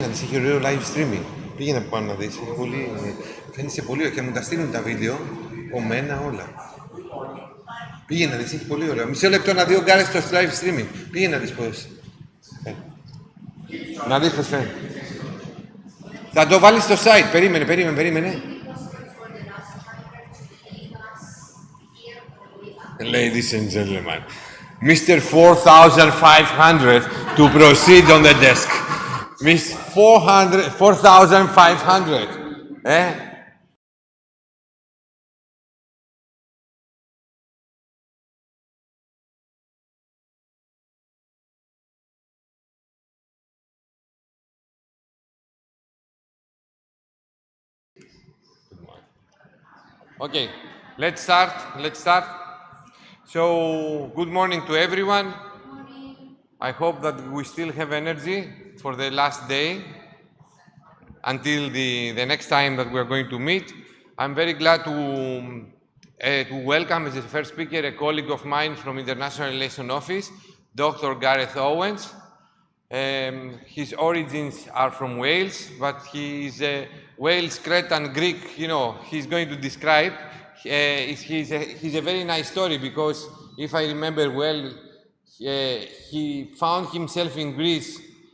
Να δεις, έχει ωραίο live streaming. Πήγαινε από πάνω να δεις, έχει πολύ... Φαίνεσαι πολύ ωραίο και μου τα στείλουν τα βίντεο, κομμένα όλα. Πήγαινε να δεις, έχει πολύ ωραίο. Μισό λεπτό να δει ο Γκάρεθ στο live streaming. Πήγαινε να δεις πώς. Να δεις πώς φαίνεται. Θα το βάλεις στο site. Περίμενε. Ladies and gentlemen, Mr. 4,500 to proceed on the desk. Miss 4,500. Okay, let's start. So, good morning to everyone. I hope that we still have energy for the last day until the next time that we are going to meet. I'm very glad to welcome as the first speaker a colleague of mine from International Relations Office, Dr. Gareth Owens. His origins are from Wales, but he is a Wales, Cretan, Greek, you know, he's going to describe. He's a very nice story because, if I remember well, he found himself in Greece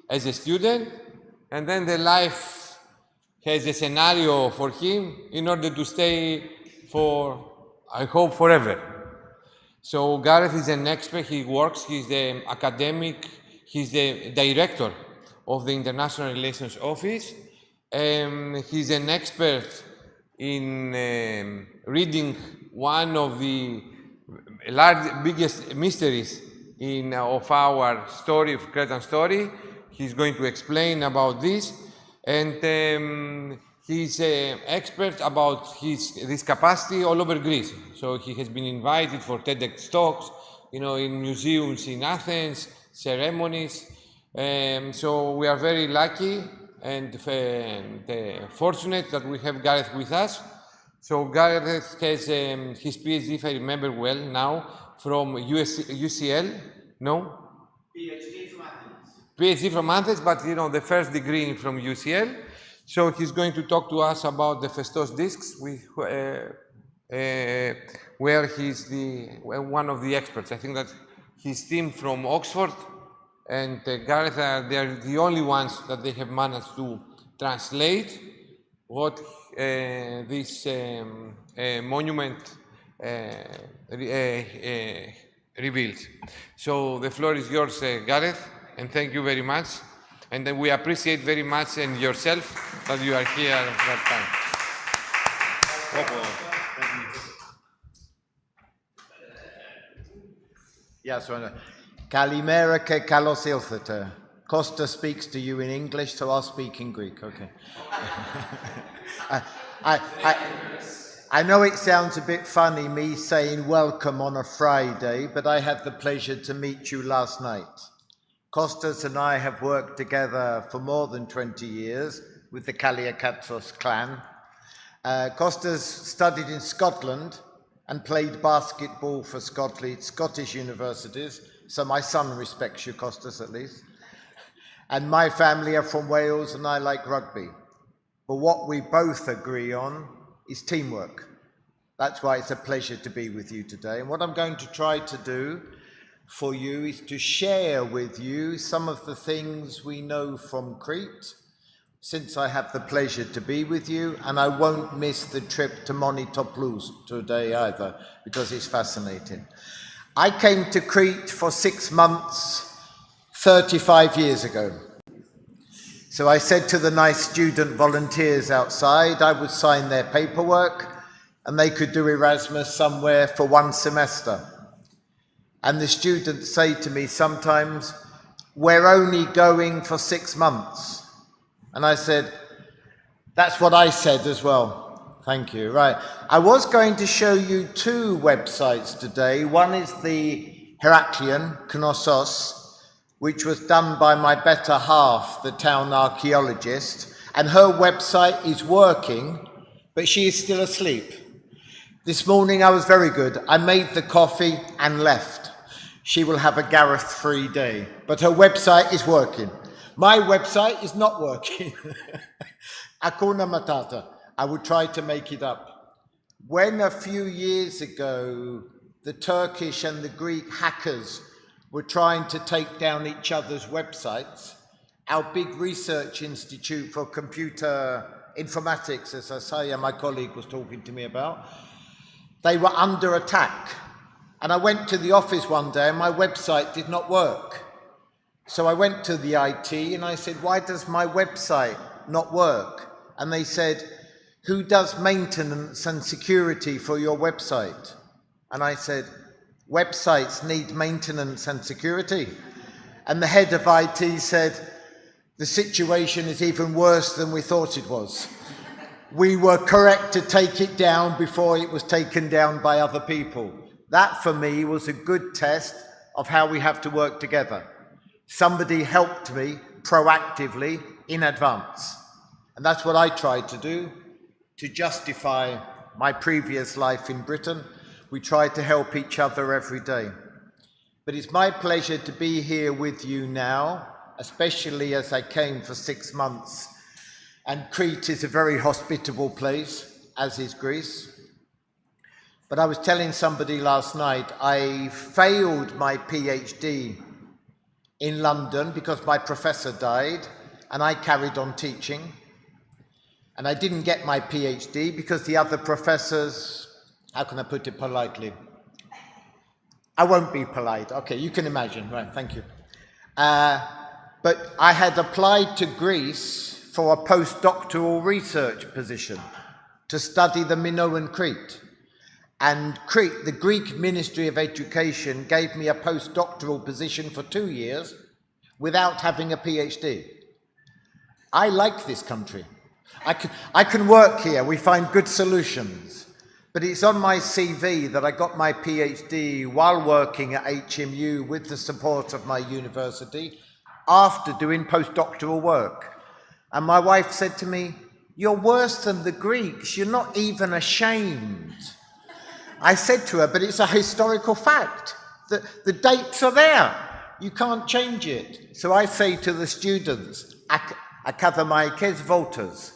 as a student, and then the life has a scenario for him in order to stay for, I hope, forever. So Gareth is an expert. He works, he's the academic, he's the director of the International Relations Office. He's an expert in reading one of the biggest mysteries of our story, of Cretan story. He's going to explain about this, and he's an expert about this capacity all over Greece. So he has been invited for TEDx talks, you know, in museums in Athens, ceremonies. So we are very lucky and fortunate that we have Gareth with us. So Gareth has his PhD, if I remember well now, from UCL, no? PhD from Athens. PhD from Athens, but you know, the first degree from UCL. So he's going to talk to us about the Festos discs, where he's one of the experts. I think that his team from Oxford and Gareth, they are the only ones that they have managed to translate what this monument reveals. So the floor is yours, Gareth, and thank you very much. And we appreciate very much and yourself that you are here at that time. Yes, well, Kalimera ke kalos ilthata. Costa speaks to you in English, so I'll speak in Greek. Okay. I know it sounds a bit funny, me saying welcome on a Friday, but I had the pleasure to meet you last night. Kostas and I have worked together for more than 20 years with the Kaliakatsos clan. Kostas studied in Scotland and played basketball for Scottish universities, so my son respects you, Kostas, at least. And my family are from Wales and I like rugby. But what we both agree on is teamwork. That's why it's a pleasure to be with you today. And what I'm going to try to do for you is to share with you some of the things we know from Crete, since I have the pleasure to be with you, and I won't miss the trip to Monitopoulos today either, because it's fascinating. I came to Crete for 6 months 35 years ago. So I said to the nice student volunteers outside, I would sign their paperwork and they could do Erasmus somewhere for 1 semester. And the students say to me sometimes, we're only going for 6 months. And I said, that's what I said as well. Thank you. Right. I was going to show you 2 websites today. One is the Heraklion, Knossos, which was done by my better half, the town archaeologist, and her website is working, but she is still asleep. This morning I was very good. I made the coffee and left. She will have a Gareth-free day, but her website is working. My website is not working. Hakuna Matata. I will try to make it up. When a few years ago, the Turkish and the Greek hackers were trying to take down each other's websites, our big research institute for computer informatics, as Asaya, my colleague, was talking to me about, they were under attack. And I went to the office one day and my website did not work. So I went to the IT and I said, why does my website not work? And they said, who does maintenance and security for your website? And I said, websites need maintenance and security. And the head of IT said, the situation is even worse than we thought it was. We were correct to take it down before it was taken down by other people. That for me was a good test of how we have to work together. Somebody helped me proactively in advance. And that's what I tried to do to justify my previous life in Britain. We tried to help each other every day. But it's my pleasure to be here with you now, especially as I came for 6 months. And Crete is a very hospitable place, as is Greece. But I was telling somebody last night, I failed my PhD in London because my professor died and I carried on teaching. And I didn't get my PhD because the other professors, how can I put it politely? I won't be polite. Okay, you can imagine. Right, thank you. But I had applied to Greece for a postdoctoral research position to study the Minoan Crete. And Crete, the Greek Ministry of Education, gave me a postdoctoral position for 2 years without having a PhD. I like this country. I can work here. We find good solutions. But it's on my CV that I got my PhD while working at HMU with the support of my university after doing postdoctoral work. And my wife said to me, "You're worse than the Greeks. You're not even ashamed." I said to her, but it's a historical fact. The dates are there. You can't change it. So I say to the students, academiques voltas,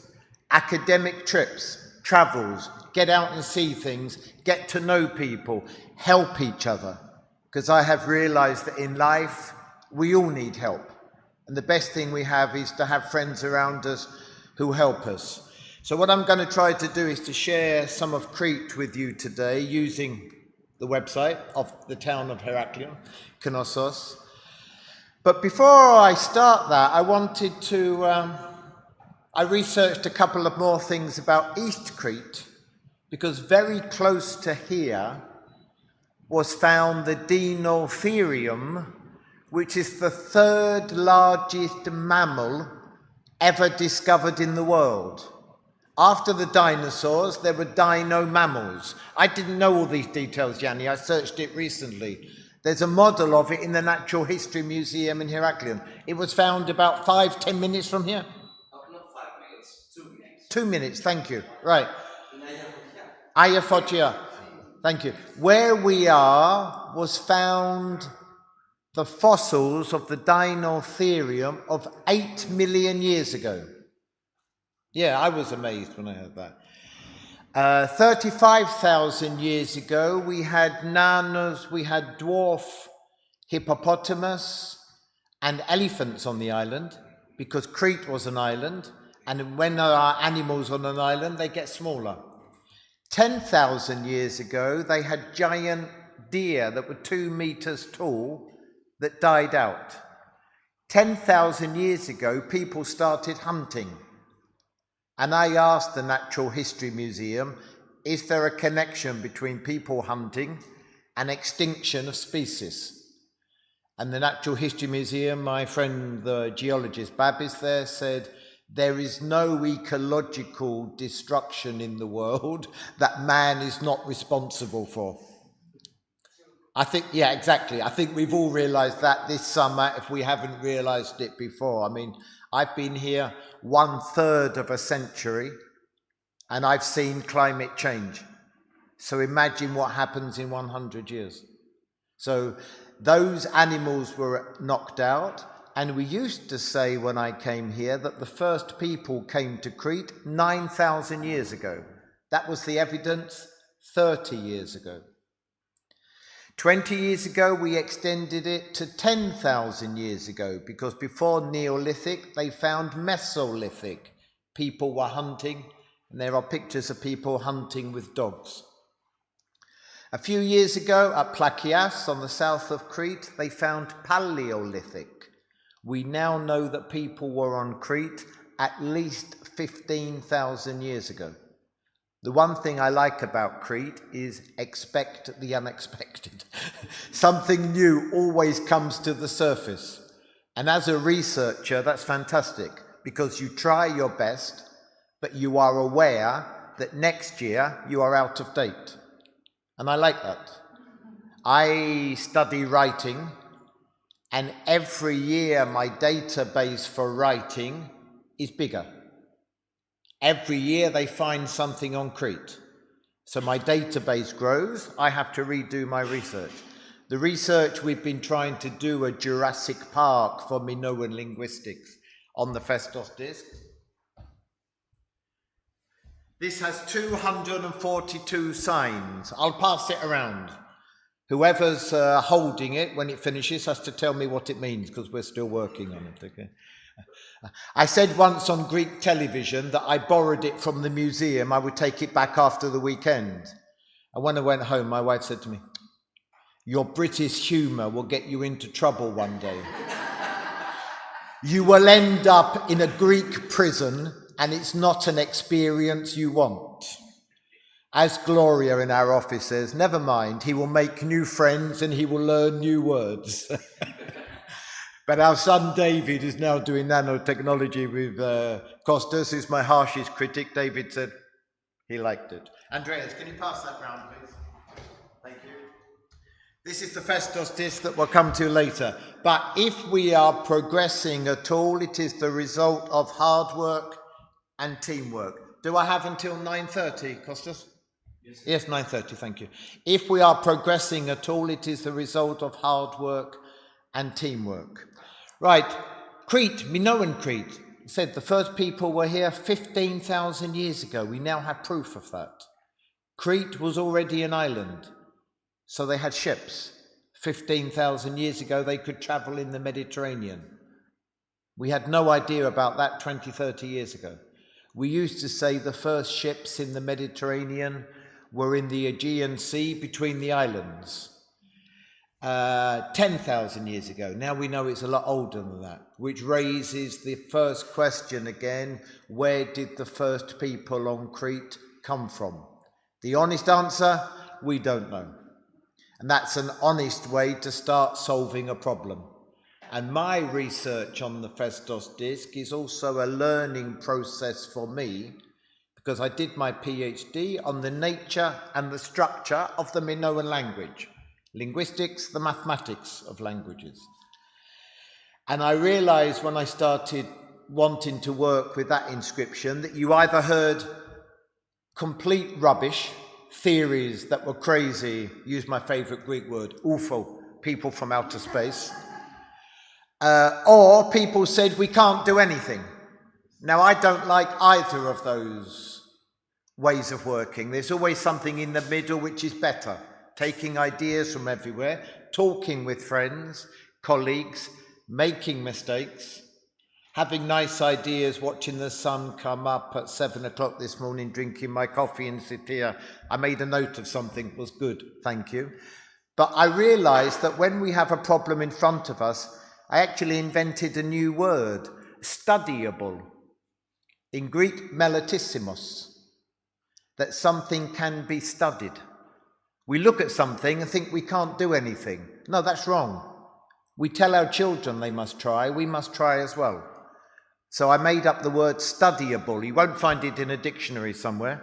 academic trips, travels, get out and see things, get to know people, help each other. Because I have realized that in life, we all need help. And the best thing we have is to have friends around us who help us. So what I'm going to try to do is to share some of Crete with you today using the website of the town of Heraklion, Knossos. But before I start that, I wanted to, I researched a couple of more things about East Crete, because very close to here was found the Dinotherium, which is the 3rd largest mammal ever discovered in the world. After the dinosaurs, there were dino mammals. I didn't know all these details, Yanni. I searched it recently. There's a model of it in the Natural History Museum in Heraklion. It was found about 5-10 minutes from here. Not 5 minutes, 2 minutes. 2 minutes, thank you. Right. Ayafotia. Thank you. Where we are was found the fossils of the Dinotherium of 8 million years ago. Yeah, I was amazed when I heard that. 35,000 years ago, we had nanas, we had dwarf hippopotamus and elephants on the island, because Crete was an island, and when there are animals on an island, they get smaller. 10,000 years ago, they had giant deer that were 2 meters tall that died out. 10,000 years ago, people started hunting. And I asked the Natural History Museum, is there a connection between people hunting and extinction of species? And the Natural History Museum, my friend, the geologist Babis there, said, there is no ecological destruction in the world that man is not responsible for. I think, yeah, exactly. I think we've all realized that this summer, if we haven't realized it before. I mean, I've been here 1/3 of a century and I've seen climate change. So imagine what happens in 100 years. So those animals were knocked out And we used to say when I came here that the first people came to Crete 9,000 years ago. That was the evidence 30 years ago. 20 years ago, we extended it to 10,000 years ago, because before Neolithic, they found Mesolithic. People were hunting, and there are pictures of people hunting with dogs. A few years ago, at Plakias, on the south of Crete, they found Paleolithic. We now know that people were on Crete at least 15,000 years ago. The one thing I like about Crete is expect the unexpected. Something new always comes to the surface. And as a researcher, that's fantastic, because you try your best, but you are aware that next year you are out of date. And I like that. I study writing, and every year my database for writing is bigger. Every year they find something on Crete. So my database grows, I have to redo my research. The research we've been trying to do at Jurassic Park for Minoan linguistics on the Festos disc. This has 242 signs. I'll pass it around. Whoever's holding it when it finishes has to tell me what it means, because we're still working on it, okay? I said once on Greek television that I borrowed it from the museum. I would take it back after the weekend. And when I went home, my wife said to me, "Your British humour will get you into trouble one day. You will end up in a Greek prison, and it's not an experience you want." As Gloria in our office says, never mind, he will make new friends and he will learn new words. But our son David is now doing nanotechnology with Costas, who's my harshest critic. David said he liked it. Andreas, can you pass that round, please? Thank you. This is the Festos disc that we'll come to later. But if we are progressing at all, it is the result of hard work and teamwork. Do I have until 9:30, Costas? Yes, 9:30, thank you. If we are progressing at all, it is the result of hard work and teamwork. Right, Crete, Minoan Crete, said the first people were here 15,000 years ago. We now have proof of that. Crete was already an island, so they had ships. 15,000 years ago, they could travel in the Mediterranean. We had no idea about that 20, 30 years ago. We used to say the first ships in the Mediterranean were in the Aegean Sea between the islands. 10,000 years ago. Now we know it's a lot older than that, which raises the first question again: where did the first people on Crete come from? The honest answer, we don't know. And that's an honest way to start solving a problem. And my research on the Festos disc is also a learning process for me, because I did my PhD on the nature and the structure of the Minoan language. Linguistics, the mathematics of languages. And I realized when I started wanting to work with that inscription that you either heard complete rubbish, theories that were crazy, use my favorite Greek word, UFO, people from outer space, or people said we can't do anything. Now I don't like either of those ways of working. There's always something in the middle which is better. Taking ideas from everywhere, talking with friends, colleagues, making mistakes, having nice ideas, watching the sun come up at 7 o'clock this morning, drinking my coffee and sit here. I made a note of something, it was good, thank you. But I realized that when we have a problem in front of us, I actually invented a new word, studyable. In Greek, melatissimos, that something can be studied. We look at something and think we can't do anything. No, that's wrong. We tell our children they must try, we must try as well. So I made up the word studyable. You won't find it in a dictionary somewhere.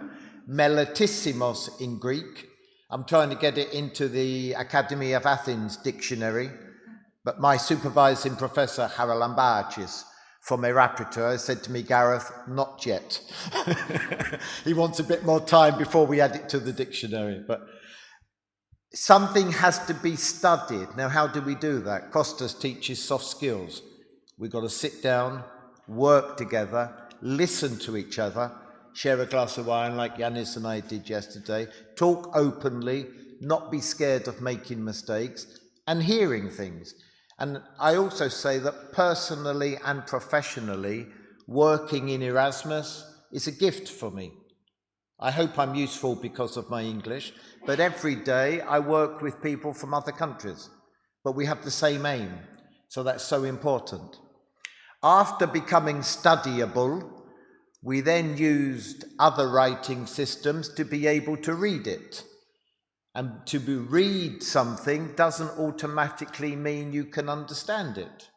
Melatissimos in Greek. I'm trying to get it into the Academy of Athens dictionary, but my supervising professor, Haralambakis, from Erapita, said to me, Gareth, not yet. He wants a bit more time before we add it to the dictionary. But something has to be studied. Now, how do we do that? Costas teaches soft skills. We've got to sit down, work together, listen to each other, share a glass of wine like Yanis and I did yesterday, talk openly, not be scared of making mistakes, and hearing things. And I also say that personally and professionally, working in Erasmus is a gift for me. I hope I'm useful because of my English, but every day I work with people from other countries, but we have the same aim, so that's so important. After becoming studyable, we then used other writing systems to be able to read it. And to read something doesn't automatically mean you can understand it.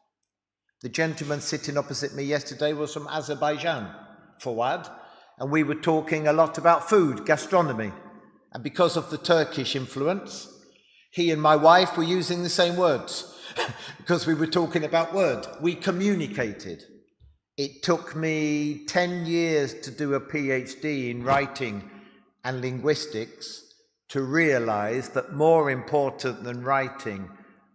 The gentleman sitting opposite me yesterday was from Azerbaijan, Fawad, and we were talking a lot about food, gastronomy. And because of the Turkish influence, he and my wife were using the same words because we were talking about words. We communicated. It took me 10 years to do a PhD in writing and linguistics to realize that more important than writing,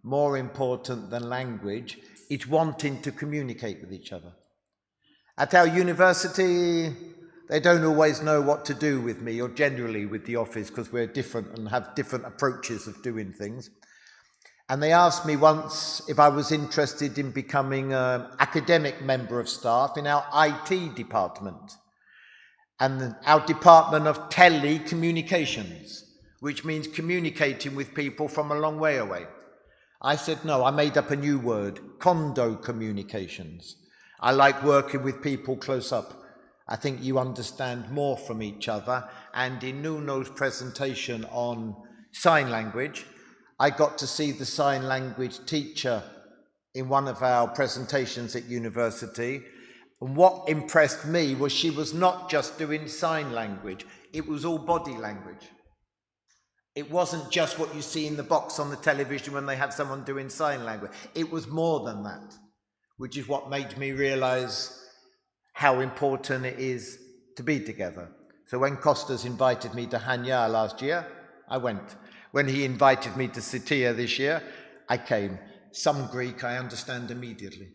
more important than language, is wanting to communicate with each other. At our university, they don't always know what to do with me, or generally with the office, because we're different and have different approaches of doing things. And they asked me once if I was interested in becoming an academic member of staff in our IT department, and our department of telecommunications, which means communicating with people from a long way away. I said, no, I made up a new word, condo communications. I like working with people close up. I think you understand more from each other. And in Nuno's presentation on sign language, I got to see the sign language teacher in one of our presentations at university. And what impressed me was she was not just doing sign language, it was all body language. It wasn't just what you see in the box on the television when they have someone doing sign language. It was more than that, which is what made me realize how important it is to be together. So when Kostas invited me to Hanya last year, I went. When he invited me to Sitia this year, I came. Some Greek I understand immediately.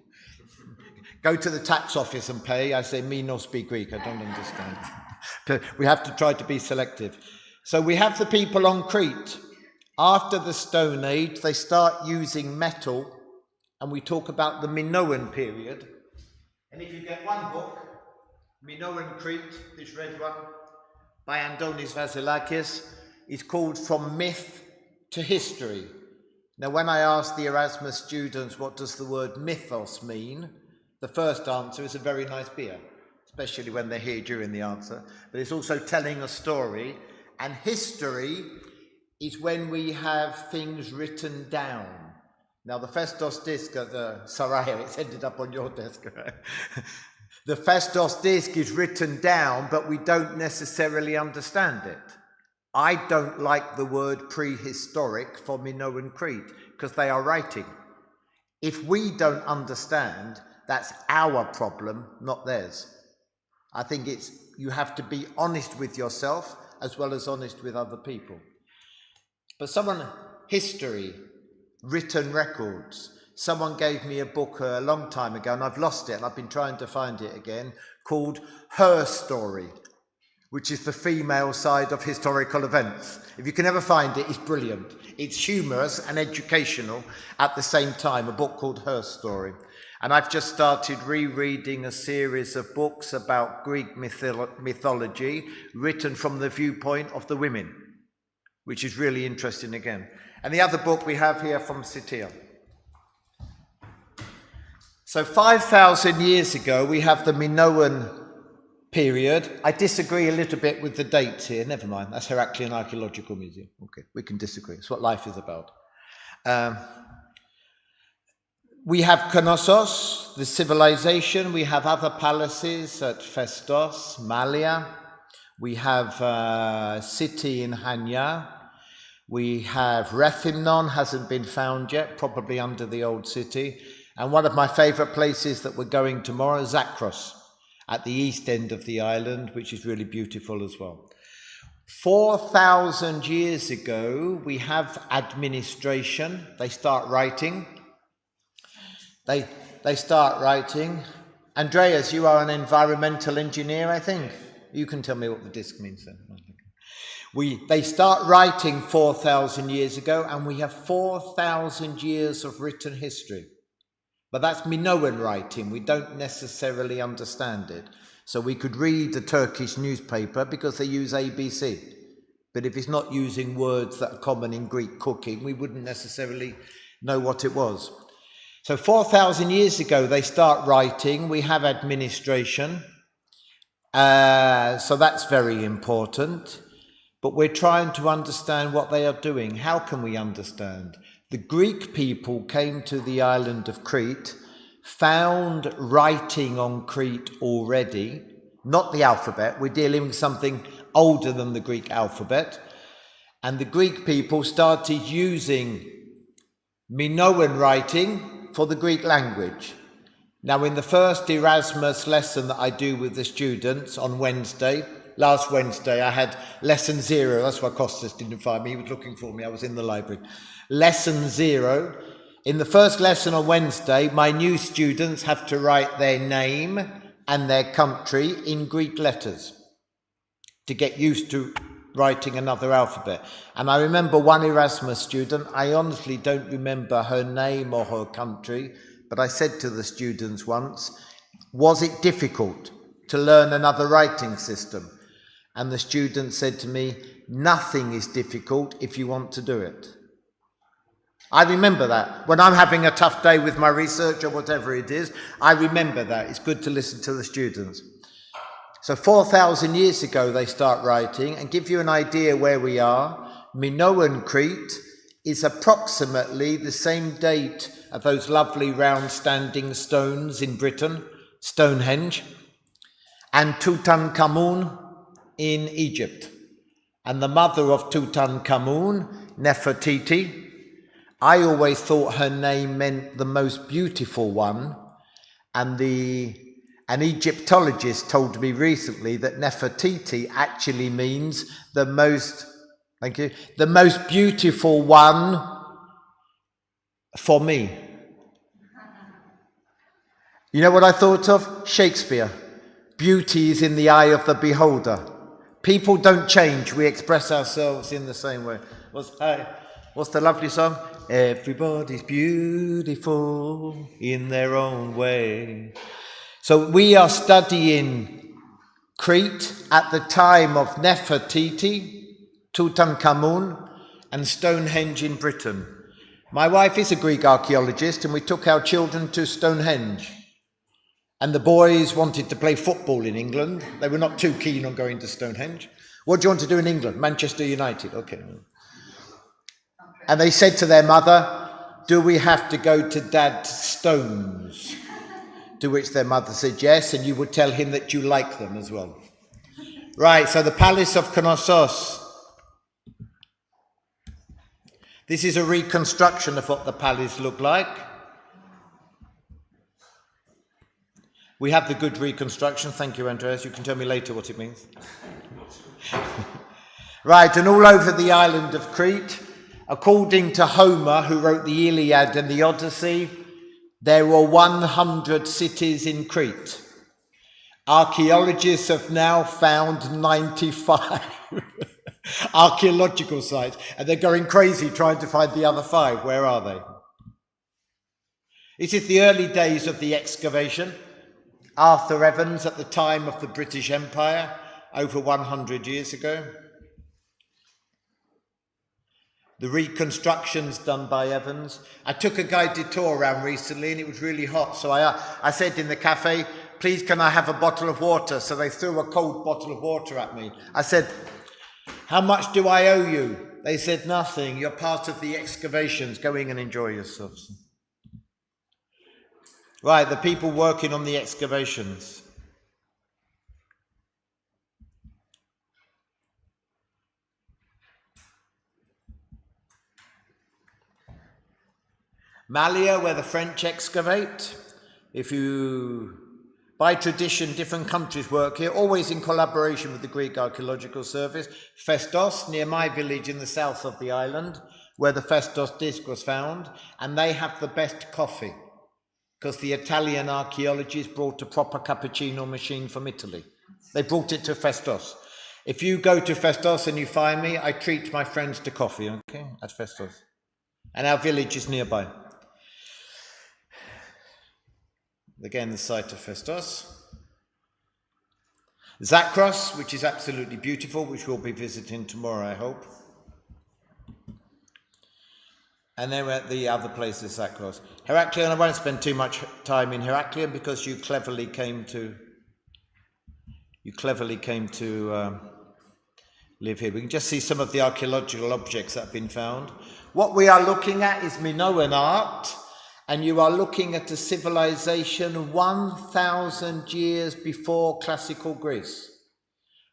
Go to the tax office and pay. I say, me no speak Greek, I don't understand. But we have to try to be selective. So we have the people on Crete. After the Stone Age, they start using metal, and we talk about the Minoan period. And if you get one book, Minoan Crete, this red one, by Andonis Vasilakis, is called From Myth to History. Now, when I ask the Erasmus students what does the word mythos mean, the first answer is a very nice beer, especially when they're here during the answer. But it's also telling a story. And history is when we have things written down. Now, the Festos disc at the Saraya, it's ended up on your desk. The Festos disc is written down, but we don't necessarily understand it. I don't like the word prehistoric for Minoan Crete, because they are writing. If we don't understand, that's our problem, not theirs. I think you have to be honest with yourself as well as honest with other people. But history, written records. Someone gave me a book a long time ago, and I've lost it, and I've been trying to find it again, called Her Story, which is the female side of historical events. If you can ever find it, it's brilliant. It's humorous and educational at the same time, a book called Her Story. And I've just started rereading a series of books about Greek mythology written from the viewpoint of the women, which is really interesting again. And the other book we have here from Sitia. So 5,000 years ago, we have the Minoan period. I disagree a little bit with the dates here. Never mind. That's Heraclean Archaeological Museum. Okay, we can disagree. It's what life is about. We have Knossos, the civilization. We have other palaces at Festos, Malia. We have a city in Hanya. We have Rethymnon, hasn't been found yet, probably under the old city. And one of my favorite places that we're going tomorrow is Zakros, at the east end of the island, which is really beautiful as well. 4,000 years ago, we have administration. They start writing. they start writing. Andreas, you are an environmental engineer, I think. You can tell me what the disc means then. They start writing 4,000 years ago, and we have 4,000 years of written history. But that's Minoan writing. We don't necessarily understand it. So we could read the Turkish newspaper because they use ABC. But if it's not using words that are common in Greek cooking, we wouldn't necessarily know what it was. So 4,000 years ago, they start writing. We have administration. So that's very important. But we're trying to understand what they are doing. How can we understand? The Greek people came to the island of Crete, found writing on Crete already, not the alphabet. We're dealing with something older than the Greek alphabet. And the Greek people started using Minoan writing for the Greek language. Now, in the first Erasmus lesson that I do with the students on Wednesday, last Wednesday, I had lesson 0. That's why Costas didn't find me. He was looking for me. I was in the library. Lesson 0. In the first lesson on Wednesday, my new students have to write their name and their country in Greek letters to get used to writing another alphabet. And I remember one Erasmus student, I honestly don't remember her name or her country, but I said to the students once, was it difficult to learn another writing system? And the student said to me, nothing is difficult if you want to do it. I remember that. When I'm having a tough day with my research or whatever it is, I remember that. It's good to listen to the students. So 4,000 years ago, they start writing, and give you an idea where we are. Minoan Crete is approximately the same date of those lovely round standing stones in Britain, Stonehenge, and Tutankhamun in Egypt. And the mother of Tutankhamun, Nefertiti, I always thought her name meant the most beautiful one, and an Egyptologist told me recently that Nefertiti actually means the most beautiful one for me. You know what I thought of? Shakespeare. Beauty is in the eye of the beholder. People don't change. We express ourselves in the same way. What's the lovely song? Everybody's beautiful in their own way. So we are studying Crete at the time of Nefertiti, Tutankhamun, and Stonehenge in Britain. My wife is a Greek archaeologist, and we took our children to Stonehenge. And the boys wanted to play football in England. They were not too keen on going to Stonehenge. What do you want to do in England? Manchester United. Okay. And they said to their mother, do we have to go to Dad's stones? To which their mother said yes, and you would tell him that you like them as well. Right, so the Palace of Knossos. This is a reconstruction of what the palace looked like. We have the good reconstruction. Thank you, Andreas. You can tell me later what it means. Right, and all over the island of Crete, according to Homer, who wrote the Iliad and the Odyssey, there were 100 cities in Crete. Archaeologists have now found 95 archaeological sites, and they're going crazy trying to find the other 5. Where are they? This is the early days of the excavation. Arthur Evans at the time of the British Empire, over 100 years ago. The reconstructions done by Evans. I took a guided tour around recently and it was really hot. So I said in the cafe, please can I have a bottle of water? So they threw a cold bottle of water at me. I said, how much do I owe you? They said, nothing. You're part of the excavations. Go in and enjoy yourselves. Right, the people working on the excavations. Malia, where the French excavate. By tradition, different countries work here, always in collaboration with the Greek Archaeological Service. Festos, near my village in the south of the island, where the Festos disc was found, and they have the best coffee. because the Italian archaeologists brought a proper cappuccino machine from Italy. They brought it to Festos. If you go to Festos and you find me, I treat my friends to coffee, okay, at Festos. And our village is nearby. Again, the site of Festos. Zakros, which is absolutely beautiful, which we'll be visiting tomorrow, I hope. And then we're at the other places, Zakros. Heraklion, I won't spend too much time in Heraklion because you cleverly came to live here. We can just see some of the archaeological objects that have been found. What we are looking at is Minoan art, and you are looking at a civilization 1,000 years before classical Greece.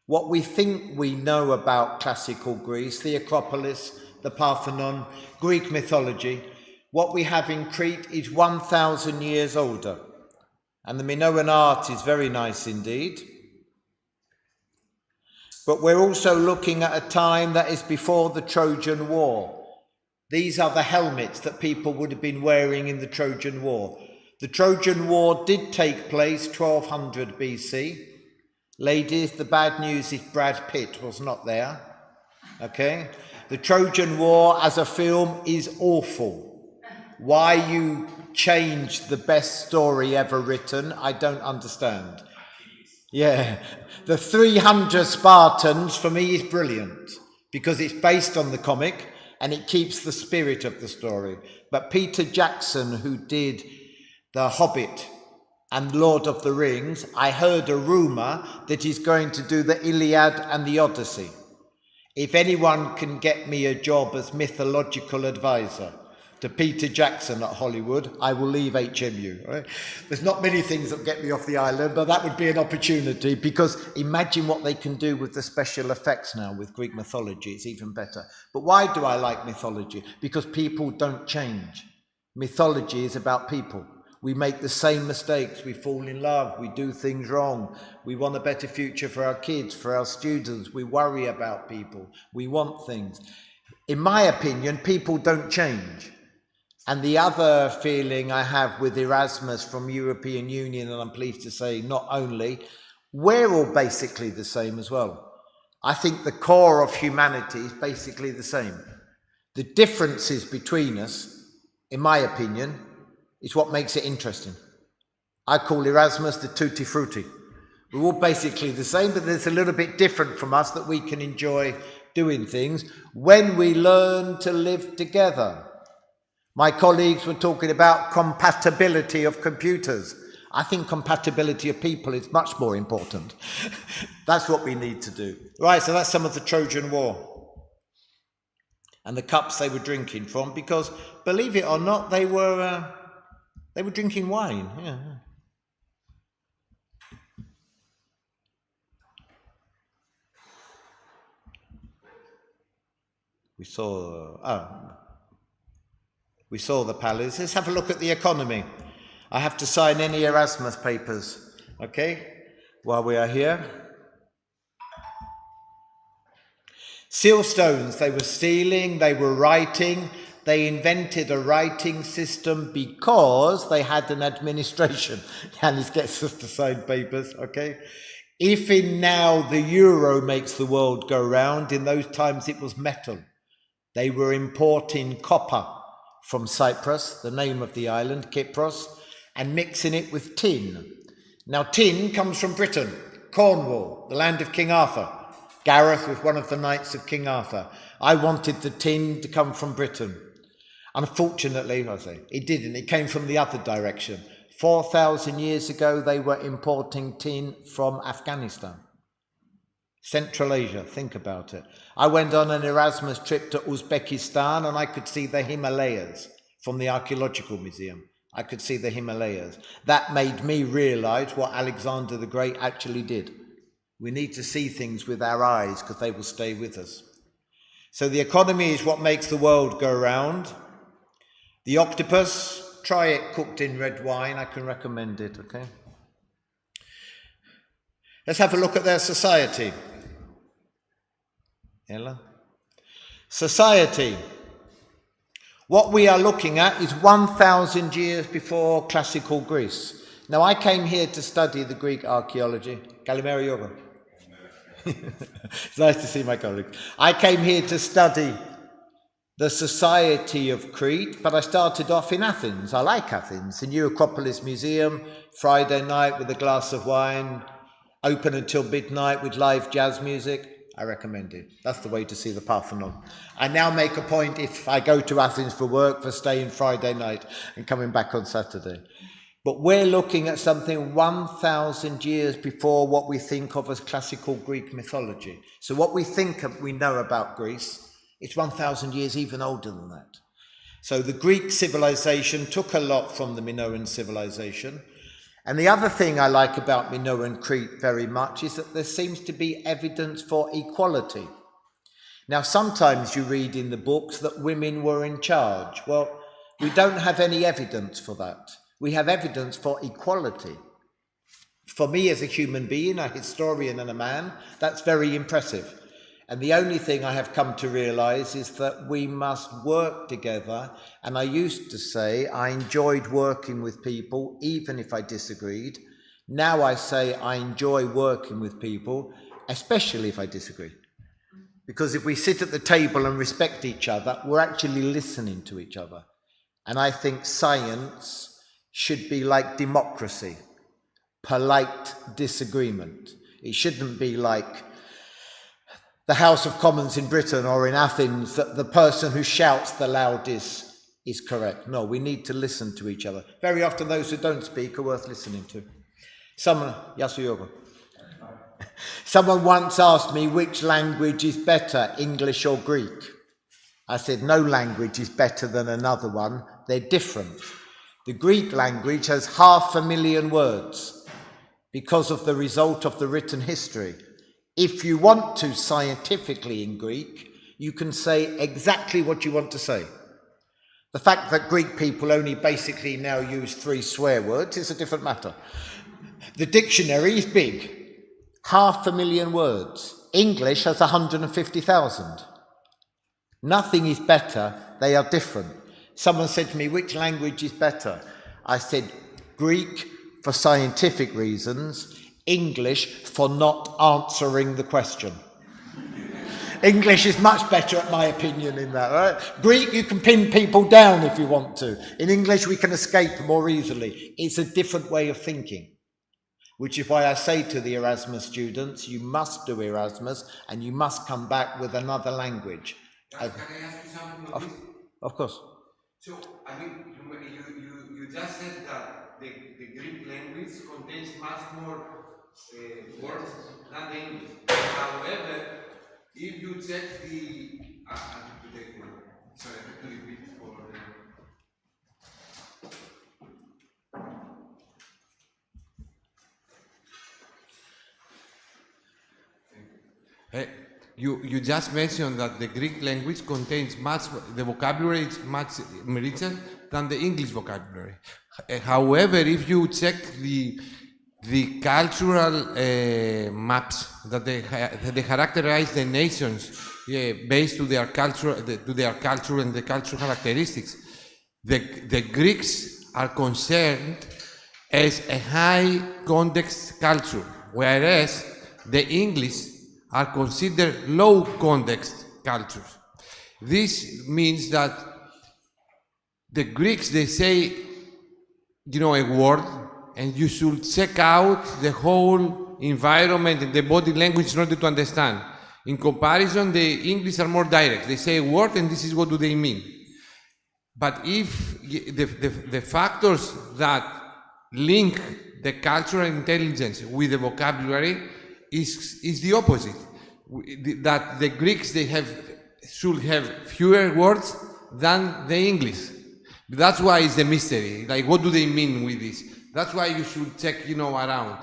What we think we know about classical Greece, the Acropolis, the Parthenon, Greek mythology, what we have in Crete is 1,000 years older. And the Minoan art is very nice indeed. But we're also looking at a time that is before the Trojan War. These are the helmets that people would have been wearing in the Trojan War. The Trojan War did take place 1200 BC. Ladies, the bad news is Brad Pitt was not there. Okay? The Trojan War as a film is awful. Why you changed the best story ever written, I don't understand. Yeah, the 300 Spartans for me is brilliant because it's based on the comic and it keeps the spirit of the story. But Peter Jackson, who did The Hobbit and Lord of the Rings, I heard a rumour that he's going to do the Iliad and the Odyssey. If anyone can get me a job as mythological advisor to Peter Jackson at Hollywood, I will leave HMU. Right? There's not many things that get me off the island, but that would be an opportunity because imagine what they can do with the special effects now with Greek mythology. It's even better. But why do I like mythology? Because people don't change. Mythology is about people. We make the same mistakes. We fall in love. We do things wrong. We want a better future for our kids, for our students. We worry about people. We want things. In my opinion, people don't change. And the other feeling I have with Erasmus from European Union, and I'm pleased to say not only, we're all basically the same as well. I think the core of humanity is basically the same. The differences between us, in my opinion, is what makes it interesting. I call Erasmus the tutti frutti. We're all basically the same, but there's a little bit different from us that we can enjoy doing things when we learn to live together. My colleagues were talking about compatibility of computers. I think compatibility of people is much more important. That's what we need to do. Right, so that's some of the Trojan War. And the cups they were drinking from, because believe it or not, they were drinking wine. Yeah. We saw the palace. Let's have a look at the economy. I have to sign any Erasmus papers, okay, while we are here. Seal stones, they were stealing, they were writing. They invented a writing system because they had an administration. Yanis gets us to sign papers, okay? If in now the euro makes the world go round, in those times it was metal. They were importing copper from Cyprus, the name of the island, Kypros, and mixing it with tin. Now tin comes from Britain, Cornwall, the land of King Arthur. Gareth was one of the knights of King Arthur. I wanted the tin to come from Britain. Unfortunately, it didn't. It came from the other direction. 4,000 years ago, they were importing tin from Afghanistan. Central Asia, think about it. I went on an Erasmus trip to Uzbekistan and I could see the Himalayas from the Archaeological Museum. I could see the Himalayas. That made me realize what Alexander the Great actually did. We need to see things with our eyes because they will stay with us. So the economy is what makes the world go round. The octopus, try it cooked in red wine. I can recommend it, okay? Let's have a look at their society. Ella? Society. What we are looking at is 1,000 years before classical Greece. Now, I came here to study the Greek archaeology. Kalimera Yoga. It's nice to see my colleagues. I came here to study the society of Crete, but I started off in Athens. I like Athens. The new Acropolis Museum, Friday night with a glass of wine, open until midnight with live jazz music. I recommend it. That's the way to see the Parthenon. I now make a point, if I go to Athens for work, for staying Friday night and coming back on Saturday. But we're looking at something 1,000 years before what we think of as classical Greek mythology. So what we think we know about Greece, it's 1,000 years even older than that. So the Greek civilization took a lot from the Minoan civilization. And the other thing I like about Minoan Crete very much is that there seems to be evidence for equality. Now, sometimes you read in the books that women were in charge. Well, we don't have any evidence for that. We have evidence for equality. For me as a human being, a historian and a man, that's very impressive. And the only thing I have come to realize is that we must work together. And I used to say I enjoyed working with people, even if I disagreed. Now I say I enjoy working with people, especially if I disagree. Because if we sit at the table and respect each other, we're actually listening to each other. And I think science should be like democracy, polite disagreement. It shouldn't be like the House of Commons in Britain or in Athens, that the person who shouts the loudest is correct. No, we need to listen to each other. Very often those who don't speak are worth listening to. Someone once asked me which language is better, English or Greek. I said no language is better than another one. They're different. The Greek language has 500,000 words because of the result of the written history. If you want to scientifically in Greek, you can say exactly what you want to say. The fact that Greek people only basically now use 3 swear words is a different matter. The dictionary is big, 500,000 words. English has 150,000. Nothing is better, they are different. Someone said to me, which language is better? I said, Greek for scientific reasons, English for not answering the question. English is much better, in my opinion, in that, right? Greek, you can pin people down if you want to. In English, we can escape more easily. It's a different way of thinking, which is why I say to the Erasmus students, you must do Erasmus and you must come back with another language. Can I ask you something on this? Of course. So, I mean, you just said that the Greek language contains much more words than the English. However, if you check the I have to take one. Sorry, I have to repeat for you just mentioned that the Greek language contains the vocabulary is much richer than the English vocabulary. However, if you check the cultural maps that they characterize the nations based to their culture, and the cultural characteristics, the Greeks are concerned as a high context culture, whereas the English are considered low context cultures. This means that the Greeks, they say, a word, and you should check out the whole environment and the body language in order to understand. In comparison, the English are more direct. They say a word and this is what do they mean. But if the factors that link the cultural intelligence with the vocabulary is the opposite. That the Greeks, should have fewer words than the English. That's why it's a mystery. Like, what do they mean with this? That's why you should check, around.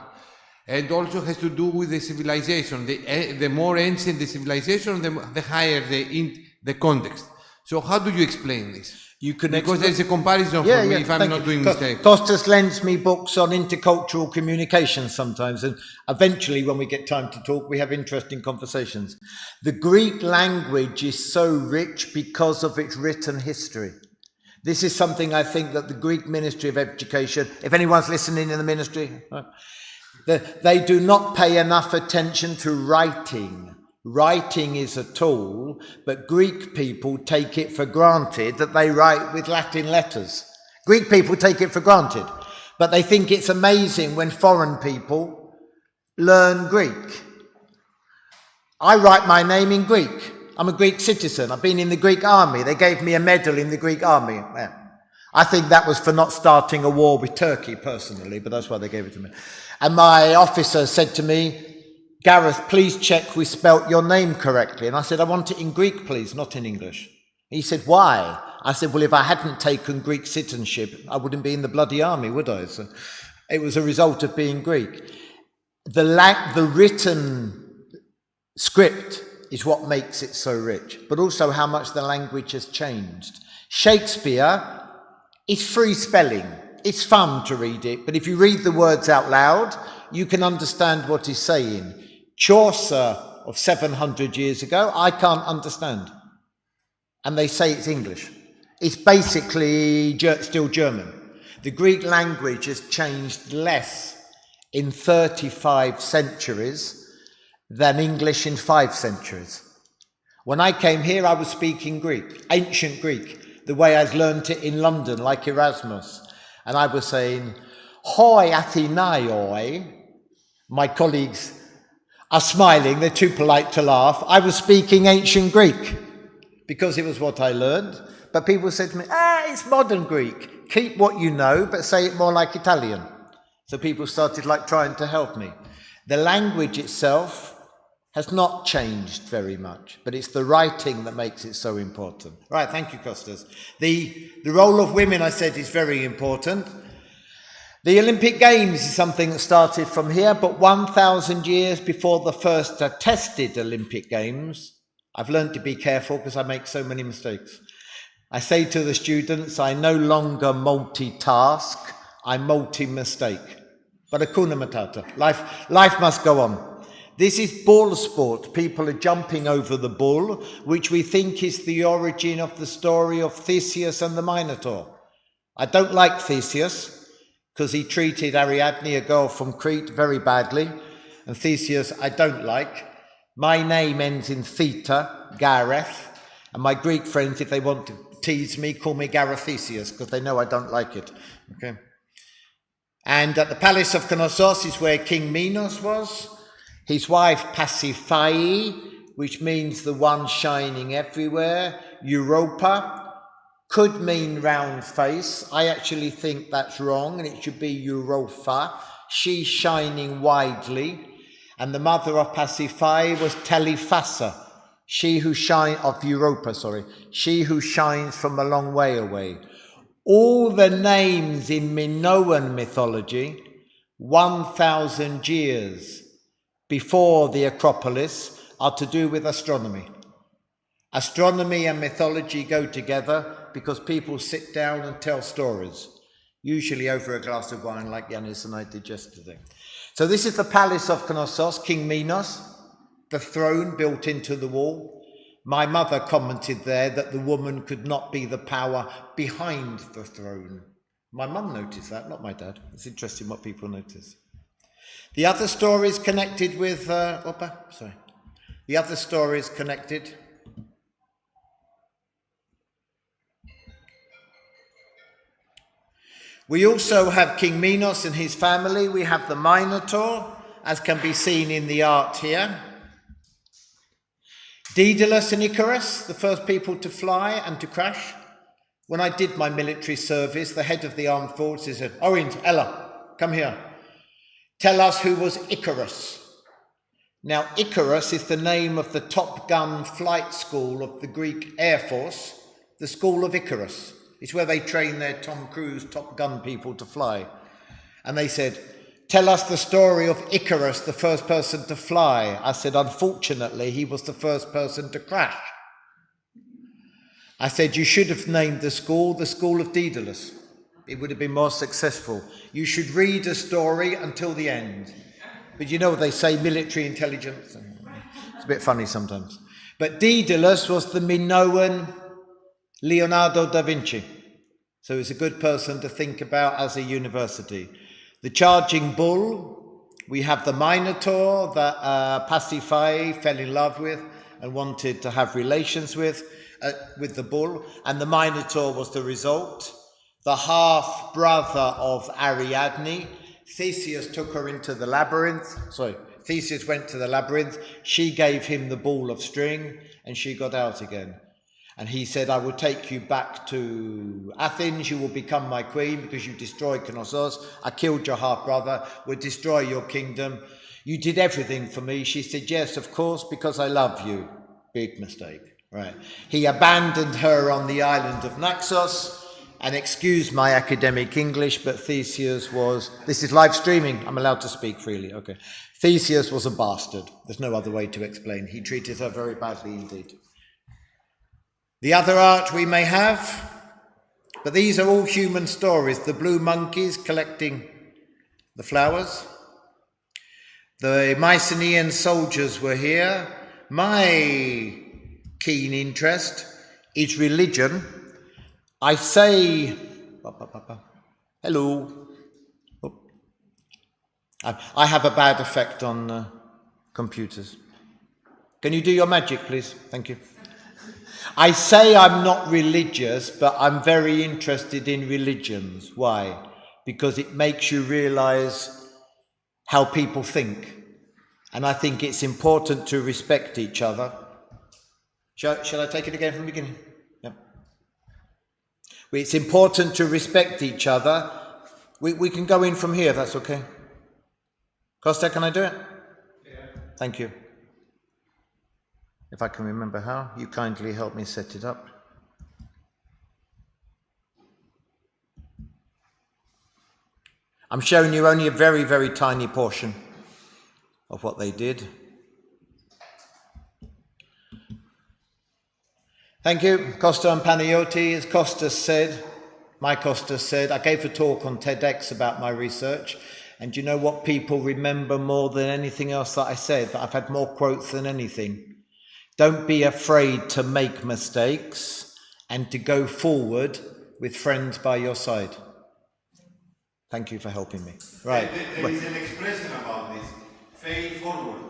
And also has to do with the civilization. The more ancient the civilization, the higher the context. So how do you explain this? Because there's a comparison for me if I'm not doing mistakes. Kostas lends me books on intercultural communication sometimes, and eventually when we get time to talk, we have interesting conversations. The Greek language is so rich because of its written history. This is something I think that the Greek Ministry of Education, if anyone's listening in the ministry, they do not pay enough attention to writing. Writing is a tool, but Greek people take it for granted that they write with Latin letters. Greek people take it for granted, but they think it's amazing when foreign people learn Greek. I write my name in Greek. I'm a Greek citizen. I've been in the Greek army. They gave me a medal in the Greek army. Yeah. I think that was for not starting a war with Turkey personally, but that's why they gave it to me. And my officer said to me, Gareth, please check we spelt your name correctly. And I said, I want it in Greek, please, not in English. He said, why? I said, well, if I hadn't taken Greek citizenship, I wouldn't be in the bloody army, would I? So it was a result of being Greek. The written script is what makes it so rich, but also how much the language has changed. Shakespeare is free spelling. It's fun to read it, but if you read the words out loud, you can understand what he's saying. Chaucer of 700 years ago, I can't understand. And they say it's English. It's basically still German. The Greek language has changed less in 35 centuries than English in 5 centuries. When I came here, I was speaking Greek, ancient Greek, the way I'd learned it in London, like Erasmus. And I was saying, hoi Athenaioi. My colleagues are smiling, they're too polite to laugh. I was speaking ancient Greek because it was what I learned. But people said to me, it's modern Greek. Keep what you know, but say it more like Italian. So people started trying to help me. The language itself has not changed very much, but it's the writing that makes it so important. Right, thank you, Kostas. The role of women, I said, is very important. The Olympic Games is something that started from here, but 1,000 years before the first attested Olympic Games, I've learned to be careful because I make so many mistakes. I say to the students, I no longer multitask, I multi-mistake. But hakuna matata, life must go on. This is ball sport. People are jumping over the bull, which we think is the origin of the story of Theseus and the Minotaur. I don't like Theseus because he treated Ariadne, a girl from Crete, very badly. And Theseus, I don't like. My name ends in theta, Gareth. And my Greek friends, if they want to tease me, call me Garethesius because they know I don't like it. Okay. And at the palace of Knossos is where King Minos was. His wife Pasiphae, which means the one shining everywhere. Europa could mean round face. I actually think that's wrong, and it should be Europa. She's shining widely. And the mother of Pasiphae was Telephassa, she who shines from a long way away. All the names in Minoan mythology, 1,000 years before the Acropolis, are to do with astronomy. Astronomy and mythology go together because people sit down and tell stories, usually over a glass of wine like Yanis and I did yesterday. So this is the palace of Knossos, King Minos, the throne built into the wall. My mother commented there that the woman could not be the power behind the throne. My mum noticed that, not my dad. It's interesting what people notice. The other stories connected with, the other stories connected. We also have King Minos and his family. We have the Minotaur, as can be seen in the art here. Daedalus and Icarus, the first people to fly and to crash. When I did my military service, the head of the armed forces said, Orange, Ella, come here. Tell us who was Icarus. Now, Icarus is the name of the Top Gun flight school of the Greek Air Force, the School of Icarus. It's where they train their Tom Cruise Top Gun people to fly. And they said, tell us the story of Icarus, the first person to fly. I said, unfortunately, he was the first person to crash. I said, you should have named the school of Daedalus. It would have been more successful. You should read a story until the end. But you know what they say, military intelligence. It's a bit funny sometimes. But Daedalus was the Minoan Leonardo da Vinci. So it's a good person to think about as a university. The charging bull, we have the Minotaur that Pasiphae fell in love with and wanted to have relations with the bull, and the Minotaur was the result. The half-brother of Ariadne, Theseus took her into the labyrinth. Theseus went to the labyrinth. She gave him the ball of string, and she got out again. And he said, I will take you back to Athens. You will become my queen because you destroyed Knossos. I killed your half-brother. Will destroy your kingdom. You did everything for me. She said, yes, of course, because I love you. Big mistake. Right. He abandoned her on the island of Naxos. And excuse my academic English, but Theseus was... This is live streaming. I'm allowed to speak freely. Okay. Theseus was a bastard. There's no other way to explain. He treated her very badly indeed. The other art we may have, but these are all human stories. The blue monkeys collecting the flowers. The Mycenaean soldiers were here. My keen interest is religion. I say, hello. Oh. I have a bad effect on computers. Can you do your magic, please? Thank you. I say I'm not religious, but I'm very interested in religions. Why? Because it makes you realize how people think. And I think it's important to respect each other. Shall I take it again from the beginning? Yeah. It's important to respect each other. We can go in from here, if that's okay. Costa, can I do it? Yeah. Thank you. If I can remember how, you kindly help me set it up. I'm showing you only a very, very tiny portion of what they did. Thank you, Costa and Panayoti. As Costas said, I gave a talk on TEDx about my research, and you know what people remember more than anything else that I said? That I've had more quotes than anything. Don't be afraid to make mistakes and to go forward with friends by your side. Thank you for helping me. Right. There is an expression about this. Fail forward.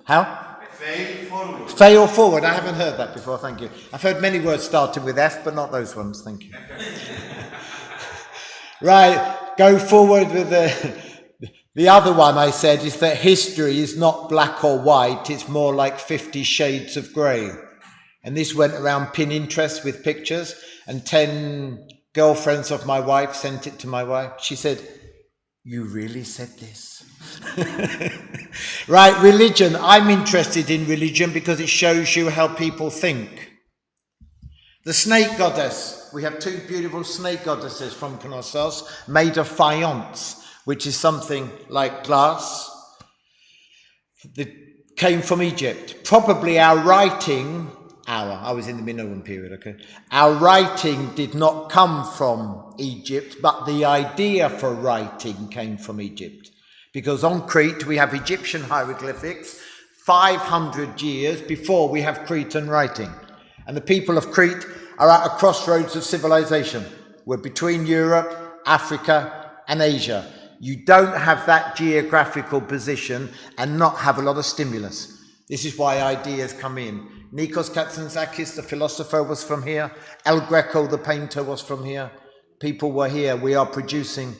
How? Fail forward. Fail forward. I haven't heard that before. Thank you. I've heard many words starting with F, but not those ones. Thank you. Right. Go forward with the other one I said is that history is not black or white, it's more like 50 shades of grey. And this went around Pinterest with pictures, and 10 girlfriends of my wife sent it to my wife. She said, you really said this? Right, religion. I'm interested in religion because it shows you how people think. The snake goddess. We have two beautiful snake goddesses from Knossos made of faience, which is something like glass, that came from Egypt. Probably I was in the Minoan period, okay? Our writing did not come from Egypt, but the idea for writing came from Egypt. Because on Crete, we have Egyptian hieroglyphics 500 years before we have Cretan writing. And the people of Crete are at a crossroads of civilization. We're between Europe, Africa, and Asia. You don't have that geographical position and not have a lot of stimulus. This is why ideas come in. Nikos Katsantzakis, the philosopher, was from here. El Greco, the painter, was from here. People were here. We are producing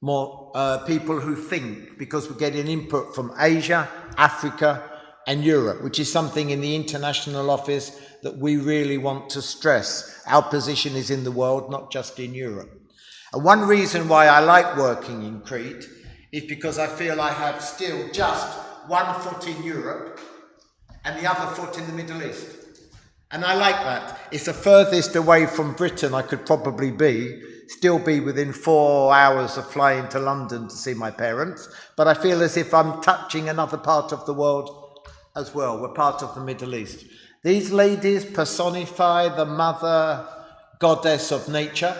more people who think because we're getting input from Asia, Africa, and Europe, which is something in the international office that we really want to stress. Our position is in the world, not just in Europe. And one reason why I like working in Crete is because I feel I have still just one foot in Europe and the other foot in the Middle East. And I like that. It's the furthest away from Britain I could probably be, still be within 4 hours of flying to London to see my parents, but I feel as if I'm touching another part of the world as well. We're part of the Middle East. These ladies personify the mother goddess of nature.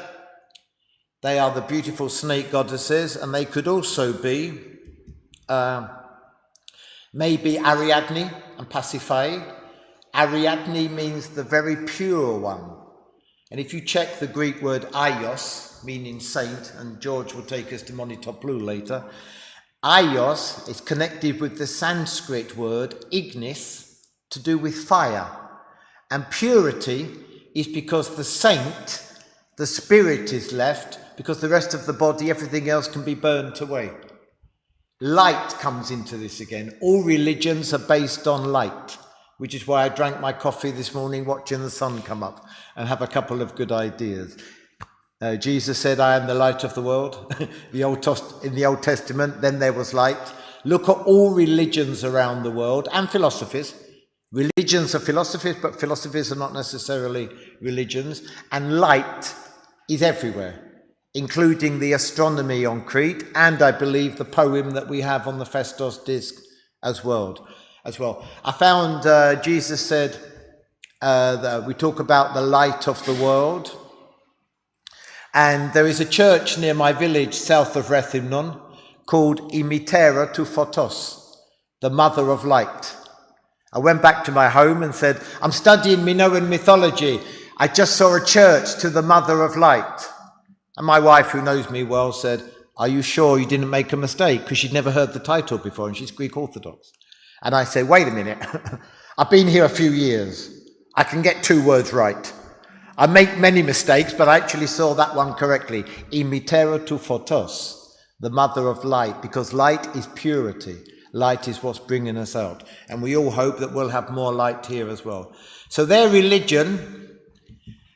They are the beautiful snake goddesses, and they could also be maybe Ariadne and Pasiphae. Ariadne means the very pure one. And if you check the Greek word aios, meaning saint, and George will take us to Monitoplou later. Aios is connected with the Sanskrit word ignis, to do with fire. And purity is because the saint, the spirit is left, because the rest of the body, everything else can be burnt away. Light comes into this again. All religions are based on light, which is why I drank my coffee this morning watching the sun come up and have a couple of good ideas. Jesus said, I am the light of the world. In the Old Testament, then there was light. Look at all religions around the world and philosophies. Religions are philosophies, but philosophies are not necessarily religions. And light is everywhere, including the astronomy on Crete, and I believe the poem that we have on the Festos disc as well. I found Jesus said that we talk about the light of the world, and there is a church near my village south of Rethymnon called Imitera to Photos, the mother of light. I went back to my home and said, I'm studying Minoan mythology. I just saw a church to the mother of light. And my wife, who knows me well, said, are you sure you didn't make a mistake? Because she'd never heard the title before, and she's Greek Orthodox. And I said, wait a minute. I've been here a few years. I can get 2 words right. I make many mistakes, but I actually saw that one correctly. Imitera to photos, the mother of light, because light is purity. Light is what's bringing us out. And we all hope that we'll have more light here as well. So their religion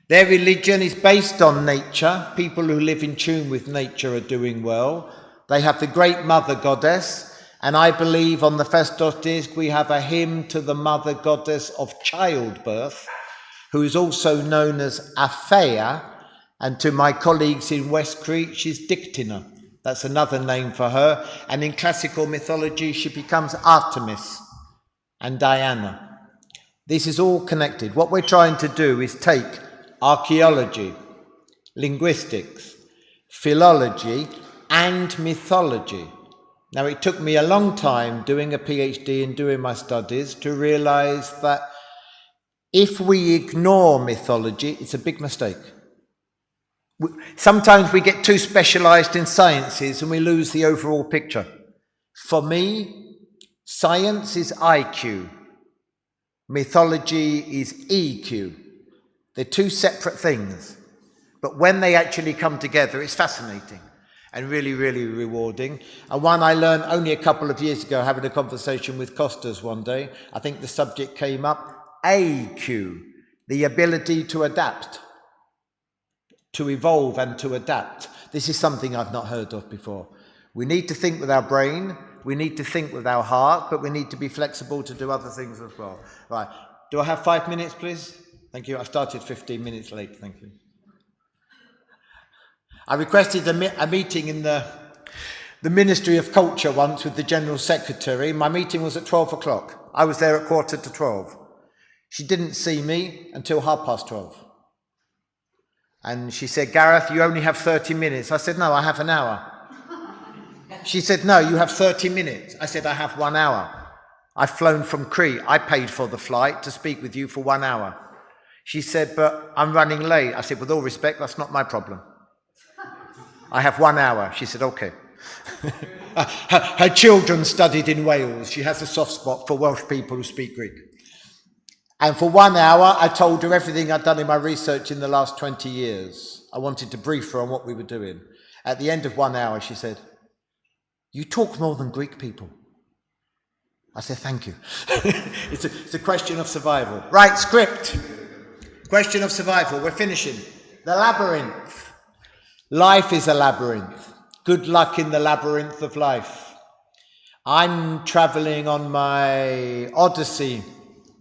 is based on nature. People who live in tune with nature are doing well. They have the great mother goddess. And I believe on the Festos disc we have a hymn to the mother goddess of childbirth, who is also known as Athea. And to my colleagues in West Crete, she's Dictina. That's another name for her. And in classical mythology, she becomes Artemis and Diana. This is all connected. What we're trying to do is take archaeology, linguistics, philology, and mythology. Now, it took me a long time doing a PhD and doing my studies to realize that if we ignore mythology, it's a big mistake. Sometimes we get too specialized in sciences and we lose the overall picture. For me, science is IQ. Mythology is EQ. They're 2 separate things. But when they actually come together, it's fascinating and really, really rewarding. And one I learned only a couple of years ago, having a conversation with Costas one day. I think the subject came up, AQ, the ability to adapt, to evolve and to adapt. This is something I've not heard of before. We need to think with our brain, we need to think with our heart, but we need to be flexible to do other things as well. Right, do I have 5 minutes, please? Thank you. I started 15 minutes late, thank you. I requested a meeting in the Ministry of Culture once with the General Secretary. My meeting was at 12 o'clock. I was there at 11:45. She didn't see me until 12:30. And she said, Gareth, you only have 30 minutes. I said, no, I have an hour. She said, no, you have 30 minutes. I said, I have 1 hour. I've flown from Crete. I paid for the flight to speak with you for 1 hour. She said, but I'm running late. I said, with all respect, that's not my problem. I have 1 hour. She said, okay. Her children studied in Wales. She has a soft spot for Welsh people who speak Greek. And for 1 hour, I told her everything I'd done in my research in the last 20 years. I wanted to brief her on what we were doing. At the end of 1 hour, she said, you talk more than Greek people. I said, thank you. It's a question of survival. Right, script. Question of survival. We're finishing. The labyrinth. Life is a labyrinth. Good luck in the labyrinth of life. I'm traveling on my Odyssey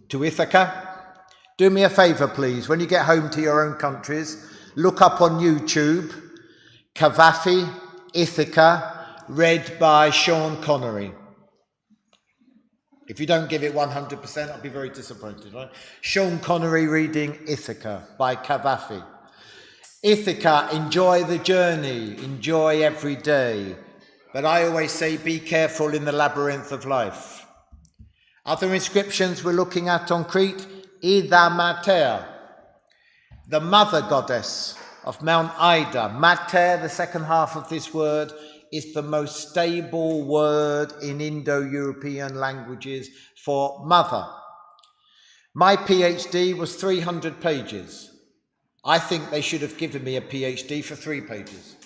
to Ithaca. Do me a favor, please. When you get home to your own countries, look up on YouTube, Cavafy, Ithaca, read by Sean Connery. If you don't give it 100%, I'll be very disappointed, right? Sean Connery reading Ithaca by Cavafy. Ithaca, enjoy the journey, enjoy every day. But I always say, be careful in the labyrinth of life. Other inscriptions we're looking at on Crete, Ida Mater, the mother goddess of Mount Ida. Mater, the second half of this word, is the most stable word in Indo-European languages for mother. My PhD was 300 pages. I think they should have given me a PhD for 3 pages.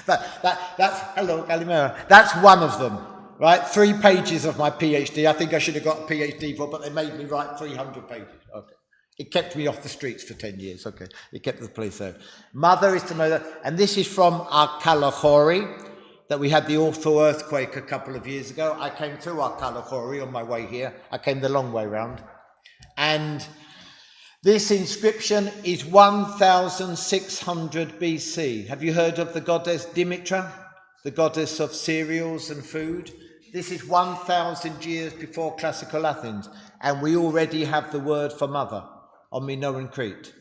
That's hello, Kalimera. That's one of them, right? 3 pages of my PhD. I think I should have got a PhD for, but they made me write 300 pages. Okay. It kept me off the streets for 10 years. Okay. It kept the police there. Mother is the mother. And this is from our Kalahori, that we had the awful earthquake a couple of years ago. I came through our Kalahori on my way here. I came the long way round. And this inscription is 1600 BC. Have you heard of the goddess Dimitra, the goddess of cereals and food? This is 1000 years before classical Athens, and we already have the word for mother on Minoan Crete.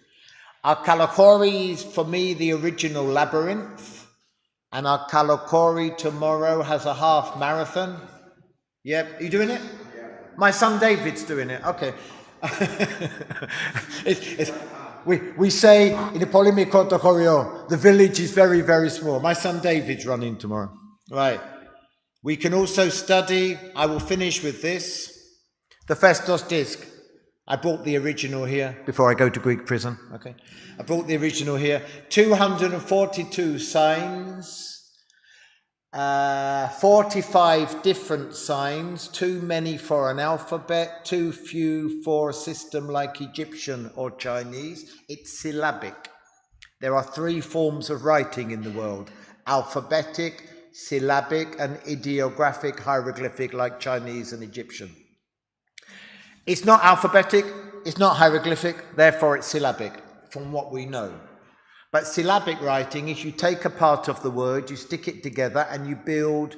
Our Kalahori is, for me, the original labyrinth, and our Kalahori tomorrow has a half marathon. Yep, are you doing it? Yeah. My son David's doing it, okay. We say in the Polymikota Choreo, the village is very, very small. My son David's running tomorrow. Right. We can also study, I will finish with this, the Festos disc. I brought the original here before I go to Greek prison. Okay. I brought the original here. 242 signs. 45 different signs, too many for an alphabet, too few for a system like Egyptian or Chinese. It's syllabic. There are 3 forms of writing in the world: alphabetic, syllabic, and ideographic hieroglyphic like Chinese and Egyptian. It's not alphabetic, it's not hieroglyphic, therefore it's syllabic, from what we know. But syllabic writing is you take a part of the word, you stick it together, and you build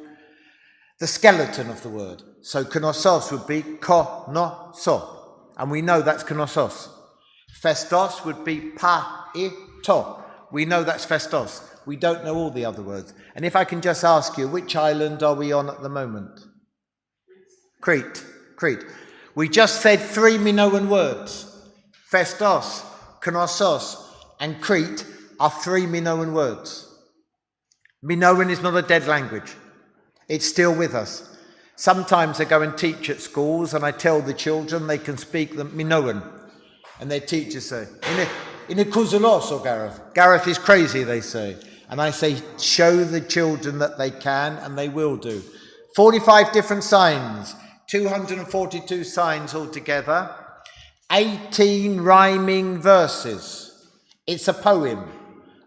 the skeleton of the word. So knossos would be ko-no-so, and we know that's knossos. Festos would be pa-i-to. We know that's festos. We don't know all the other words. And if I can just ask you, which island are we on at the moment? Crete. Crete. We just said 3 Minoan words. Festos, knossos, and Crete are 3 Minoan words. Minoan is not a dead language. It's still with us. Sometimes I go and teach at schools and I tell the children they can speak the Minoan. And their teachers say, in a kuzuloso, Gareth. Gareth is crazy, they say. And I say, show the children that they can, and they will do. 45 different signs, 242 signs altogether, 18 rhyming verses. It's a poem.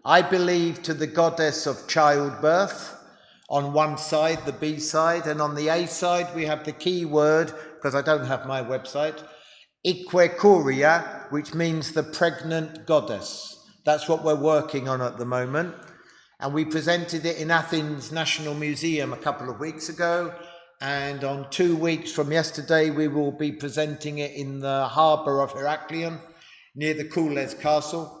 I believe to the goddess of childbirth on one side, the B side, and on the A side we have the key word, because I don't have my website, Ikwekuria, which means the pregnant goddess. That's what we're working on at the moment. And we presented it in Athens National Museum a couple of weeks ago. And on 2 weeks from yesterday, we will be presenting it in the harbour of Heraklion, near the Koules Castle.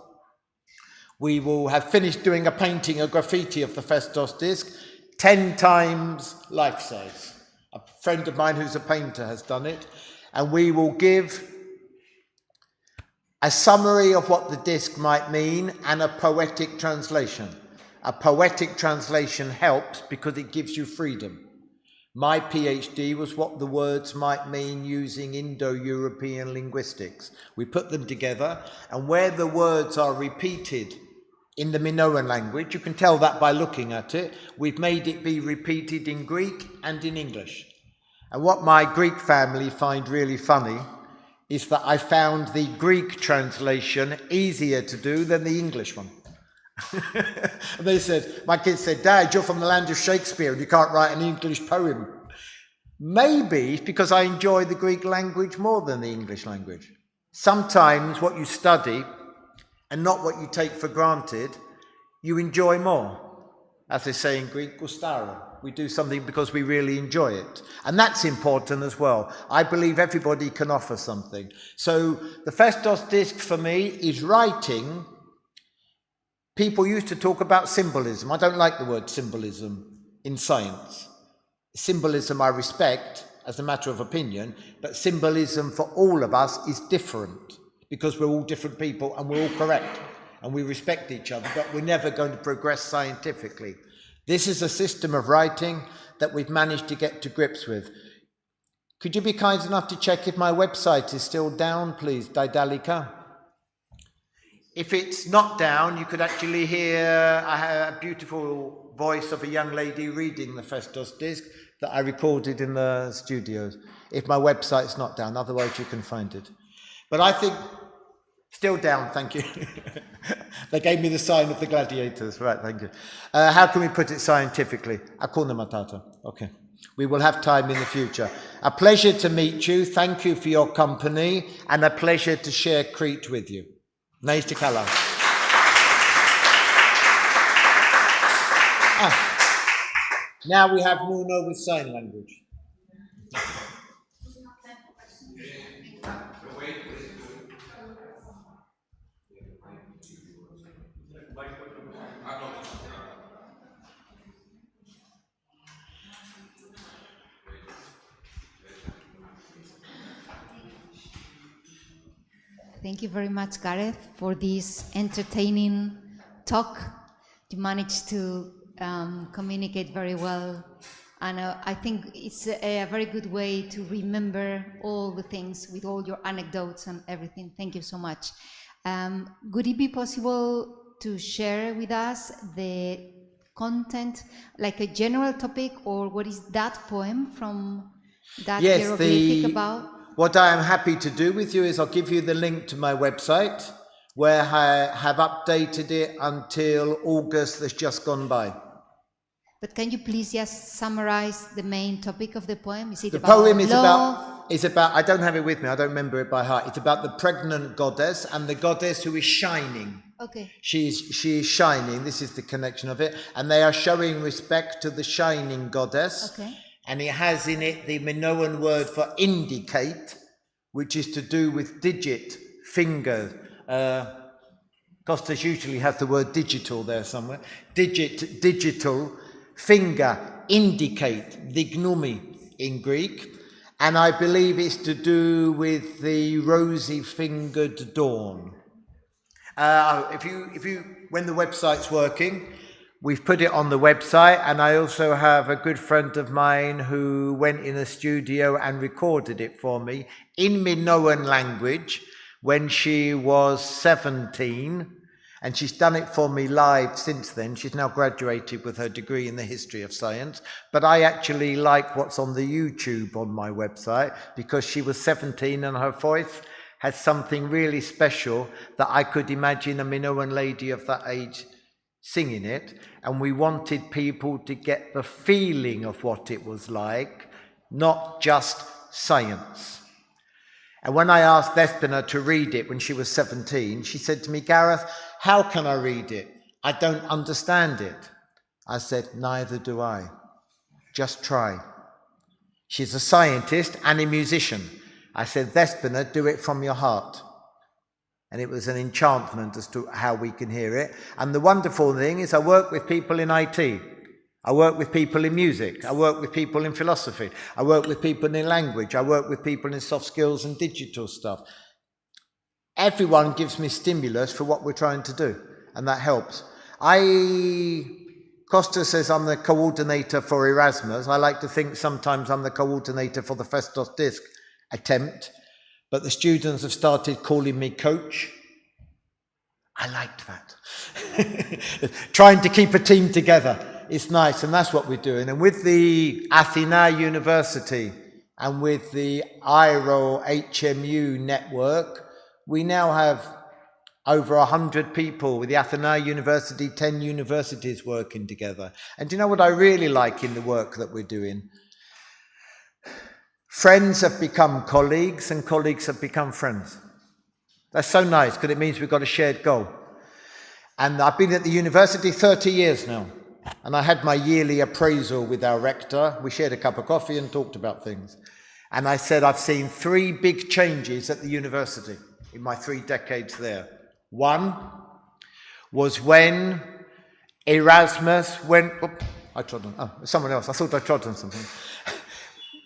We will have finished doing a painting, a graffiti of the Festos disc, 10 times life-size. A friend of mine who's a painter has done it. And we will give a summary of what the disc might mean and a poetic translation. A poetic translation helps because it gives you freedom. My PhD was what the words might mean using Indo-European linguistics. We put them together, and where the words are repeated in the Minoan language, you can tell that by looking at it, we've made it be repeated in Greek and in English. And what my Greek family find really funny is that I found the Greek translation easier to do than the English one. And they said, my kids said, Dad, you're from the land of Shakespeare and you can't write an English poem. Maybe it's because I enjoy the Greek language more than the English language. Sometimes what you study and not what you take for granted, you enjoy more. As they say in Greek, gustaro. We do something because we really enjoy it. And that's important as well. I believe everybody can offer something. So the Festos disc for me is writing. People used to talk about symbolism. I don't like the word symbolism in science. Symbolism I respect as a matter of opinion, but symbolism for all of us is different because we're all different people and we're all correct. and we respect each other, but we're never going to progress scientifically. This is a system of writing that we've managed to get to grips with. Could you be kind enough to check if my website is still down, please, Didalika? If it's not down, you could actually hear a beautiful voice of a young lady reading the Festos disc that I recorded in the studios. If my website's not down, otherwise you can find it. But I think, still down, thank you. They gave me the sign of the gladiators, right, thank you. How can we put it scientifically? Hakuna Matata, okay. We will have time in the future. A pleasure to meet you, thank you for your company, and a pleasure to share Crete with you. Nice to Kala. Now we have Nuno with sign language. Thank you very much, Gareth, for this entertaining talk. You managed to communicate very well, and I think it's a very good way to remember all the things with all your anecdotes and everything. Thank you so much. Would it be possible to share with us the content, like a general topic, or what is that poem from that hieroglyphic about? What I am happy to do with you is I'll give you the link to my website, where I have updated it until August that's just gone by. But can you please just summarize the main topic of the poem? Is it The about poem love? is about, I don't have it with me, I don't remember it by heart. It's about the pregnant goddess and the goddess who is shining. Okay. She is shining, this is the connection of it, and they are showing respect to the shining goddess. Okay. And it has in it the Minoan word for indicate, which is to do with digit, finger. Costas usually has the word digital there somewhere. Digit, digital, finger, indicate, dignumi in Greek. And I believe it's to do with the rosy-fingered dawn. When the website's working, we've put it on the website, and I also have a good friend of mine who went in a studio and recorded it for me in Minoan language when she was 17, and she's done it for me live since then. She's now graduated with her degree in the history of science, but I actually like what's on the YouTube on my website because she was 17 and her voice had something really special that I could imagine a Minoan lady of that age singing it, and we wanted people to get the feeling of what it was like, not just science. And when I asked Despina to read it when she was 17, she said to me, Gareth, how can I read it? I don't understand it. I said, neither do I. Just try. She's a scientist and a musician. I said, Despina, do it from your heart. And it was an enchantment as to how we can hear it. And the wonderful thing is I work with people in IT. I work with people in music. I work with people in philosophy. I work with people in language. I work with people in soft skills and digital stuff. Everyone gives me stimulus for what we're trying to do, and that helps. Costa says I'm the coordinator for Erasmus. I like to think sometimes I'm the coordinator for the Festos disc attempt. But the students have started calling me coach. I liked that. Trying to keep a team together. It's nice, and that's what we're doing. And with the ATHENA University and with the IRO HMU network, we now have over 100 people with the ATHENA University, 10 universities working together. And do you know what I really like in the work that we're doing? Friends have become colleagues, and colleagues have become friends. That's so nice, because it means we've got a shared goal. And I've been at the university 30 years now, and I had my yearly appraisal with our rector. We shared a cup of coffee and talked about things. And I said, I've seen 3 big changes at the university in my 3 decades there. One was when Erasmus went... I trod on... Oh, someone else. I thought I trod on something.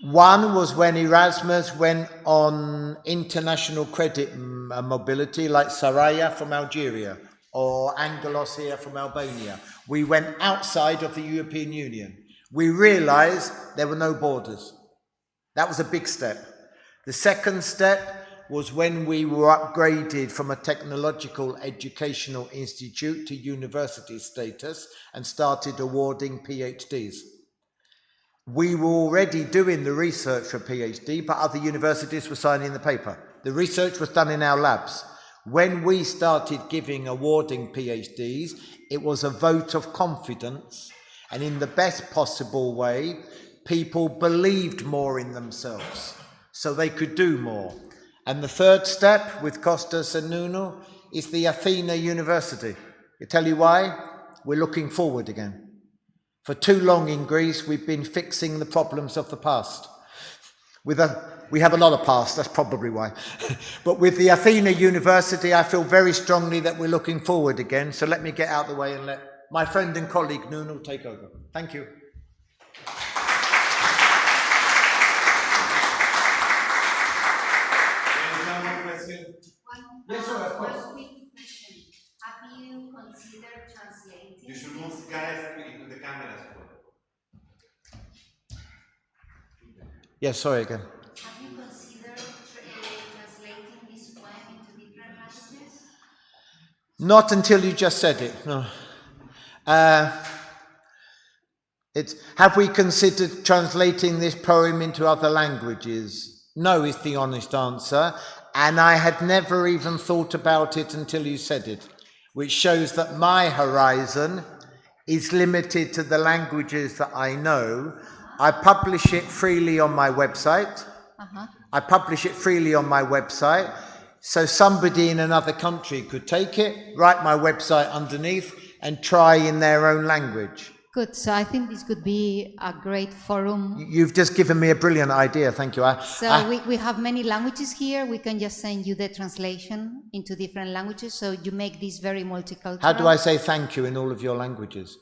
One was when Erasmus went on international credit mobility, like Saraya from Algeria, or Angelos here from Albania. We went outside of the European Union. We realized there were no borders. That was a big step. The second step was when we were upgraded from a technological educational institute to university status and started awarding PhDs. We were already doing the research for PhD, but other universities were signing the paper. The research was done in our labs. When we started awarding PhDs, it was a vote of confidence, and in the best possible way, people believed more in themselves, so they could do more. And the third step with Kostas and Nuno is the ATHENA University. I tell you why? We're looking forward again. For too long in Greece, we've been fixing the problems of the past. We have a lot of past, that's probably why. But with the ATHENA University, I feel very strongly that we're looking forward again. So let me get out of the way and let my friend and colleague Nuno take over. Thank you. Yes, sir, of course. One quick question. Have you considered translating? You should move Gareth into the camera as well. Yes, sorry again. Have you considered translating this poem into different languages? Not until you just said it, no. Have we considered translating this poem into other languages? No, is the honest answer. And I had never even thought about it until you said it, which shows that my horizon is limited to the languages that I know. I publish it freely on my website. So somebody in another country could take it, write my website underneath, and try in their own language. Good. So I think this could be a great forum. You've just given me a brilliant idea. Thank you. We have many languages here. We can just send you the translation into different languages. So you make this very multicultural. How do I say thank you in all of your languages?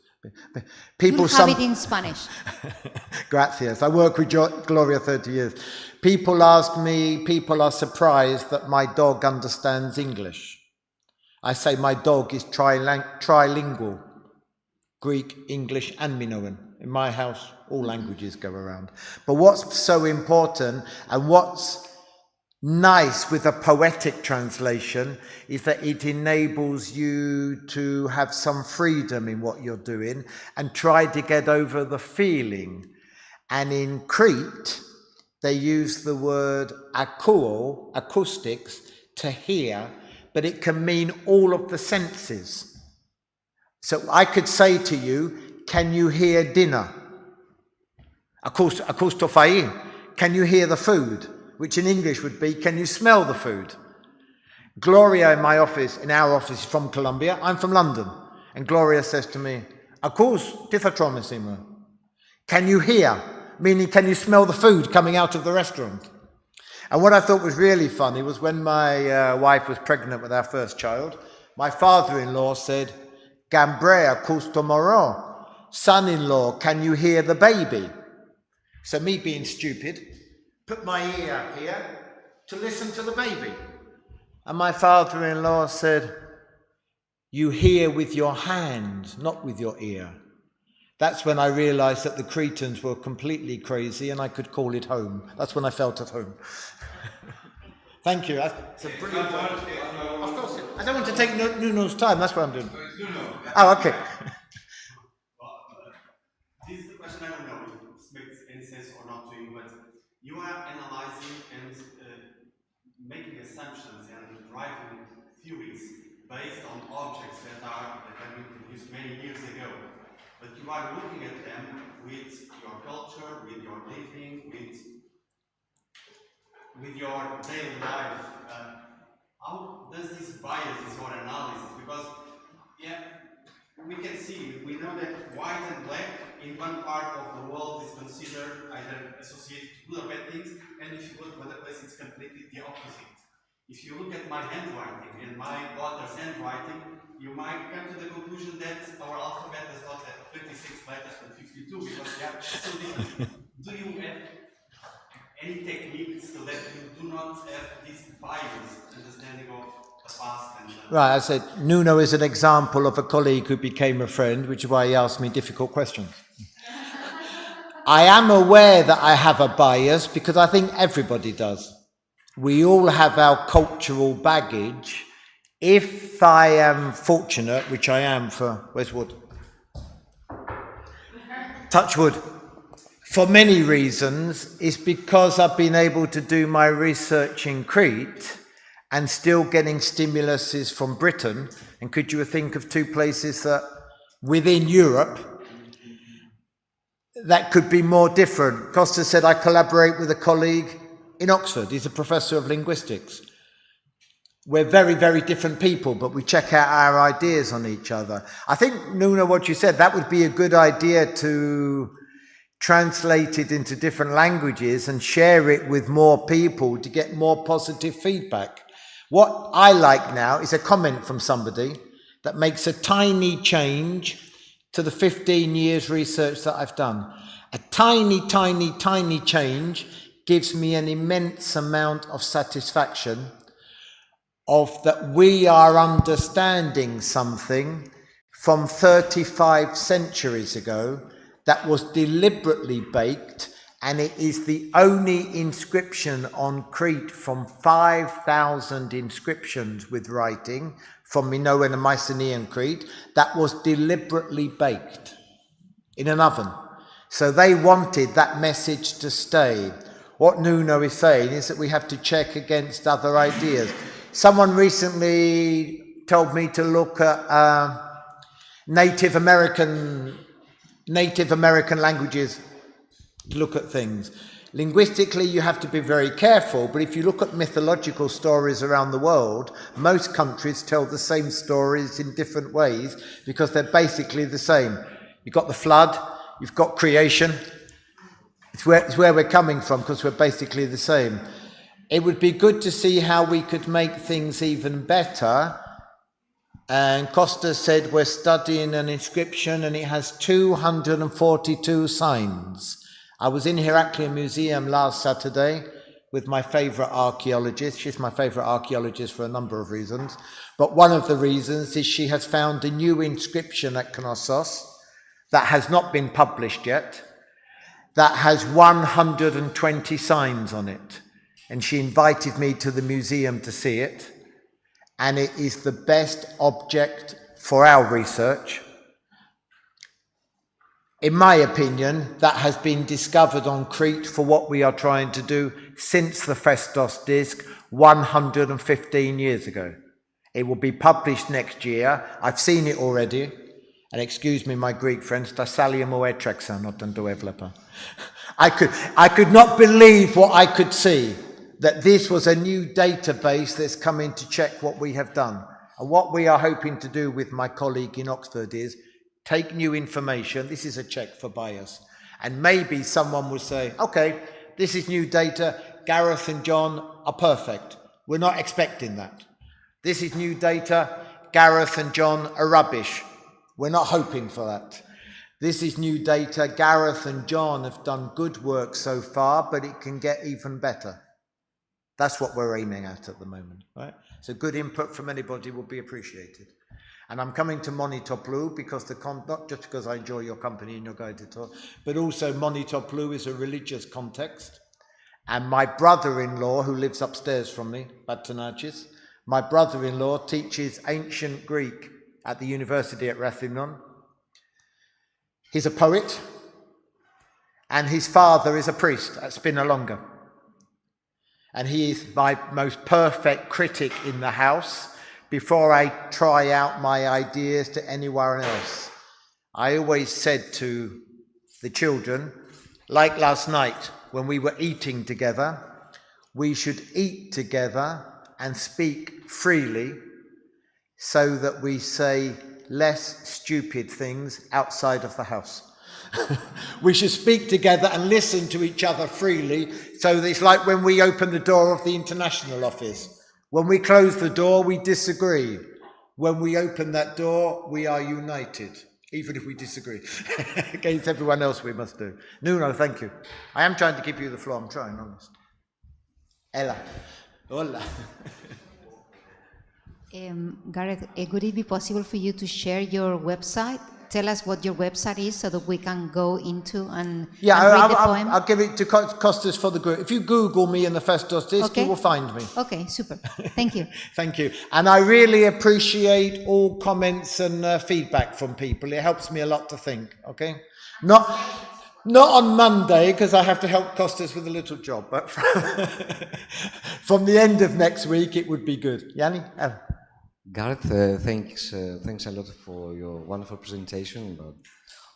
You'll have it in Spanish. Gracias. I work with Gloria 30 years. People ask me, people are surprised that my dog understands English. I say my dog is trilingual. Greek, English, and Minoan. In my house, all languages go around. But what's so important and what's nice with a poetic translation is that it enables you to have some freedom in what you're doing and try to get over the feeling. And in Crete, they use the word akouo, acoustics, to hear, but it can mean all of the senses. So I could say to you, can you hear dinner? Akoustofai, can you hear the food? Which in English would be, can you smell the food? Gloria in our office is from Colombia. I'm from London. And Gloria says to me, Akous, tifatromesima. Can you hear? Meaning, can you smell the food coming out of the restaurant? And what I thought was really funny was when my wife was pregnant with our first child, my father-in-law said, Gambrea Customoro, son-in-law, can you hear the baby? So me being stupid, put my ear up here to listen to the baby. And my father-in-law said, you hear with your hand, not with your ear. That's when I realized that the Cretans were completely crazy and I could call it home. That's when I felt at home. Thank you. That's a brilliant one. Of course. I don't want to take Nuno's time. That's what I'm doing. Oh, okay. This is the question. I don't know if it makes any sense or not to you, but you are analyzing and making assumptions and driving theories based on objects that have been produced many years ago. But you are looking at them with your culture, with your living, with your daily life. How does this bias your analysis? Because we can see, we know that white and black in one part of the world is considered either associated to good or bad things, and if you go to another place, it's completely the opposite. If you look at my handwriting and my daughter's handwriting, you might come to the conclusion that our alphabet does not have 26 letters but 52 because they are so different. Do you have any techniques so that you do not have this biased understanding of the past and Right, I said Nuno is an example of a colleague who became a friend, which is why he asked me difficult questions. I am aware that I have a bias because I think everybody does. We all have our cultural baggage. If I am fortunate, which I am for, where's wood? Touch wood. For many reasons, it's because I've been able to do my research in Crete and still getting stimuluses from Britain. And could you think of two places that within Europe that could be more different? Costa said I collaborate with a colleague in Oxford. He's a professor of linguistics. We're very, very different people, but we check out our ideas on each other. I think, Nuno, what you said, that would be a good idea to translate it into different languages and share it with more people to get more positive feedback. What I like now is a comment from somebody that makes a tiny change to the 15 years research that I've done. A tiny, tiny, tiny change gives me an immense amount of satisfaction of that we are understanding something from 35 centuries ago that was deliberately baked, and it is the only inscription on Crete from 5,000 inscriptions with writing from Minoan and Mycenaean Crete that was deliberately baked in an oven. So they wanted that message to stay. What Nuno is saying is that we have to check against other ideas. Someone recently told me to look at Native American languages to look at things. Linguistically, you have to be very careful, but if you look at mythological stories around the world, most countries tell the same stories in different ways because they're basically the same. You've got the flood, you've got creation. It's where we're coming from because we're basically the same. It would be good to see how we could make things even better. And Costa said we're studying an inscription and it has 242 signs. I was in Heraklion Museum last Saturday with my favourite archaeologist. She's my favourite archaeologist for a number of reasons. But one of the reasons is she has found a new inscription at Knossos that has not been published yet, that has 120 signs on it. And she invited me to the museum to see it. And it is the best object for our research. In my opinion, that has been discovered on Crete for what we are trying to do since the Festos disc 115 years ago. It will be published next year. I've seen it already. And excuse me, my Greek friends, I could not believe what I could see, that this was a new database that's coming to check what we have done. And what we are hoping to do with my colleague in Oxford is take new information. This is a check for bias. And maybe someone will say, okay, this is new data. Gareth and John are perfect. We're not expecting that. This is new data. Gareth and John are rubbish. We're not hoping for that. This is new data. Gareth and John have done good work so far, but it can get even better. That's what we're aiming at the moment, right? So good input from anybody will be appreciated. And I'm coming to Monitoplou because not just because I enjoy your company and your guided tour, but also Monitoplou is a religious context. And my brother-in-law, who lives upstairs from me, Batanachis, my brother-in-law teaches ancient Greek at the university at Rathinon. He's a poet, and his father is a priest at Spinalonga. And he is my most perfect critic in the house before I try out my ideas to anyone else. I always said to the children, like last night when we were eating together, we should eat together and speak freely so that we say less stupid things outside of the house. We should speak together and listen to each other freely, so that it's like when we open the door of the international office. When we close the door, we disagree. When we open that door, we are united, even if we disagree. Against everyone else we must do. Nuno, thank you. I am trying to give you the floor, I'm trying, honest. Ella. Hola. Gareth, would it be possible for you to share your website? Tell us what your website is so that we can go into and read the poem. I'll give it to Costas for the group. If you Google me in the Festos disc, you will find me. Okay, super. Thank you. Thank you. And I really appreciate all comments and feedback from people. It helps me a lot to think, okay? Not on Monday, because I have to help Costas with a little job, but from the end of next week, it would be good. Yanni? Gareth, thanks a lot for your wonderful presentation about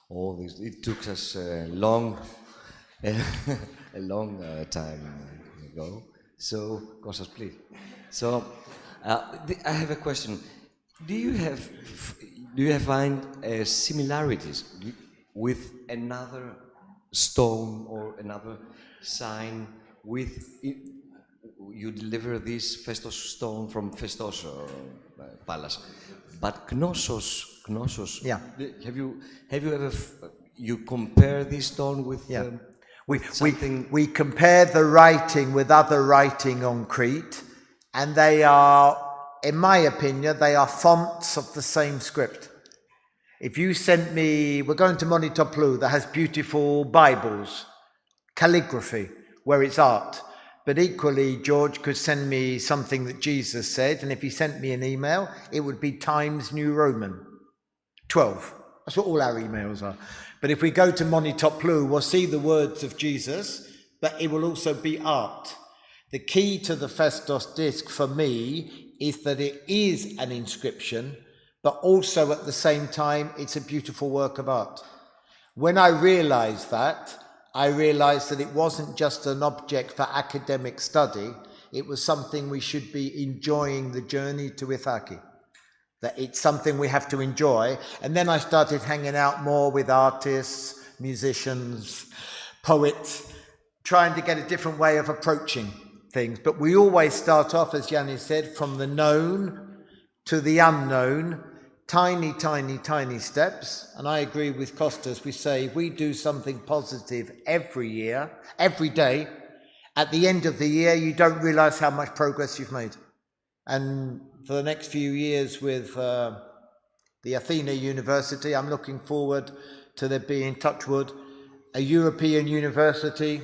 all this. It took us a long time ago. So, Kostas, please. So, I have a question. Do you find similarities with another stone or another sign with? You deliver this Festos stone from Festos palace, but Knossos. Yeah. Have you ever you compare this stone with? Yeah. Something? We compare the writing with other writing on Crete, and they are, in my opinion, they are fonts of the same script. If you sent me, we're going to Monitoplou that has beautiful Bibles, calligraphy, where it's art. But equally, George could send me something that Jesus said, and if he sent me an email, it would be Times New Roman, 12. That's what all our emails are. But if we go to Monitoplou, we'll see the words of Jesus, but it will also be art. The key to the Festos disc for me is that it is an inscription, but also at the same time, it's a beautiful work of art. When I realized that it wasn't just an object for academic study, it was something we should be enjoying the journey to Ithaki. That it's something we have to enjoy. And then I started hanging out more with artists, musicians, poets, trying to get a different way of approaching things. But we always start off, as Yanni said, from the known to the unknown, tiny, tiny, tiny steps. And I agree with Kostas. We say if we do something positive every year, every day, at the end of the year, you don't realize how much progress you've made. And for the next few years with the ATHENA University, I'm looking forward to there being, touch wood, a European university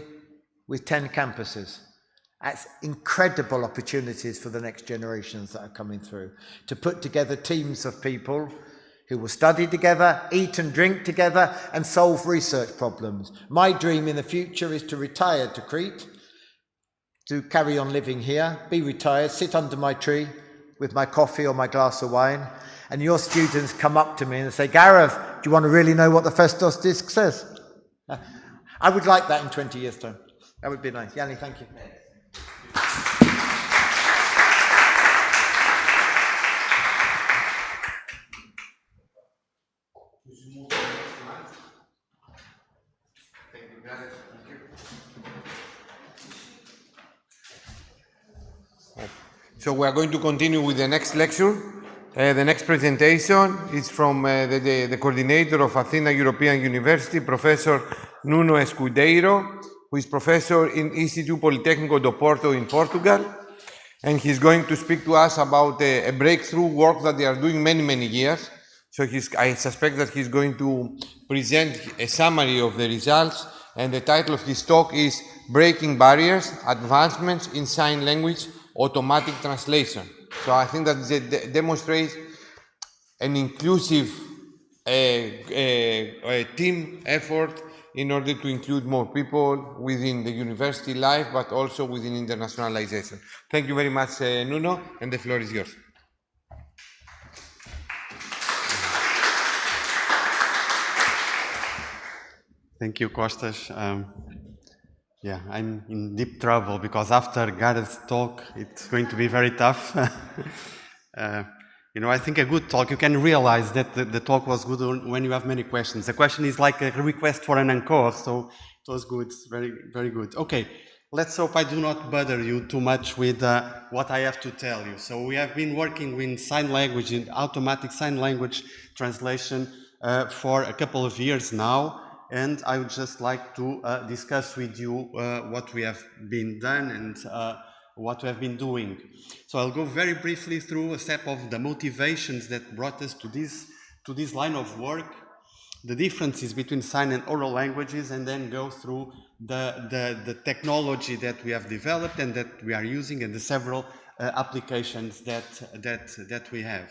with 10 campuses. That's incredible opportunities for the next generations that are coming through, to put together teams of people who will study together, eat and drink together, and solve research problems. My dream in the future is to retire to Crete, to carry on living here, be retired, sit under my tree with my coffee or my glass of wine, and your students come up to me and say, Gareth, do you want to really know what the Festos disc says? I would like that in 20 years' time. That would be nice. Yanni, thank you. So we are going to continue with the next lecture. The next presentation is from the coordinator of Athena European University, Professor Nuno Escudeiro, who is professor in Instituto Politécnico do Porto in Portugal. And he's going to speak to us about a breakthrough work that they are doing many years. So I suspect that he's going to present a summary of the results, and the title of his talk is Breaking Barriers, Advancements in Sign Language Automatic Translation. So I think that it demonstrates an inclusive team effort in order to include more people within the university life, but also within internationalization. Thank you very much, Nuno, and the floor is yours. Thank you, Kostas. Yeah, I'm in deep trouble because after Gareth's talk, it's going to be very tough. You know, I think a good talk, you can realize that the talk was good when you have many questions. The question is like a request for an encore, so it was good, very good. Okay, let's hope I do not bother you too much with what I have to tell you. So we have been working with sign language, in automatic sign language translation for a couple of years now. And I would just like to discuss with you what we have been done and what we have been doing. So I'll go very briefly through a step of the motivations that brought us to this line of work, the differences between sign and oral languages, and then go through the technology that we have developed and that we are using, and the several applications that we have.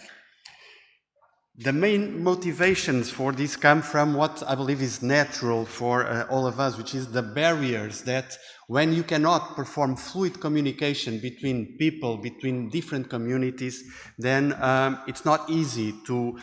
The main motivations for this come from what I believe is natural for all of us, which is the barriers that when you cannot perform fluid communication between people, between different communities, then it's not easy to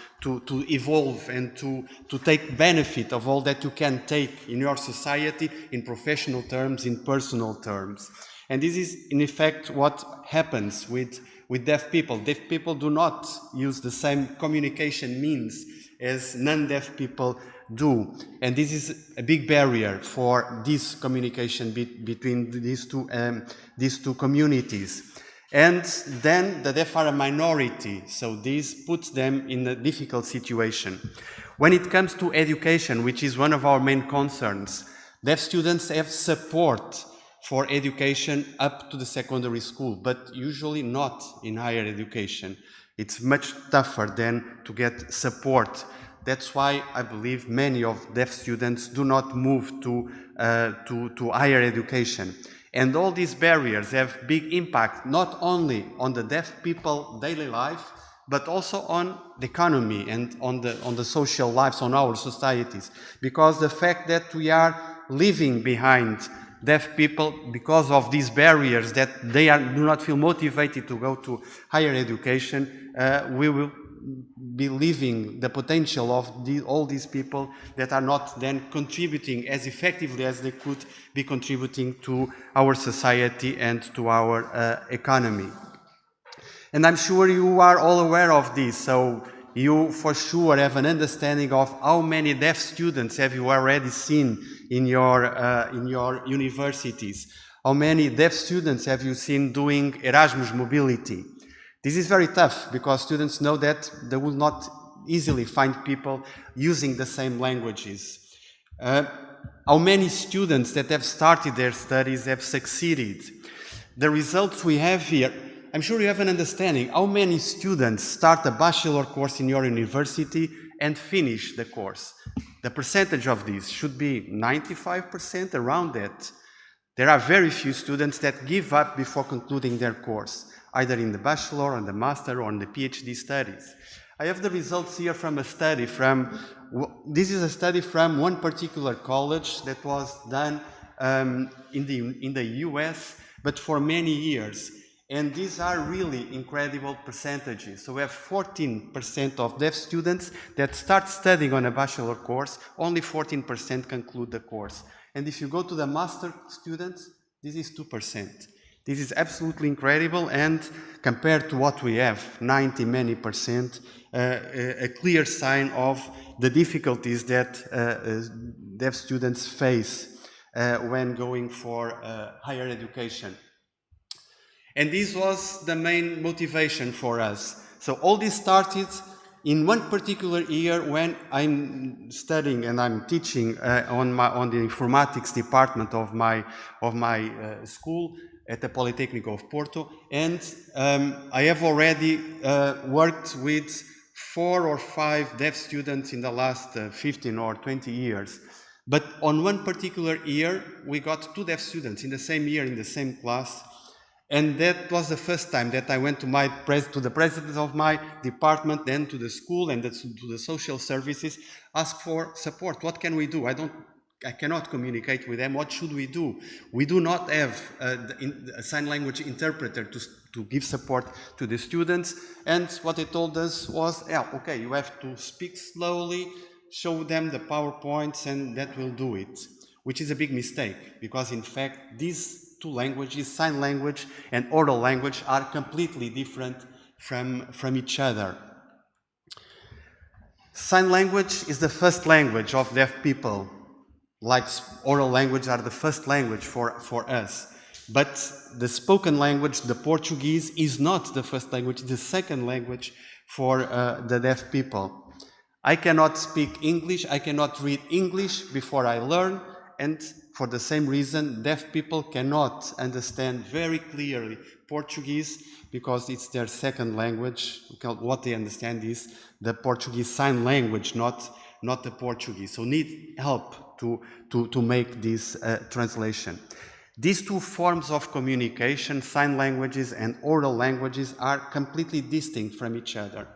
evolve and to take benefit of all that you can take in your society, in professional terms, in personal terms. And this is, in effect, what happens with deaf people. Deaf people do not use the same communication means as non-deaf people do. And this is a big barrier for this communication between these two communities. And then the deaf are a minority, so this puts them in a difficult situation. When it comes to education, which is one of our main concerns, deaf students have support for education up to the secondary school, but usually not in higher education. It's much tougher than to get support. That's why I believe many of deaf students do not move to higher education. And all these barriers have big impact, not only on the deaf people daily life, but also on the economy and on the social lives, on our societies. Because the fact that we are leaving behind deaf people because of these barriers, that they do not feel motivated to go to higher education, we will be leaving the potential of all these people that are not then contributing as effectively as they could be contributing to our society and to our economy. And I'm sure you are all aware of this, so you for sure have an understanding of how many deaf students have you already seen in your universities. How many deaf students have you seen doing Erasmus mobility? This is very tough because students know that they will not easily find people using the same languages. How many students that have started their studies have succeeded? The results we have here, I'm sure you have an understanding how many students start a bachelor course in your university and finish the course. The percentage of these should be 95%, around that. There are very few students that give up before concluding their course, either in the bachelor, or the master, or in the PhD studies. I have the results here from a study this is a study from one particular college that was done in the US, but for many years. And these are really incredible percentages. So we have 14% of deaf students that start studying on a bachelor course, only 14% conclude the course. And if you go to the master students, this is 2%. This is absolutely incredible, and compared to what we have, 90 many percent, a clear sign of the difficulties that deaf students face when going for higher education. And this was the main motivation for us. So all this started in one particular year when I'm studying and I'm teaching on the informatics department of my school at the Polytechnic of Porto, and I have already worked with 4 or 5 deaf students in the last 15 or 20 years. But on one particular year, we got 2 deaf students in the same year, in the same class. And that was the first time that I went to the president of my department, then to the school and to the social services, ask for support. What can we do? I cannot communicate with them. What should we do? We do not have a sign language interpreter to give support to the students. And what they told us was, yeah, okay, you have to speak slowly, show them the PowerPoints, and that will do it, which is a big mistake, because in fact, these 2 languages, sign language and oral language, are completely different from each other. Sign language is the first language of deaf people, like oral language are the first language for us. But the spoken language, the Portuguese, is not the first language, it's the second language for the deaf people. I cannot speak English, I cannot read English before I learn, and for the same reason, deaf people cannot understand very clearly Portuguese because it's their second language. What they understand is the Portuguese sign language, not the Portuguese. So need help to make this translation. These two forms of communication, sign languages and oral languages, are completely distinct from each other.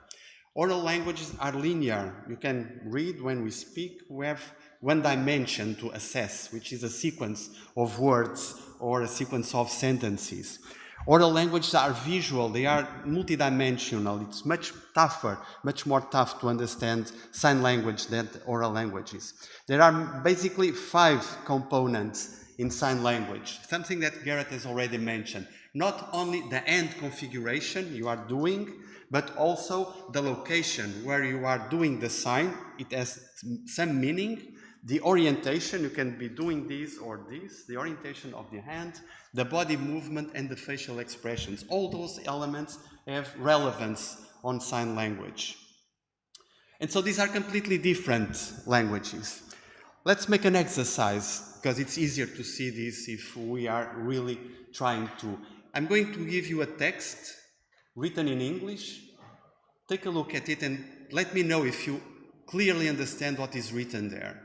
Oral languages are linear. You can read when we speak. We have one dimension to assess, which is a sequence of words or a sequence of sentences. Oral languages are visual. They are multidimensional. It's much tougher, much more tough to understand sign language than oral languages. There are basically 5 components in sign language, something that Garrett has already mentioned. Not only the hand configuration you are doing, but also the location where you are doing the sign. It has some meaning. The orientation, you can be doing this or this, the orientation of the hand, the body movement, and the facial expressions. All those elements have relevance on sign language. And so these are completely different languages. Let's make an exercise, because it's easier to see this if we are really trying to. I'm going to give you a text written in English. Take a look at it and let me know if you clearly understand what is written there.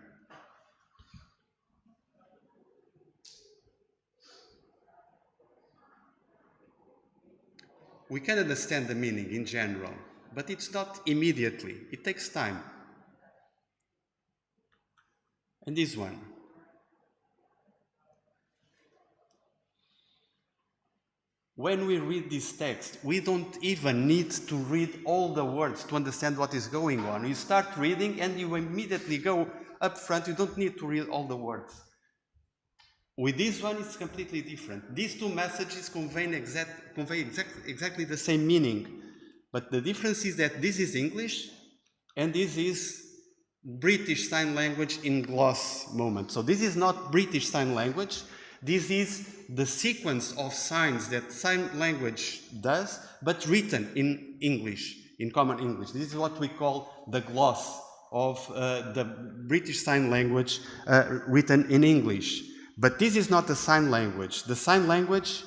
We can understand the meaning in general, but it's not immediately. It takes time. And this one. When we read this text, we don't even need to read all the words to understand what is going on. You start reading and you immediately go up front. You don't need to read all the words. With this one, it's completely different. These two messages convey exactly the same meaning. But the difference is that this is English and this is British Sign Language in gloss moment. So this is not British Sign Language. This is the sequence of signs that sign language does, but written in English, in common English. This is what we call the gloss of the British Sign Language written in English. But this is not the sign language. The sign language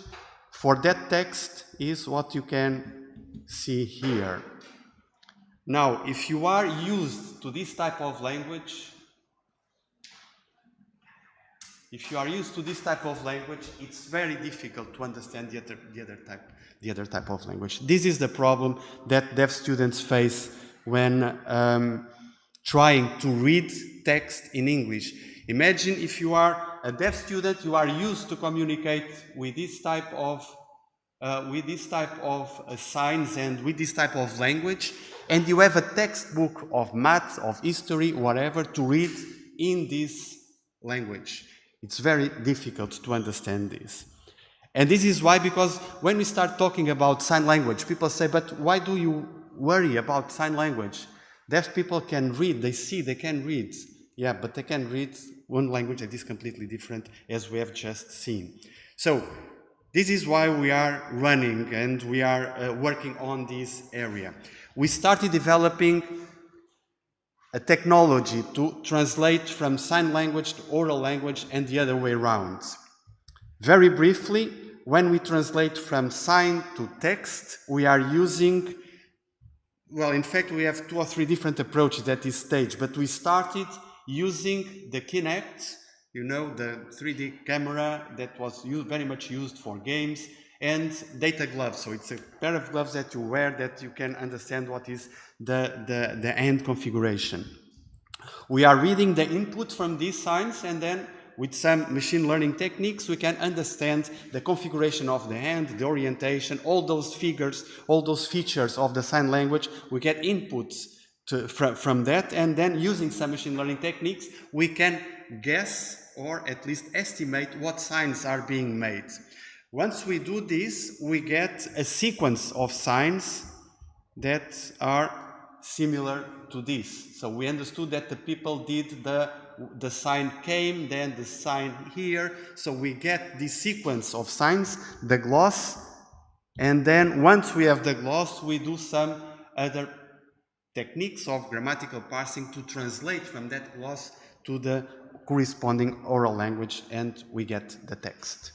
for that text is what you can see here. Now, if you are used to this type of language, it's very difficult to understand the other type of language. This is the problem that deaf students face when trying to read text in English. Imagine if you are a deaf student, you are used to communicate with this type of signs and with this type of language, and you have a textbook of math, of history, whatever, to read in this language. It's very difficult to understand this. And this is why, because when we start talking about sign language, people say, but why do you worry about sign language? Deaf people can read, they see, they can read. Yeah, but they can read one language that is completely different, as we have just seen. So, this is why we are running and we are working on this area. We started developing a technology to translate from sign language to oral language and the other way around. Very briefly, when we translate from sign to text, we are using, well, in fact, we have 2 or 3 different approaches at this stage, but we started using the Kinect, you know, the 3D camera that was very much used for games, and data gloves. So it's a pair of gloves that you wear that you can understand what is the hand configuration. We are reading the input from these signs, and then with some machine learning techniques, we can understand the configuration of the hand, the orientation, all those figures, all those features of the sign language. We get inputs from that, and then using some machine learning techniques, we can guess or at least estimate what signs are being made. Once we do this, we get a sequence of signs that are similar to this. So we understood that the people did the sign came, then the sign here. So we get this sequence of signs, the gloss, and then once we have the gloss, we do some other techniques of grammatical parsing to translate from that gloss to the corresponding oral language, and we get the text.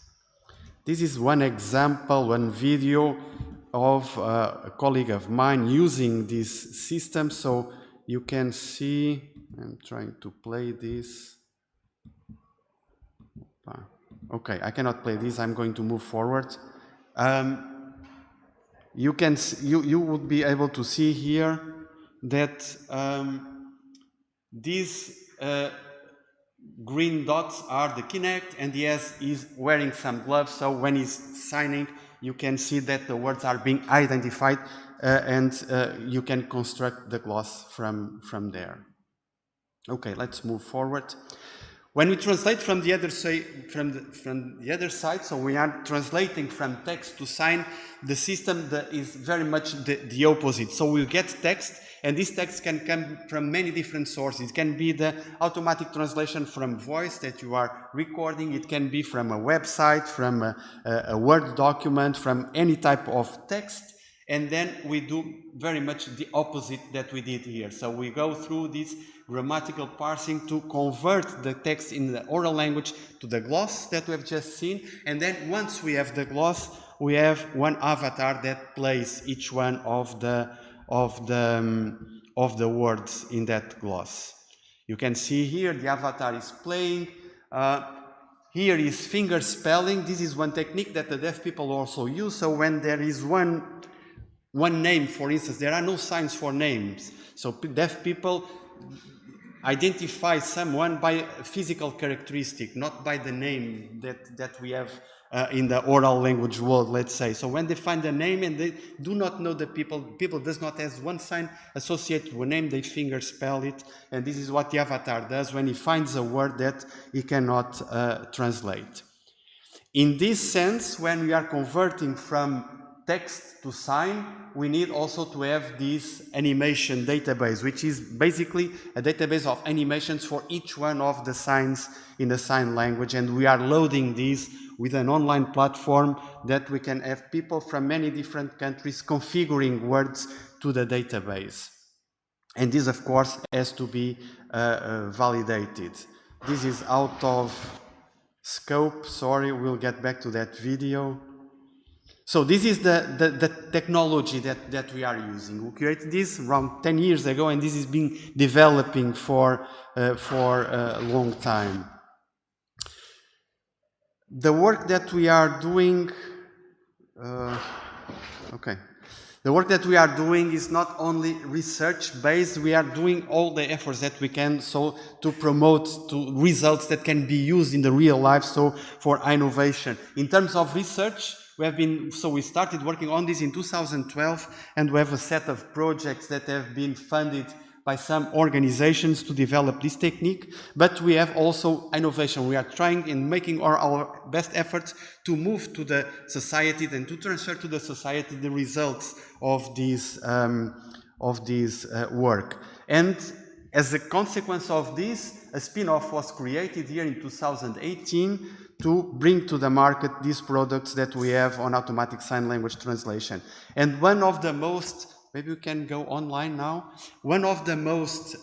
This is one example, one video of a colleague of mine using this system. So you can see, I'm trying to play this. Okay, I cannot play this, I'm going to move forward. You would be able to see here that these green dots are the Kinect, and yes, he's wearing some gloves, so when he's signing, you can see that the words are being identified, and you can construct the gloss from there. Okay, let's move forward. When we translate from the other side, so we are translating from text to sign, the system is very much the opposite. So we get text, and this text can come from many different sources. It can be the automatic translation from voice that you are recording. It can be from a website, from a Word document, from any type of text. And then we do very much the opposite that we did here. So we go through this grammatical parsing to convert the text in the oral language to the gloss that we have just seen. And then once we have the gloss, we have one avatar that plays each one of the words in that gloss. You can see here the avatar is playing. Here is finger spelling. This is one technique that the deaf people also use. So when there is one name, for instance, there are no signs for names. So deaf people identify someone by a physical characteristic, not by the name that we have in the oral language world, let's say. So when they find a name and they do not know the people does not have one sign associated with a name, they finger spell it. And this is what the avatar does when he finds a word that he cannot translate. In this sense, when we are converting from text to sign, we need also to have this animation database, which is basically a database of animations for each one of the signs in the sign language, and we are loading these with an online platform that we can have people from many different countries configuring words to the database. And this, of course, has to be validated. This is out of scope, sorry, we'll get back to that video. So this is the technology that we are using. We created this around 10 years ago, and this has been developing for a long time. The work that we are doing, the work that we are doing is not only research-based, we are doing all the efforts that we can so to promote to results that can be used in the real life, so for innovation. In terms of research, we started working on this in 2012, and we have a set of projects that have been funded by some organizations to develop this technique, but we have also innovation. We are trying and making our best efforts to move to the society and to transfer to the society the results of this work. And as a consequence of this, a spin-off was created here in 2018 to bring to the market these products that we have on automatic sign language translation. And one of the most, maybe you can go online now, one of the most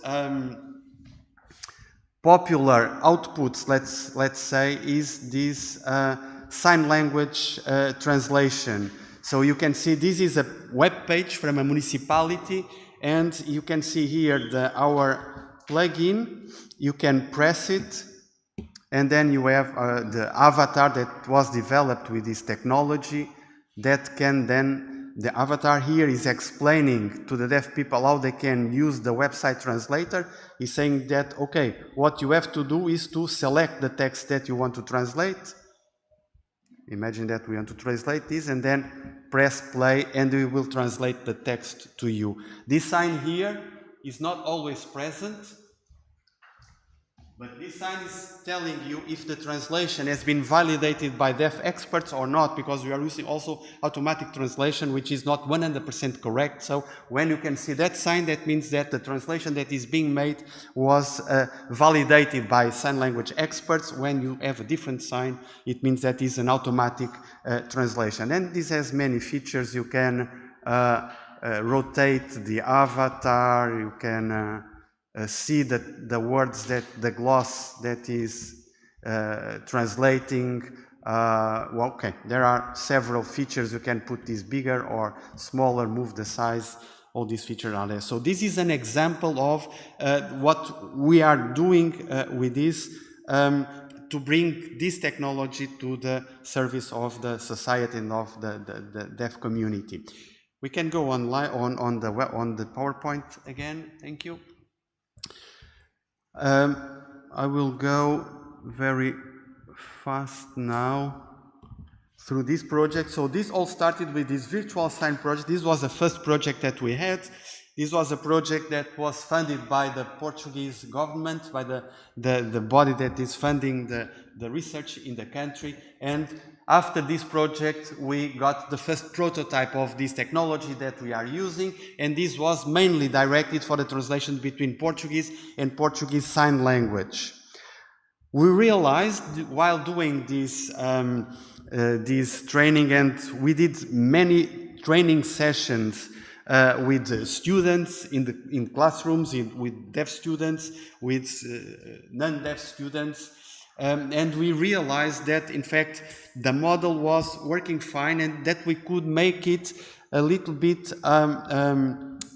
popular outputs, let's say, is this sign language translation. So you can see this is a web page from a municipality, and you can see here our plugin. You can press it, and then you have the avatar that was developed with this technology that can then, the avatar here is explaining to the deaf people how they can use the website translator. He's saying that, okay, what you have to do is to select the text that you want to translate. Imagine that we want to translate this, and then press play, and we will translate the text to you. This sign here is not always present, but this sign is telling you if the translation has been validated by deaf experts or not, because we are using also automatic translation, which is not 100% correct. So when you can see that sign, that means that the translation that is being made was validated by sign language experts. When you have a different sign, it means that is an automatic translation. And this has many features. You can rotate the avatar, you can see the words that the gloss that is translating. Well, okay, there are several features. You can put this bigger or smaller, move the size. All these features are there. So this is an example of what we are doing with this to bring this technology to the service of the society and of the deaf community. We can go online on the PowerPoint again. Thank you. I will go very fast now through this project. So this all started with this virtual sign project. This was the first project that we had. This was a project that was funded by the Portuguese government, by the body that is funding the research in the country. And after this project, we got the first prototype of this technology that we are using. And this was mainly directed for the translation between Portuguese and Portuguese Sign Language. We realized while doing this training, and we did many training sessions with students in classrooms, with deaf students, with non-deaf students, and we realized that in fact the model was working fine and that we could make it a little bit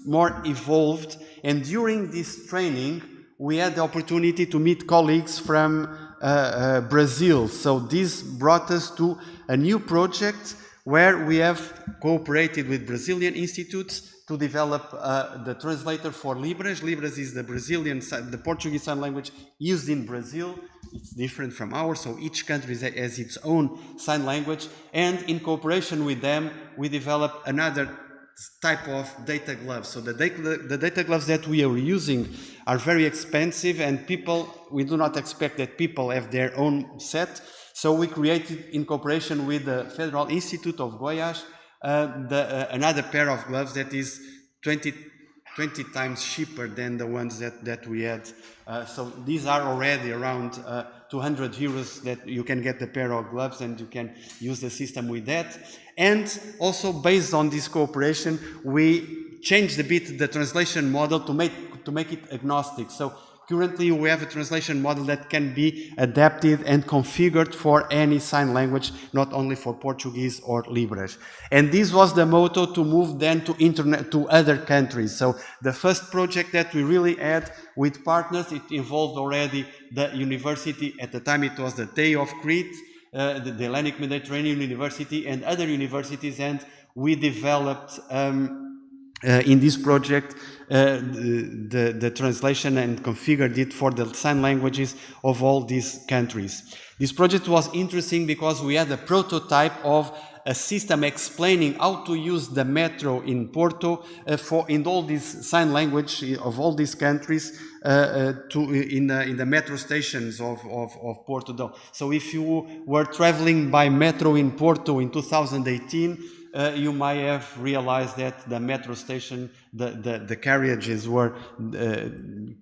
more evolved. And during this training, we had the opportunity to meet colleagues from Brazil. So this brought us to a new project where we have cooperated with Brazilian institutes to develop the translator for Libras. Libras is the Portuguese sign language used in Brazil. It's different from ours, so each country has its own sign language. And in cooperation with them, we developed another type of data gloves. So the data gloves that we are using are very expensive, and we do not expect that people have their own set. So we created, in cooperation with the Federal Institute of Goiás, another pair of gloves that is 20 times cheaper than the ones that we had. So these are already around 200 euros that you can get the pair of gloves, and you can use the system with that. And also based on this cooperation, we changed a bit the translation model to make it agnostic. So currently we have a translation model that can be adapted and configured for any sign language, not only for Portuguese or Libras. And this was the motto to move then to other countries. So the first project that we really had with partners, it involved already the university. At the time it was the TAE of Crete, the Hellenic Mediterranean University, and other universities, and we developed in this project the translation and configured it for the sign languages of all these countries. This project was interesting because we had a prototype of a system explaining how to use the metro in Porto in all these sign language of all these countries in the metro stations of Porto. So if you were traveling by metro in Porto in 2018, you might have realized that the metro station, the carriages were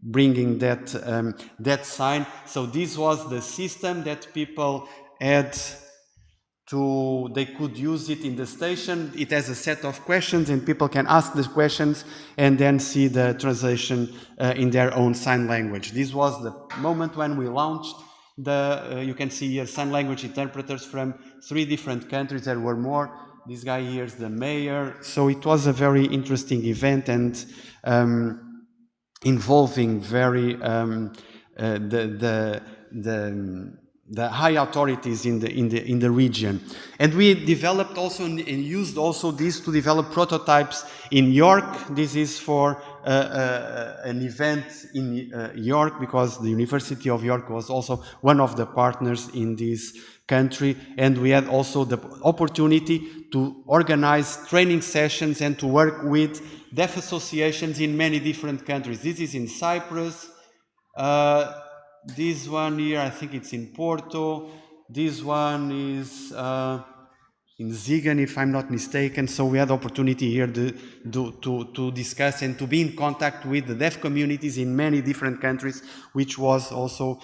bringing that sign. So this was the system that people had they could use it in the station. It has a set of questions, and people can ask the questions and then see the translation in their own sign language. This was the moment when we launched you can see here sign language interpreters from 3 different countries. There were more. This guy here is the mayor. So it was a very interesting event, and involving very the high authorities in the region. And we developed also and used also this to develop prototypes in York. This is for an event in York, because the University of York was also one of the partners in this country, and we had also the opportunity to organize training sessions and to work with deaf associations in many different countries. This is in Cyprus. This one here, I think it's in Porto. This one is in Zigan, if I'm not mistaken. So we had the opportunity here to discuss and to be in contact with the deaf communities in many different countries, which was also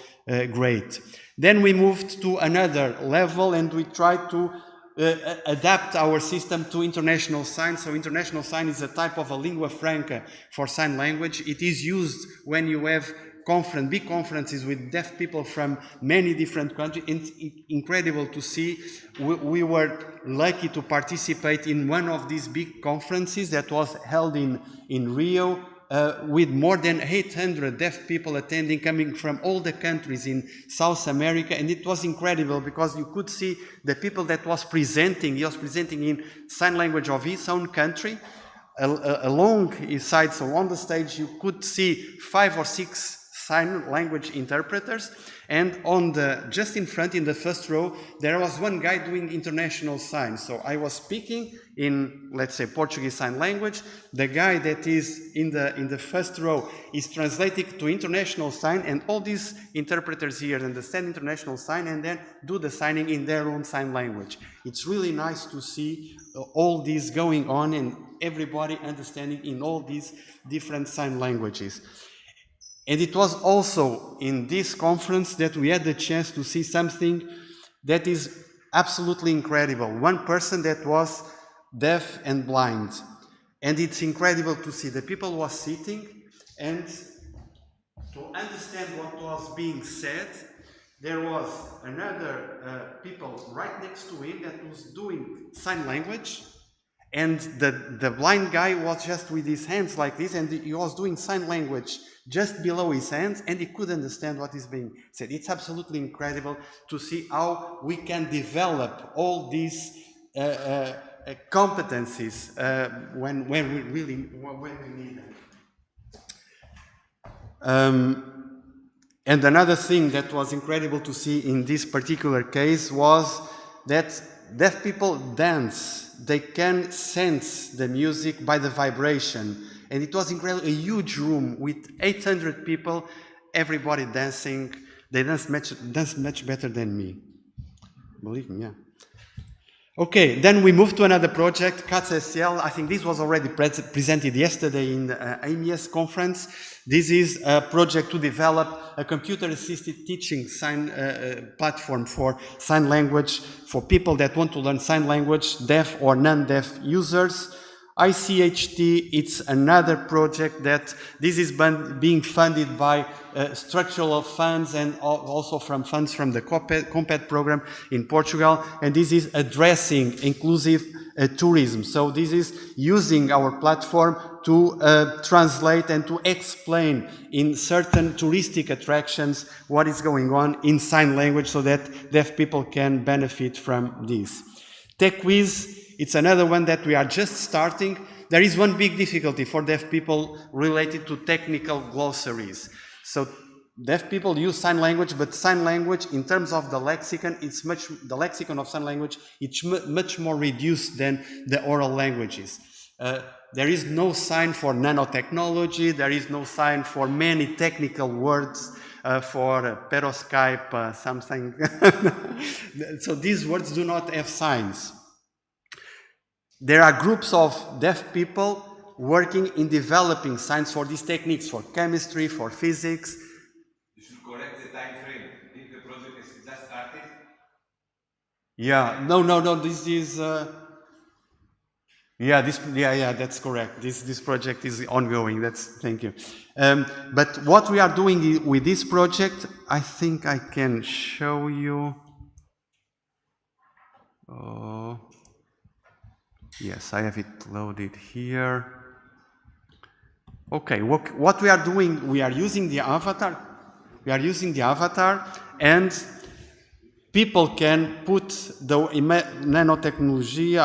great. Then we moved to another level, and we tried to adapt our system to international sign. So international sign is a type of a lingua franca for sign language. It is used when you have big conferences with deaf people from many different countries. It's incredible to see. We were lucky to participate in one of these big conferences that was held in Rio, with more than 800 deaf people attending, coming from all the countries in South America. And it was incredible because you could see the people that was presenting, he was presenting in sign language of his own country. Along his side, so on the stage, you could see 5 or 6 sign language interpreters, and just in front, in the first row, there was one guy doing international signs. So I was speaking in, let's say, Portuguese sign language. The guy that is in the first row is translating to international sign, and all these interpreters here understand international sign and then do the signing in their own sign language. It's really nice to see all this going on and everybody understanding in all these different sign languages. And it was also in this conference that we had the chance to see something that is absolutely incredible. One person that was deaf and blind. And it's incredible to see the people was sitting, and to understand what was being said, there was another people right next to him that was doing sign language. And the blind guy was just with his hands like this, and he was doing sign language just below his hands, and he could understand what is being said. It's absolutely incredible to see how we can develop all these competencies when we need them. And another thing that was incredible to see in this particular case was that deaf people dance. They can sense the music by the vibration. And it was incredible, a huge room with 800 people, everybody dancing. They dance much better than me. Believe me, yeah. Okay, then we moved to another project, CATS-SL. I think this was already presented yesterday in the AMES conference. This is a project to develop a computer-assisted teaching sign platform for sign language for people that want to learn sign language, deaf or non-deaf users. ICHT, it's another project that this is being funded by structural funds and also from funds from the COMPET program in Portugal, and this is addressing inclusive tourism. So this is using our platform to translate and to explain in certain touristic attractions what is going on in sign language so that deaf people can benefit from this. TechWiz, it's another one that we are just starting. There is one big difficulty for deaf people related to technical glossaries. So deaf people use sign language, but sign language, in terms of the lexicon, the lexicon of sign language, it's much more reduced than the oral languages. There is no sign for nanotechnology. There is no sign for many technical words, for perovskite, something. So these words do not have signs. There are groups of deaf people working in developing signs for these techniques, for chemistry, for physics. You should correct the time frame. If the project is just started. Yeah, no, this is... Yeah, that's correct. This project is ongoing. Thank you. But what we are doing with this project, I think I can show you. Yes, I have it loaded here. Okay, what we are doing, we are using the avatar. We are using the avatar, and people can put the nanotechnology.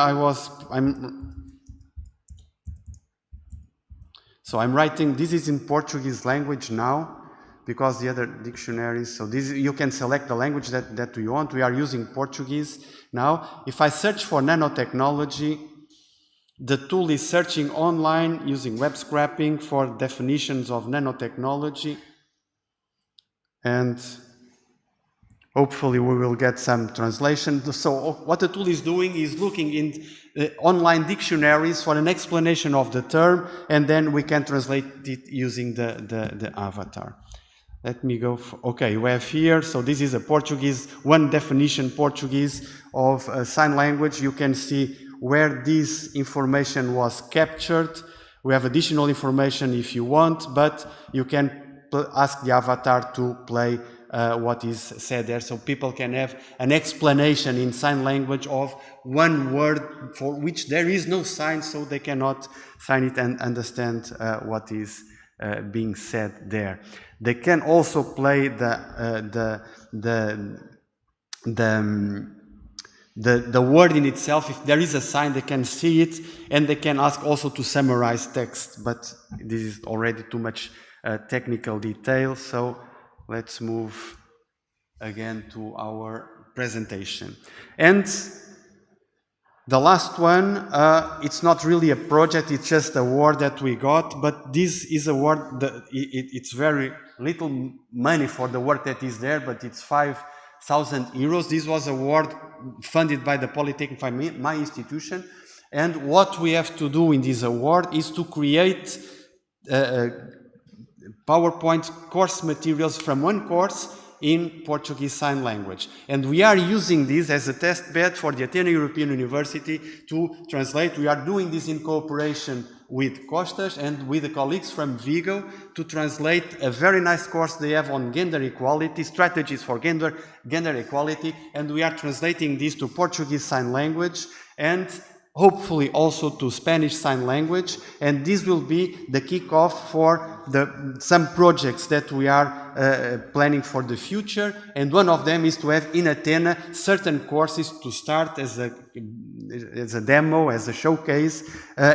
I'm writing, this is in Portuguese language now, because the other dictionaries, so this, you can select the language that you want. We are using Portuguese now. If I search for nanotechnology, the tool is searching online using web scraping for definitions of nanotechnology. And hopefully we will get some translation. So what the tool is doing is looking in online dictionaries for an explanation of the term, and then we can translate it using the avatar. Let me go, okay, we have here, so this is a Portuguese, one definition Portuguese of sign language. You can see where this information was captured. We have additional information if you want, but you can ask the avatar to play what is said there, so people can have an explanation in sign language of one word for which there is no sign, so they cannot sign it and understand what is being said there. They can also play the word in itself. If there is a sign, they can see it, and they can ask also to summarize text, but this is already too much technical detail, so let's move again to our presentation. And the last one, it's not really a project, it's just a award that we got, but this is a award that it's very little money for the work that is there, but it's 5,000 euros. This was an award funded by the Polytechnic, my institution, and what we have to do in this award is to create PowerPoint course materials from one course in Portuguese Sign Language. And we are using this as a test bed for the ATHENA European University to translate. We are doing this in cooperation with Costas and with the colleagues from Vigo to translate a very nice course they have on gender equality, strategies for gender equality, and we are translating this to Portuguese Sign Language and hopefully also to Spanish Sign Language, and this will be the kickoff for some projects that we are planning for the future, and one of them is to have in ATHENA certain courses to start as a demo, as a showcase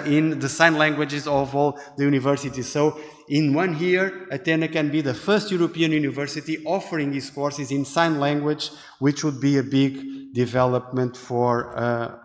in the sign languages of all the universities. So in 1 year, ATHENA can be the first European university offering these courses in sign language, which would be a big development for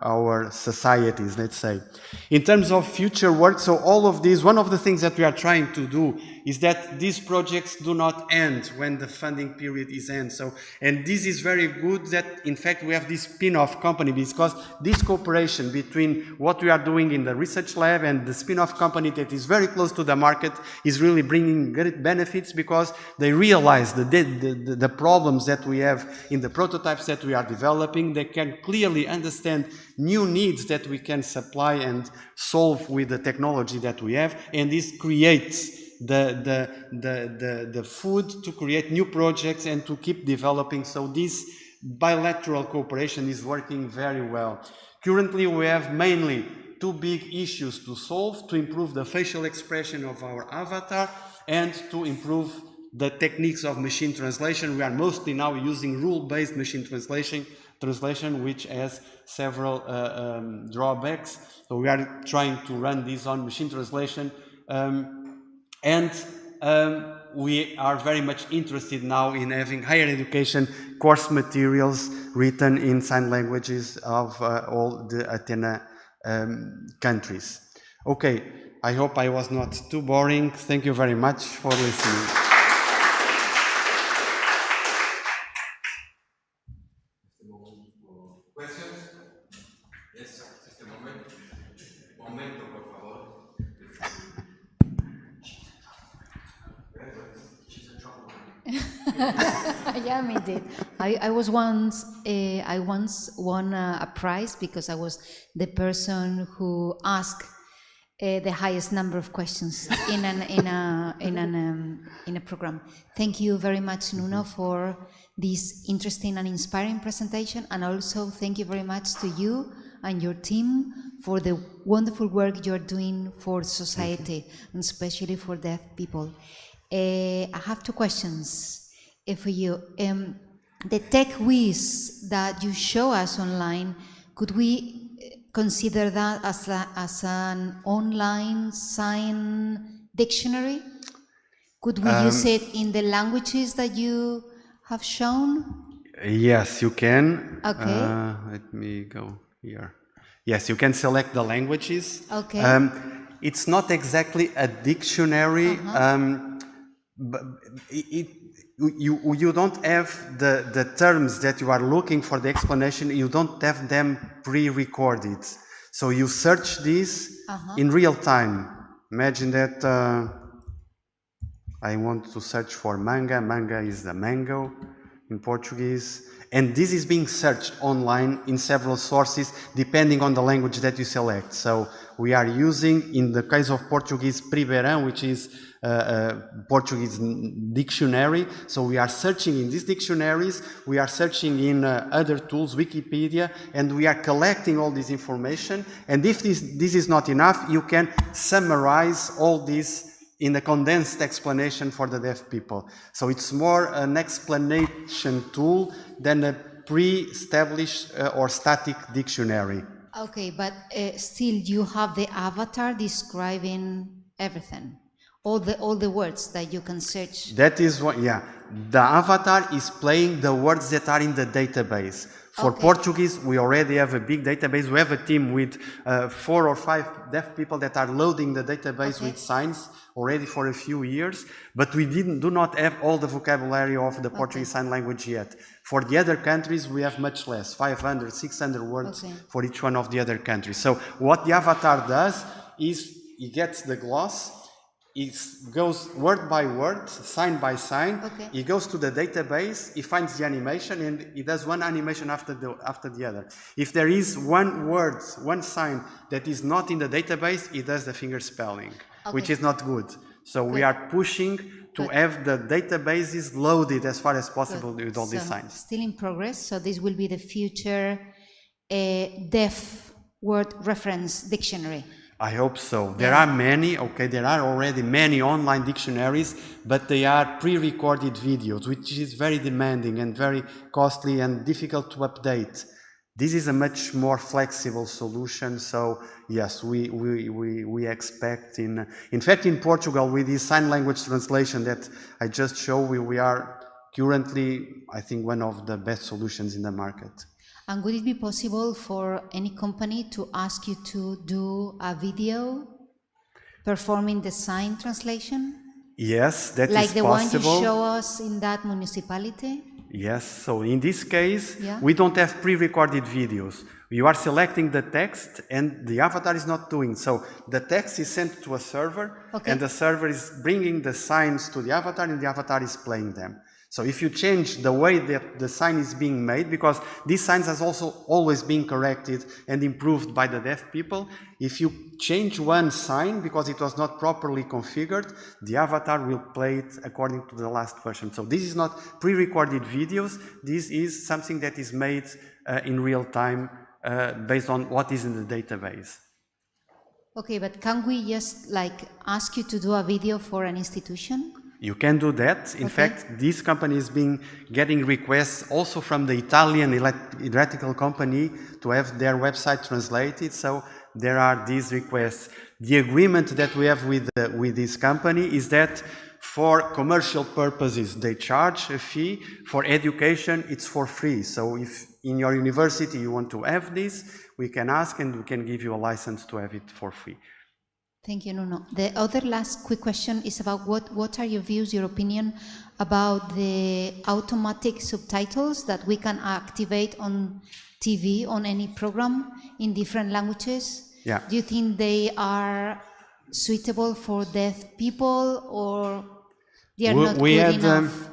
our societies, let's say. In terms of future work, so all of these, one of the things that we are trying to do is that these projects do not end when the funding period is end. So, and this is very good that, in fact, we have this spin-off company, because this cooperation between what we are doing in the research lab and the spin-off company that is very close to the market is really bringing great benefits, because they realize the problems that we have in the prototypes that we are developing. They can clearly understand new needs that we can supply and solve with the technology that we have, and this creates the food to create new projects and to keep developing. So this bilateral cooperation is working very well. Currently, we have mainly 2 big issues to solve: to improve the facial expression of our avatar and to improve the techniques of machine translation. We are mostly now using rule-based machine translation, which has several drawbacks. So we are trying to run this on machine translation. We are very much interested now in having higher education course materials written in sign languages of all the ATHENA countries. Okay, I hope I was not too boring. Thank you very much for listening. Questions? Yes, just a moment. Momento, por favor. Yeah, me did. I once won a prize because I was the person who asked the highest number of questions in a program. Thank you very much, Nuno, for this interesting and inspiring presentation, and also thank you very much to you and your team for the wonderful work you're doing for society, and especially for deaf people. I have 2 questions for you. The tech quiz that you show us online, could we consider that as an online sign dictionary? Could we use it in the languages that you have shown? Yes, you can. Okay. Let me go here. Yes, you can select the languages. Okay. It's not exactly a dictionary, but you don't have the terms that you are looking for the explanation, you don't have them pre-recorded. So you search this in real time. Imagine that I want to search for manga. Manga is the mango in Portuguese. And this is being searched online in several sources depending on the language that you select. So we are using, in the case of Portuguese, Primeirão, which is Portuguese dictionary. So we are searching in these dictionaries, we are searching in other tools, Wikipedia, and we are collecting all this information. And if this is not enough, you can summarize all this in a condensed explanation for the deaf people. So it's more an explanation tool than a pre-established or static dictionary. Okay, but still you have the avatar describing everything. All the words that you can search. That is what, yeah. The avatar is playing the words that are in the database. For Portuguese, we already have a big database. We have a team with 4 or 5 deaf people that are loading the database with signs already for a few years, but we do not have all the vocabulary of the Portuguese Sign Language yet. For the other countries, we have much less, 500, 600 words for each one of the other countries. So what the avatar does is he gets the gloss, it goes word by word, sign by sign, he goes to the database, he finds the animation, and he does one animation after the other. If there is one word, one sign that is not in the database, he does the finger spelling, which is not good. So we are pushing to have the databases loaded as far as possible with all these signs. Still in progress, so this will be the future deaf word reference dictionary. I hope so. There are many, there are already many online dictionaries, but they are pre-recorded videos, which is very demanding and very costly and difficult to update. This is a much more flexible solution, so yes, we expect in fact in Portugal with this sign language translation that I just showed, we are currently, I think, one of the best solutions in the market. And would it be possible for any company to ask you to do a video performing the sign translation? Yes, that is possible. Like the one you show us in that municipality? Yes, so in this case, we don't have pre-recorded videos. You are selecting the text and the avatar is not doing. So the text is sent to a server and the server is bringing the signs to the avatar and the avatar is playing them. So if you change the way that the sign is being made, because these signs has also always been corrected and improved by the deaf people, if you change one sign because it was not properly configured, the avatar will play it according to the last version. So this is not pre-recorded videos, this is something that is made in real time based on what is in the database. Okay, but can we just ask you to do a video for an institution? You can do that. In fact, this company has been getting requests also from the Italian electrical company to have their website translated. So there are these requests. The agreement that we have with this company is that for commercial purposes, they charge a fee. For education, it's for free. So if in your university you want to have this, we can ask and we can give you a license to have it for free. Thank you, Nuno. The other last quick question is about what are your views, your opinion about the automatic subtitles that we can activate on TV, on any program in different languages? Yeah. Do you think they are suitable for deaf people or they are not good enough?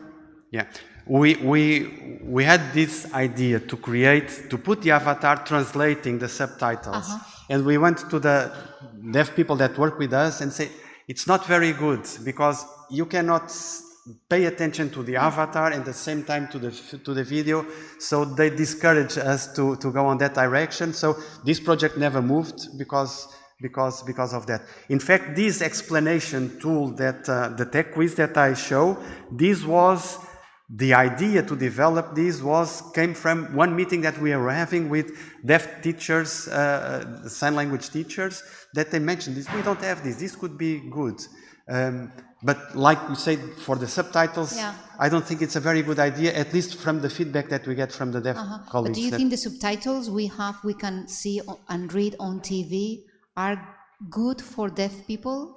We had this idea to put the avatar translating the subtitles. And we went to the deaf people that work with us and say, it's not very good because you cannot pay attention to the avatar and at the same time to the video. So they discourage us to go on that direction. So this project never moved because of that. In fact, this explanation tool that the tech quiz that I show, this was the idea to develop this came from one meeting that we were having with deaf teachers, sign language teachers, that they mentioned this. We don't have this. This could be good. But like we said, for the subtitles, I don't think it's a very good idea, at least from the feedback that we get from the deaf colleagues. But do you think the subtitles we can see and read on TV are good for deaf people?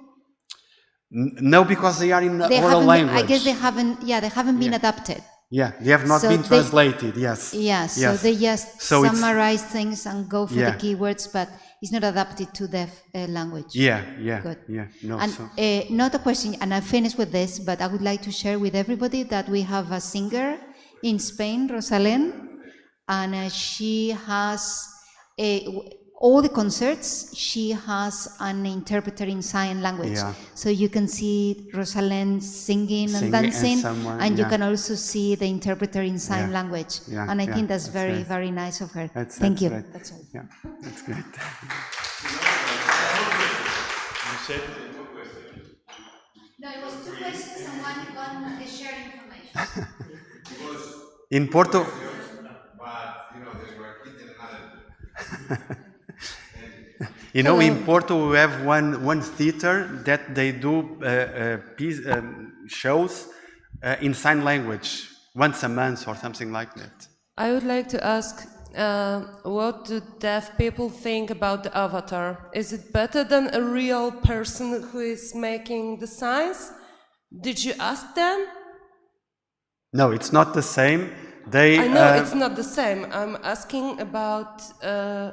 No, because they are in oral language. I guess they haven't been adapted. Yeah, they have not been translated, yes. Yeah, so they just summarize things and go for the keywords, but It's not adapted to deaf language. Yeah. Good. Yeah. No. And so. not a question, and I finish with this, but I would like to share with everybody that we have a singer in Spain, Rosalén, and she has all the concerts. She has an interpreter in sign language, Yeah. so you can see Rosalén singing and Singing dancing, and someone- and you yeah. can also see the interpreter in sign Yeah. language. Yeah, And I yeah, think that's that's very, right. very nice of her. That's Thank you. right. That's all. Yeah, that's great. No, it was two questions and one sharing information. In Porto, But, they were hidden another. in Porto we have one theater that they do shows in sign language once a month or something like that. I would like to ask, what do deaf people think about the avatar? Is it better than a real person who is making the signs? Did you ask them? No, it's not the same. They. I know it's not the same. I'm asking about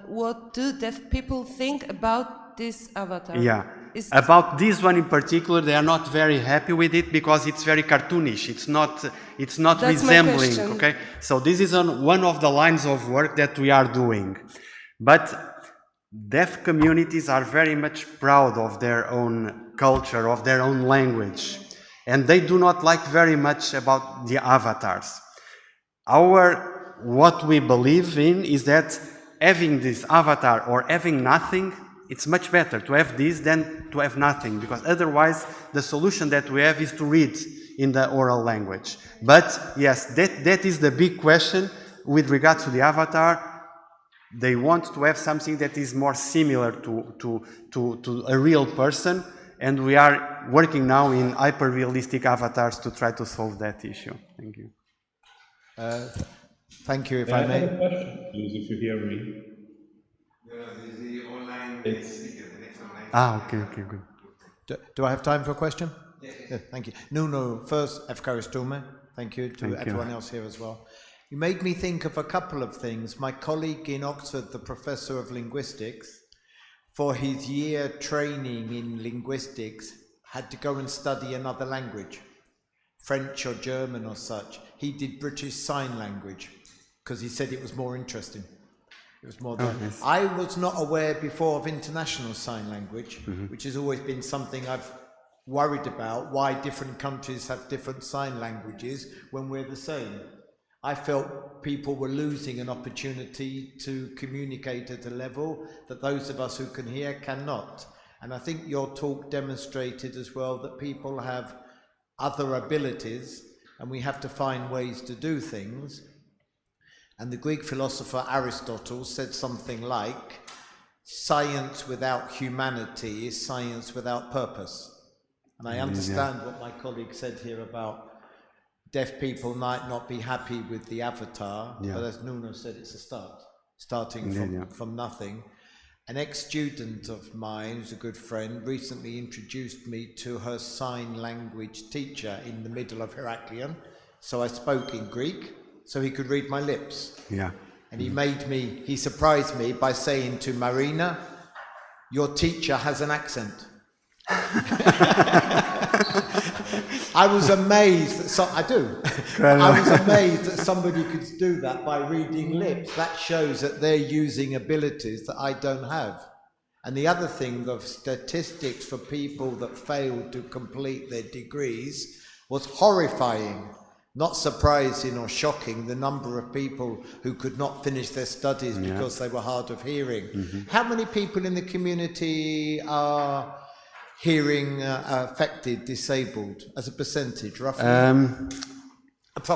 what do deaf people think about this avatar? Yeah. Is- About this one in particular, they are not very happy with it because it's very cartoonish. It's not That's my resembling. question. Okay, so this is on one of the lines of work that we are doing. But deaf communities are very much proud of their own culture, of their own language, and they do not like very much about the avatars. What we believe in is that having this avatar or having nothing, it's much better to have this than to have nothing, because otherwise the solution that we have is to read in the oral language. But yes, that is the big question with regard to the avatar. They want to have something that is more similar to a real person, and we are working now in hyper-realistic avatars to try to solve that issue. Thank you. Thank you, if I I may. have a question, please, if you hear me. This is the online speaker, the next online. Okay, good. Do I have time for a question? Yeah, thank you. No, first, Efkaristoume. Thank you to Thank you. everyone else here as well. You made me think of a couple of things. My colleague in Oxford, the professor of linguistics, for his year training in linguistics, had to go and study another language, French or German or such. He did British Sign Language because he said it was more interesting. It was more. Yes. I was not aware before of International Sign Language, which has always been something I've worried about, why different countries have different sign languages when we're the same. I felt people were losing an opportunity to communicate at a level that those of us who can hear cannot. And I think your talk demonstrated as well that people have other abilities and we have to find ways to do things. And the Greek philosopher Aristotle said something like, science without humanity is science without purpose. And I understand what my colleague said here about deaf people might not be happy with the avatar, but as Nuno said, it's a start, starting from nothing. An ex-student of mine, who's a good friend, recently introduced me to her sign language teacher in the middle of Heraklion. So I spoke in Greek, so he could read my lips. Yeah. And he surprised me by saying to Marina, your teacher has an accent. I was amazed that I was amazed that somebody could do that by reading lips. That shows that they're using abilities that I don't have. And the other thing of statistics for people that failed to complete their degrees was horrifying. Not surprising or shocking, the number of people who could not finish their studies because they were hard of hearing. How many people in the community are hearing affected, disabled, as a percentage, roughly?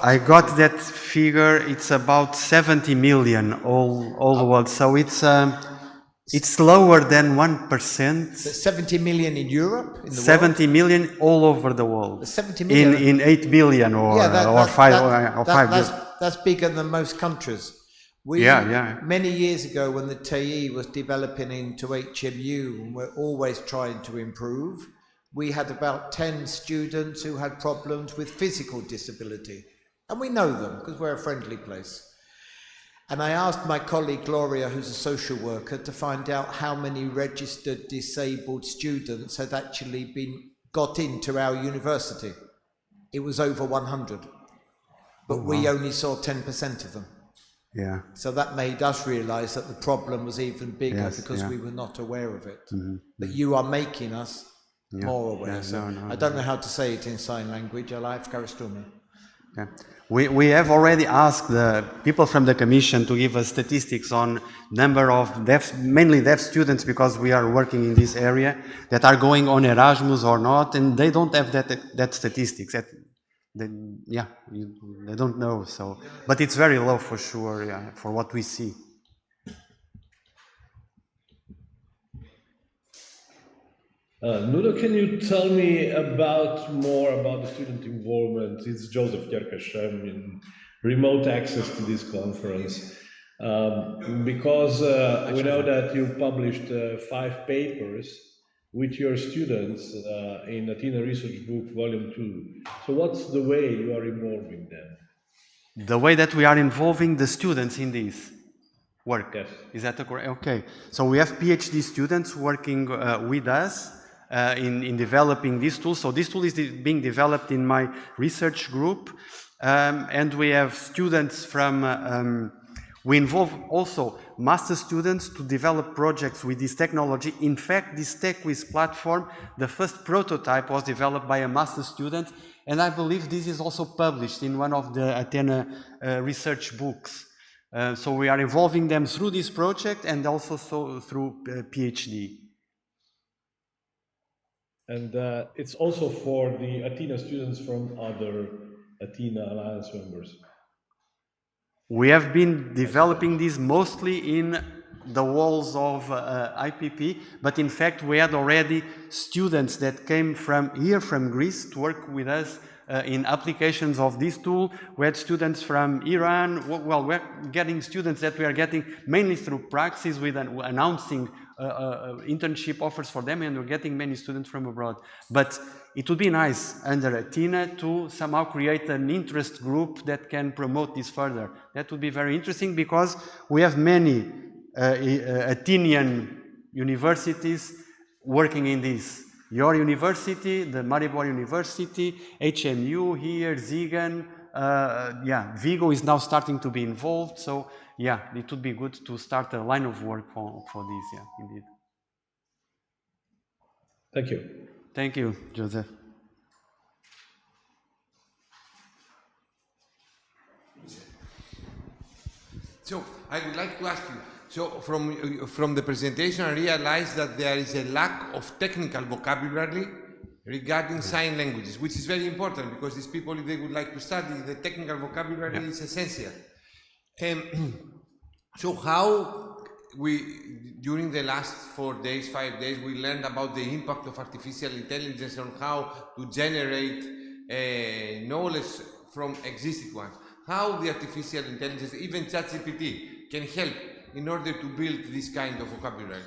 I got that figure. It's about 70 million all the world. So it's lower than 1%. 70 million in Europe? In the 70 million all over the world. 70 million? In 8 billion or 5 billion. That's bigger than most countries. Many years ago when the TE was developing into HMU, and we're always trying to improve, we had about 10 students who had problems with physical disability. And we know them because we're a friendly place. And I asked my colleague Gloria, who's a social worker, to find out how many registered disabled students had actually got into our university. It was over 100, but we only saw 10% of them. Yeah. So that made us realize that the problem was even bigger, Yes, because yeah. we were not aware of it. But you are making us more aware. Yeah, So no, I don't know how to say it in sign language. Yeah. We have already asked the people from the Commission to give us statistics on number of deaf, mainly deaf students, because we are working in this area, that are going on Erasmus or not, and they don't have that statistics. They don't know. So, but it's very low for sure. Yeah, for what we see. Nuno, can you tell me more about the student involvement? It's Joseph Kerkashem in remote access to this conference. Because we know that you published 5 papers with your students in ATHENA Research Book Volume 2. So what's the way you are involving them? The way that we are involving the students in this work. Yes. Is that correct? Okay. So we have PhD students working with us in developing this tool. So this tool is being developed in my research group. And we have students from, we involve also master students to develop projects with this technology. In fact, this TechWiz platform, the first prototype was developed by a master student, and I believe this is also published in one of the ATHENA research books. So we are involving them through this project and also through PhD. And it's also for the ATHENA students from other ATHENA Alliance members. We have been developing this mostly in the walls of IPP, but in fact we had already students that came from Greece to work with us in applications of this tool. We had students from Iran. Well, we're getting students that we are getting mainly through Praxis, with announcing internship offers for them, and we're getting many students from abroad. But it would be nice under ATHENA to somehow create an interest group that can promote this further. That would be very interesting, because we have many Athenian universities working in this. Your university, the Maribor University, HMU here, Zigan, Vigo is now starting to be involved. So yeah, it would be good to start a line of work for this, yeah, indeed. Thank you. Thank you, Joseph. So I would like to ask you, so from the presentation I realized that there is a lack of technical vocabulary regarding sign languages, which is very important, because these people, if they would like to study, the technical vocabulary is essential. So how during the last 4 days, 5 days, we learned about the impact of artificial intelligence on how to generate knowledge from existing ones. How the artificial intelligence, even ChatGPT, can help in order to build this kind of vocabulary?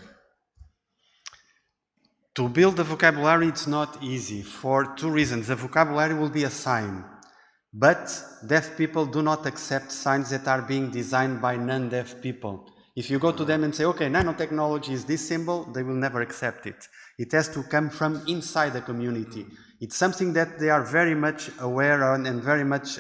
To build the vocabulary, it's not easy for 2 reasons. The vocabulary will be a sign, but deaf people do not accept signs that are being designed by non-deaf people. If you go to them and say, okay, nanotechnology is this symbol, they will never accept it. It has to come from inside the community. It's something that they are very much aware of and very much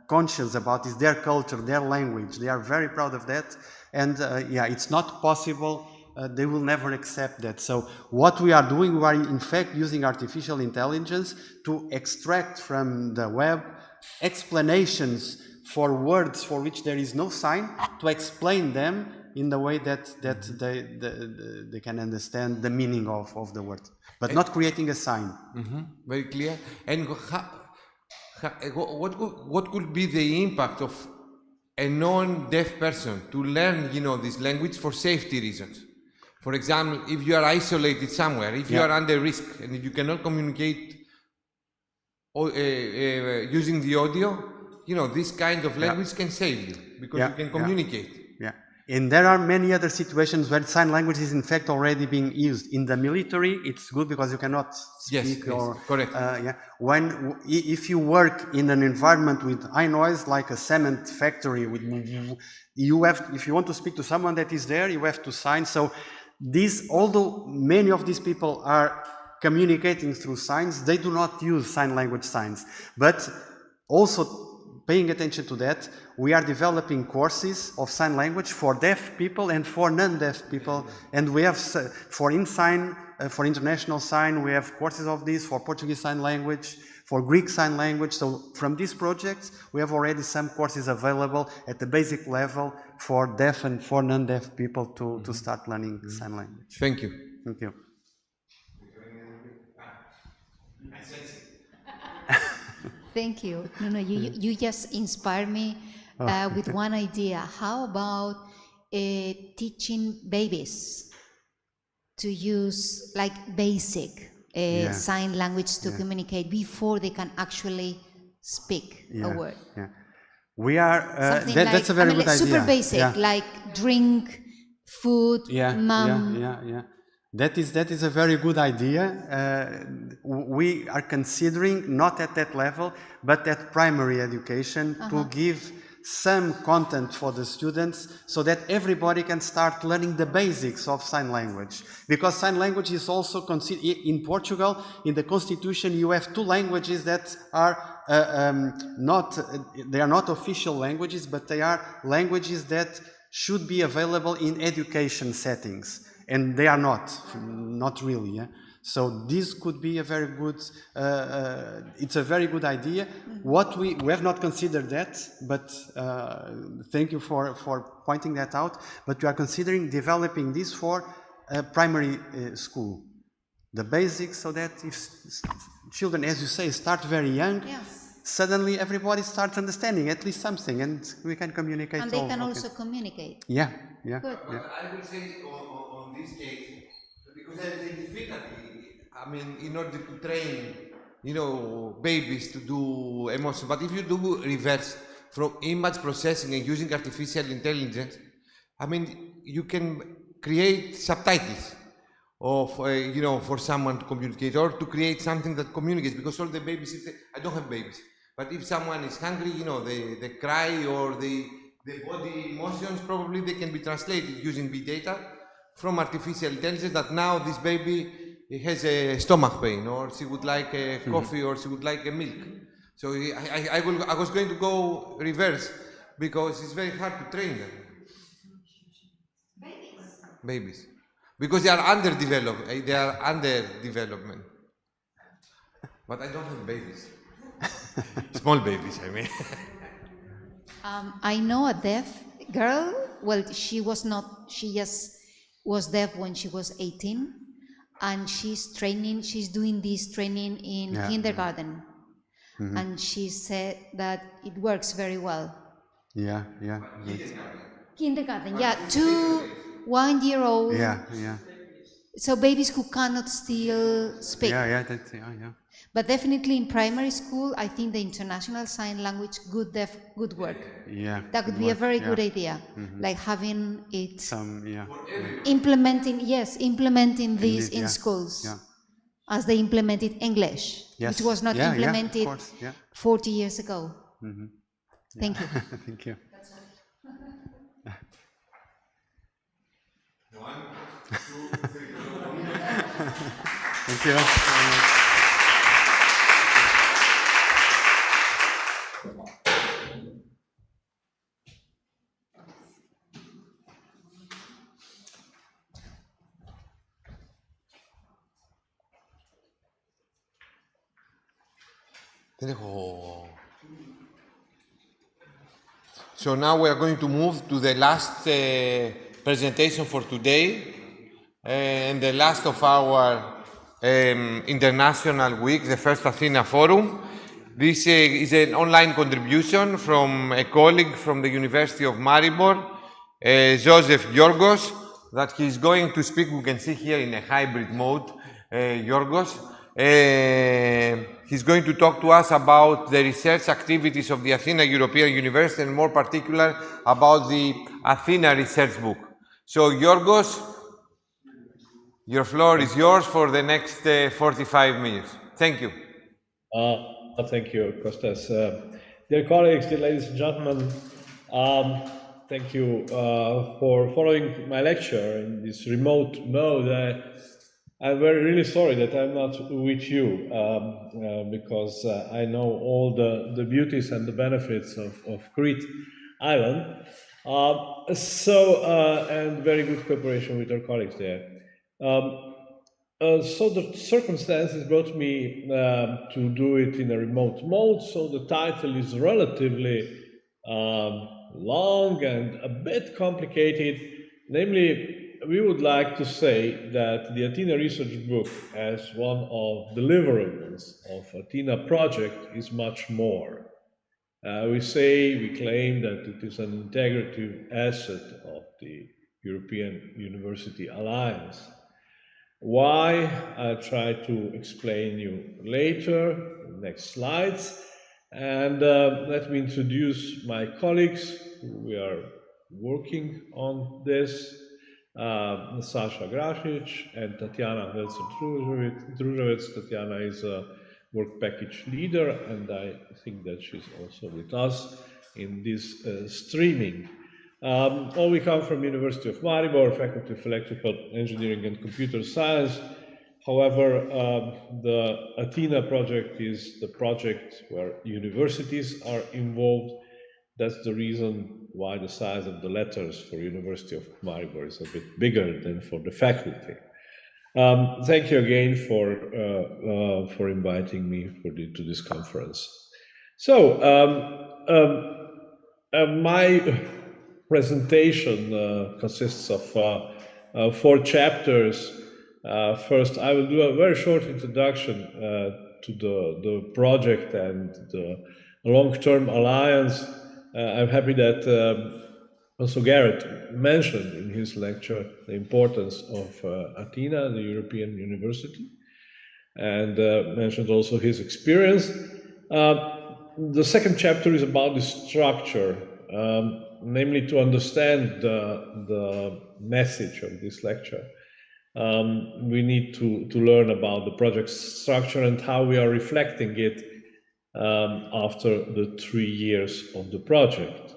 conscious about. Is their culture, their language. They are very proud of that. And it's not possible. They will never accept that. So what we are doing, we are in fact using artificial intelligence to extract from the web explanations for words for which there is no sign, to explain them in the way that they can understand the meaning of the word, but not creating a sign. Very clear. And what could be the impact of a non-deaf person to learn, this language for safety reasons? For example, if you are isolated somewhere, if you are under risk, and if you cannot communicate using the audio, this kind of language can save you, because you can communicate. And there are many other situations where sign language is in fact already being used. In the military, it's good because you cannot speak correct. If you work in an environment with high noise, like a cement factory, if you want to speak to someone that is there, you have to sign. So although many of these people are communicating through signs, they do not use sign language signs. But also paying attention to that, we are developing courses of sign language for deaf people and for non-deaf people. And we have, for international sign, we have courses of this, for Portuguese Sign Language, for Greek Sign Language. So from these projects, we have already some courses available at the basic level for deaf and for non-deaf people to start learning sign language. Thank you. Thank you. Thank you. No, you just inspired me with one idea. How about teaching babies to use like basic sign language to communicate before they can actually speak a word? Yeah. We are, that's a very good idea. Super basic, like drink, food, mom. Yeah. That is a very good idea. We are considering, not at that level, but at primary education, to give some content for the students so that everybody can start learning the basics of sign language. Because sign language is also considered, in Portugal, in the constitution, you have two languages that are they are not official languages, but they are languages that should be available in education settings. And they are not really. Yeah? So this could be a very good, it's a very good idea. What we have not considered that, but thank you for pointing that out. But we are considering developing this for primary school. The basics, so that if children, as you say, start very young, suddenly everybody starts understanding at least something, and we can communicate. And they can also communicate. Yeah. Good. I will say on this case, because there is a difficulty, I mean, in order to train, babies to do emotion. But if you do reverse from image processing and using artificial intelligence, I mean, you can create subtitles of, for someone to communicate, or to create something that communicates, because all the babies, I don't have babies, but if someone is hungry, they cry, or the body emotions, probably they can be translated using big data from artificial intelligence, that now this baby has a stomach pain, or she would like a coffee, or she would like a milk. So I was going to go reverse, because it's very hard to train them. Babies. Because they are under development. But I don't have babies. Small babies, I mean. I know a deaf girl. Well, she just was deaf when she was 18, and she's doing this training in kindergarten. And she said that it works very well. Yeah. Kindergarten, 1-year-old. Yeah. So babies who cannot still speak. Yeah. But definitely in primary school, I think the international sign language good work. Yeah. That would be a very good idea, like having it, implementing this in schools, as they implemented English, which was not implemented 40 years ago. Thank you. Thank you. 1, 2, 3. Thank you. So now we are going to move to the last presentation for today, and the last of our international week, the first ATHENA Forum. This is an online contribution from a colleague from the University of Maribor, Joseph Yorgos, that he's going to speak. We can see here in a hybrid mode, Yorgos. He's going to talk to us about the research activities of the Athena European University, and more particular about the Athena research book. So, Yorgos, your floor is yours for the next 45 minutes. Thank you. Thank you, Kostas. Dear colleagues, dear ladies and gentlemen, thank you for following my lecture in this remote mode. I'm really sorry that I'm not with you because I know all the beauties and the benefits of Crete Island. And very good cooperation with our colleagues there. So the circumstances brought me to do it in a remote mode, so the title is relatively long and a bit complicated. Namely, we would like to say that the Athena research book, as one of the deliverables of Athena project, is much more. We claim that it is an integrative asset of the European University Alliance. Why? I'll try to explain you later, next slides. And let me introduce my colleagues who are working on this. Sasha Grasic and Tatiana Nelson-Druževec. Tatiana is a work package leader, and I think that she's also with us in this streaming. All we come from University of Maribor, Faculty of Electrical Engineering and Computer Science. However, the Athena project is the project where universities are involved. That's the reason why the size of the letters for University of Maribor is a bit bigger than for the faculty. Thank you again for inviting me to this conference. So, my presentation consists of 4 chapters. First, I will do a very short introduction to the project and the long-term alliance. I'm happy that also Garrett mentioned in his lecture the importance of Athena, the European University, and mentioned also his experience. The second chapter is about the structure, namely to understand the message of this lecture. We need to learn about the project structure and how we are reflecting it after the 3 years of the project.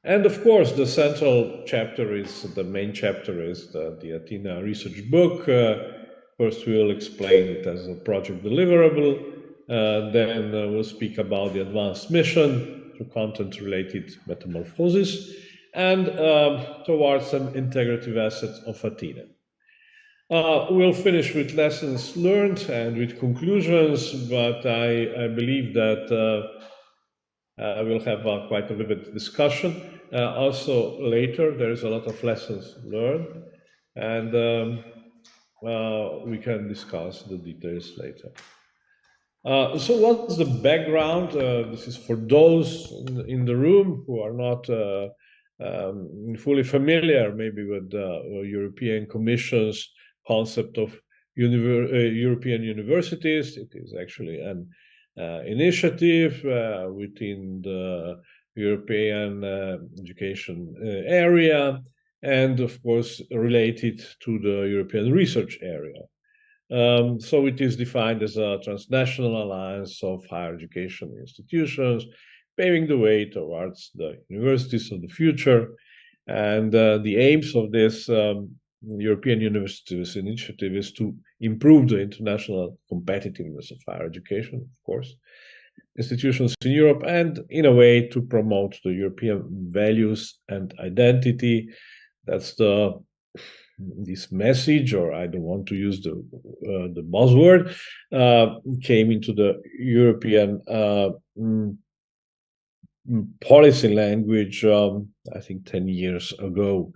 And of course, the central chapter is, the main chapter is the Athena research book. First, we'll explain it as a project deliverable. Then we'll speak about the advanced mission through content-related metamorphosis and towards some integrative assets of Athena. We'll finish with lessons learned and with conclusions, but I believe that we'll have quite a vivid discussion. Also later, there is a lot of lessons learned, and we can discuss the details later. So what's the background? This is for those in the room who are not fully familiar maybe with the European Commission's concept of European universities. It is actually an initiative within the European education area, and of course related to the European research area. So it is defined as a transnational alliance of higher education institutions, paving the way towards the universities of the future. And the aims of this European Universities Initiative is to improve the international competitiveness of higher education, of course, institutions in Europe, and in a way to promote the European values and identity. That's this message, or I don't want to use the buzzword, came into the European policy language, I think 10 years ago.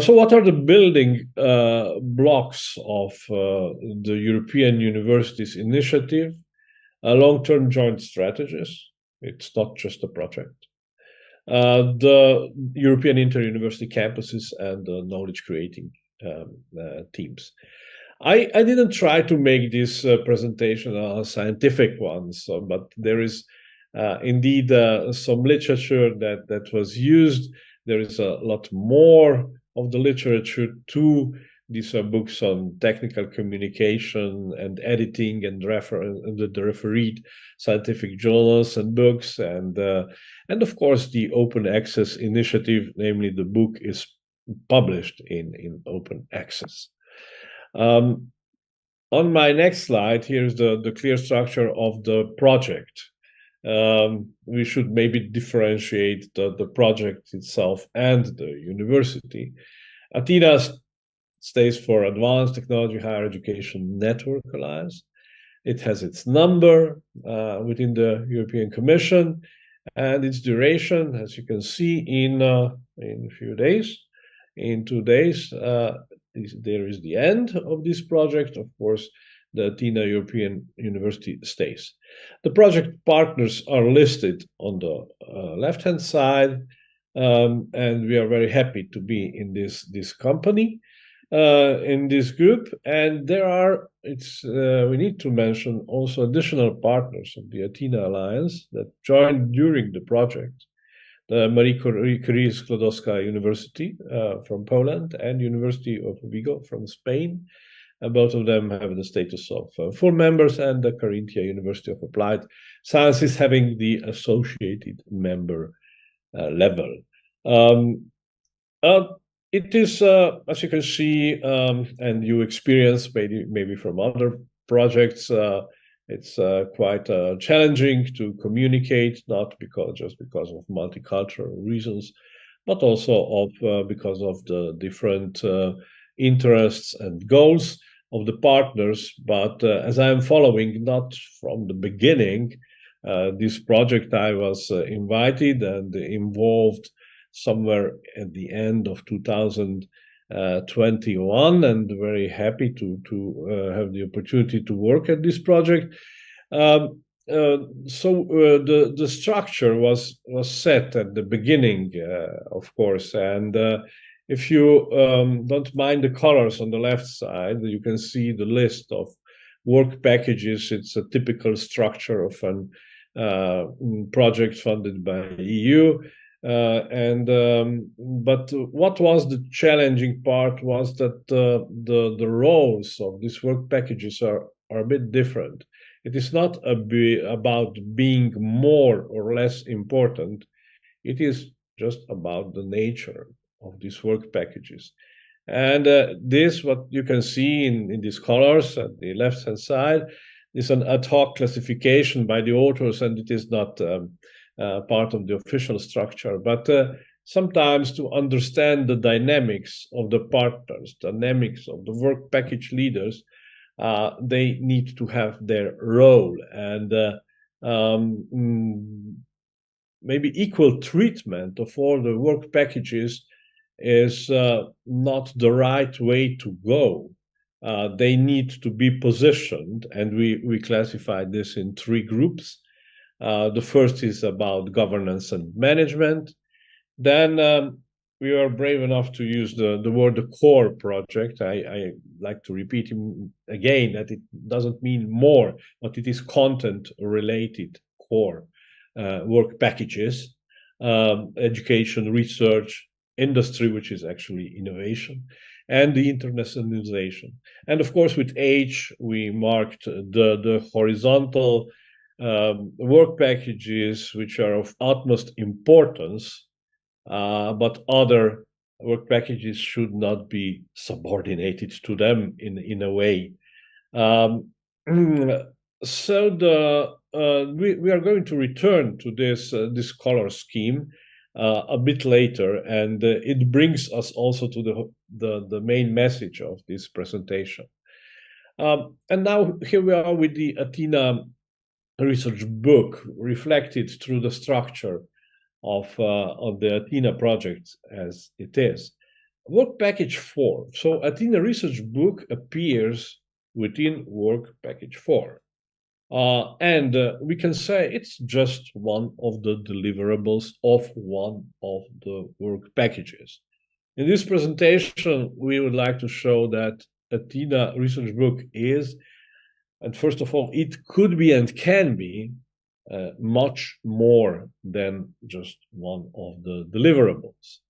So what are the building blocks of the European Universities Initiative? Long-term joint strategies. It's not just a project. The European inter-university campuses and the knowledge-creating teams. I didn't try to make this presentation a scientific one, but there is indeed some literature that was used. There is a lot more of the literature too. These are books on technical communication and editing and the refereed scientific journals and books, and of course the open access initiative, namely the book is published in open access. On my next slide, here's the clear structure of the project. We should maybe differentiate the project itself and the university. ATHENA stands for Advanced Technology Higher Education Network Alliance. It has its number within the European Commission, and its duration, as you can see, in a few days. In 2 days, there is the end of this project. Of course, the ATHENA European University stays. The project partners are listed on the left-hand side, and we are very happy to be in this company, in this group. And there are, we need to mention also additional partners of the ATHENA Alliance that joined during the project. The Marie Curie Skłodowska University from Poland and University of Vigo from Spain. Both of them have the status of full members, and the Carinthia University of Applied Sciences having the associated member level. It is, as you can see, and you experience maybe from other projects, it's quite challenging to communicate, not just because of multicultural reasons, but also because of the different interests and goals of the partners. But as I am following, not from the beginning, this project I was invited and involved somewhere at the end of 2021, and very happy to have the opportunity to work at this project. So the structure was set at the beginning, of course, and if you don't mind the colors on the left side, you can see the list of work packages. It's a typical structure of a project funded by EU. But what was the challenging part was that the roles of these work packages are a bit different. It is not about being more or less important. It is just about the nature of these work packages. And this, what you can see in these colors at the left-hand side, is an ad hoc classification by the authors, and it is not part of the official structure. But sometimes to understand the dynamics of the partners, dynamics of the work package leaders, they need to have their role, and maybe equal treatment of all the work packages is not the right way to go. They need to be positioned, and we classify this in 3 groups. The first is about governance and management. Then we are brave enough to use the word the core project. I like to repeat again that it doesn't mean more, but it is content-related core work packages, education, research, industry, which is actually innovation, and the internationalization. And of course, with H, we marked the horizontal work packages, which are of utmost importance, but other work packages should not be subordinated to them in a way. So we are going to return to this color scheme a bit later, and it brings us also to the main message of this presentation. And now here we are with the ATHENA research book, reflected through the structure of the ATHENA project as it is. Work package 4. So ATHENA research book appears within work package 4. And we can say it's just one of the deliverables of one of the work packages. In this presentation, we would like to show that ATHENA research book is, and first of all, it could be and can be much more than just one of the deliverables.